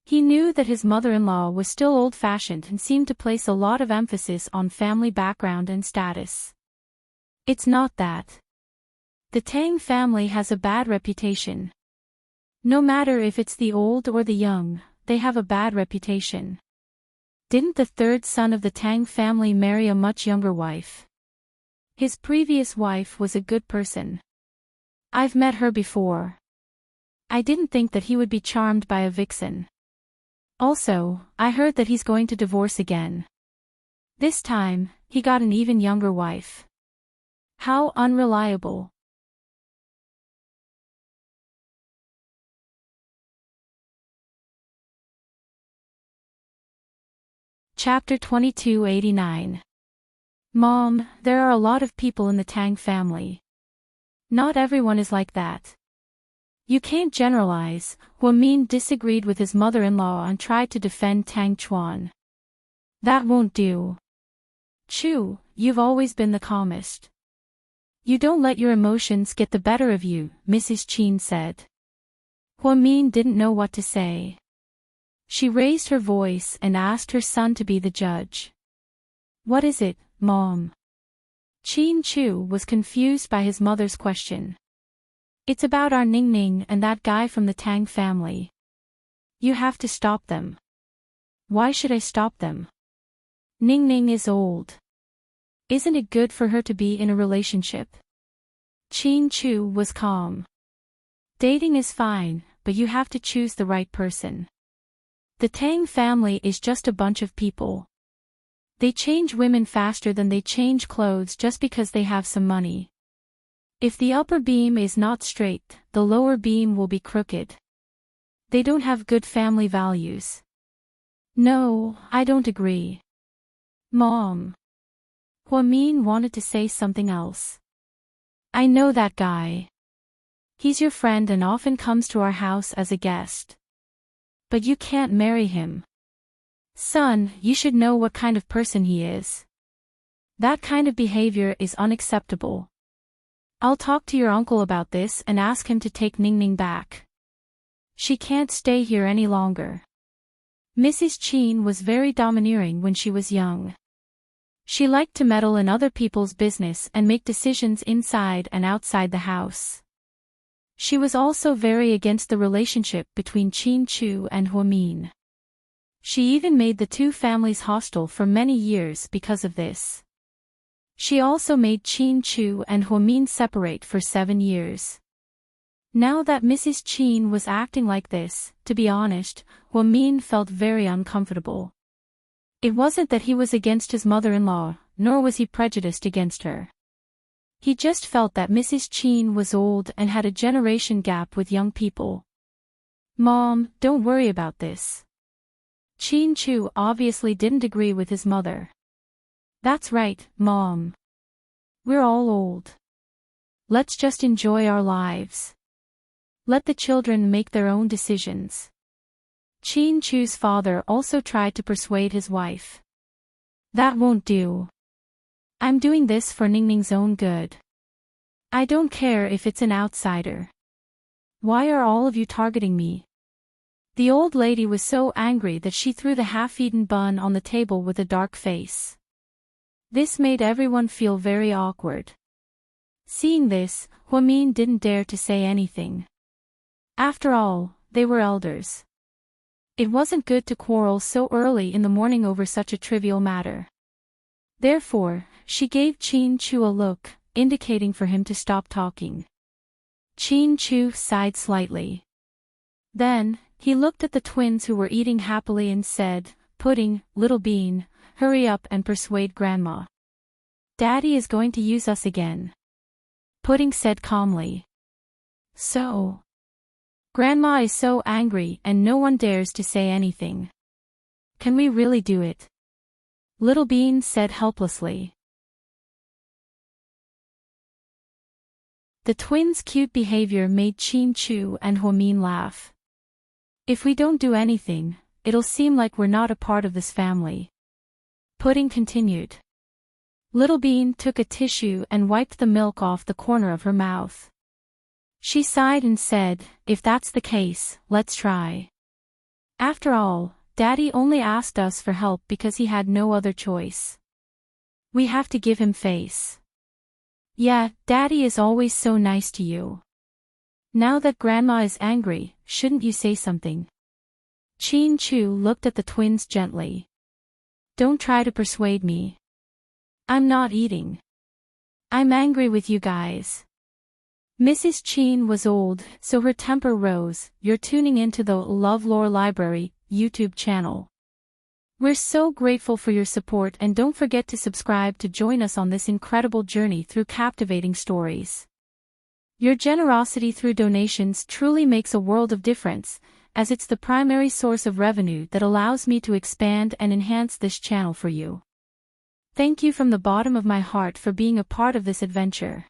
He knew that his mother-in-law was still old-fashioned and seemed to place a lot of emphasis on family background and status. It's not that. The Tang family has a bad reputation. No matter if it's the old or the young, they have a bad reputation. Didn't the third son of the Tang family marry a much younger wife? His previous wife was a good person. I've met her before. I didn't think that he would be charmed by a vixen. Also, I heard that he's going to divorce again. This time, he got an even younger wife. How unreliable. Chapter 2289. Mom, there are a lot of people in the Tang family. Not everyone is like that. You can't generalize. Huamin disagreed with his mother-in-law and tried to defend Tang Chuan. That won't do. Chu, you've always been the calmest. You don't let your emotions get the better of you, Mrs. Chin said. Huamin didn't know what to say. She raised her voice and asked her son to be the judge. What is it, Mom? Chin Chu was confused by his mother's question. It's about our Ningning and that guy from the Tang family. You have to stop them. Why should I stop them? Ningning is old. Isn't it good for her to be in a relationship? Chin Chu was calm. Dating is fine, but you have to choose the right person. The Tang family is just a bunch of people. They change women faster than they change clothes just because they have some money. If the upper beam is not straight, the lower beam will be crooked. They don't have good family values. No, I don't agree. Mom. Huamin wanted to say something else. I know that guy. He's your friend and often comes to our house as a guest. But you can't marry him. Son, you should know what kind of person he is. That kind of behavior is unacceptable. I'll talk to your uncle about this and ask him to take Ningning back. She can't stay here any longer. Mrs. Qin was very domineering when she was young. She liked to meddle in other people's business and make decisions inside and outside the house. She was also very against the relationship between Qin Chu and Huamin. She even made the two families hostile for many years because of this. She also made Qin Chu and Huamin separate for 7 years. Now that Mrs. Qin was acting like this, to be honest, Huamin felt very uncomfortable. It wasn't that he was against his mother-in-law, nor was he prejudiced against her. He just felt that Mrs. Qin was old and had a generation gap with young people. Mom, don't worry about this. Qin Chu obviously didn't agree with his mother. That's right, Mom. We're all old. Let's just enjoy our lives. Let the children make their own decisions. Qin Chu's father also tried to persuade his wife. That won't do. I'm doing this for Ningning's own good. I don't care if it's an outsider. Why are all of you targeting me? The old lady was so angry that she threw the half-eaten bun on the table with a dark face. This made everyone feel very awkward. Seeing this, Huamin didn't dare to say anything. After all, they were elders. It wasn't good to quarrel so early in the morning over such a trivial matter. Therefore, she gave Qin Chu a look, indicating for him to stop talking. Qin Chu sighed slightly. Then, he looked at the twins who were eating happily and said, "Pudding, little bean, hurry up and persuade Grandma. Daddy is going to use us again." Pudding said calmly. So. Grandma is so angry and no one dares to say anything. Can we really do it? Little Bean said helplessly. The twins' cute behavior made Qin Chu and Huamin laugh. If we don't do anything, it'll seem like we're not a part of this family. Pudding continued. Little Bean took a tissue and wiped the milk off the corner of her mouth. She sighed and said, "If that's the case, let's try. After all, Daddy only asked us for help because he had no other choice. We have to give him face. Yeah, Daddy is always so nice to you. Now that Grandma is angry, shouldn't you say something?" Qin Chu looked at the twins gently. "Don't try to persuade me. I'm not eating. I'm angry with you guys." Mrs. Qin was old, so her temper rose. You're tuning into the LoveLore Library YouTube channel. We're so grateful for your support and don't forget to subscribe to join us on this incredible journey through captivating stories. Your generosity through donations truly makes a world of difference, as it's the primary source of revenue that allows me to expand and enhance this channel for you. Thank you from the bottom of my heart for being a part of this adventure.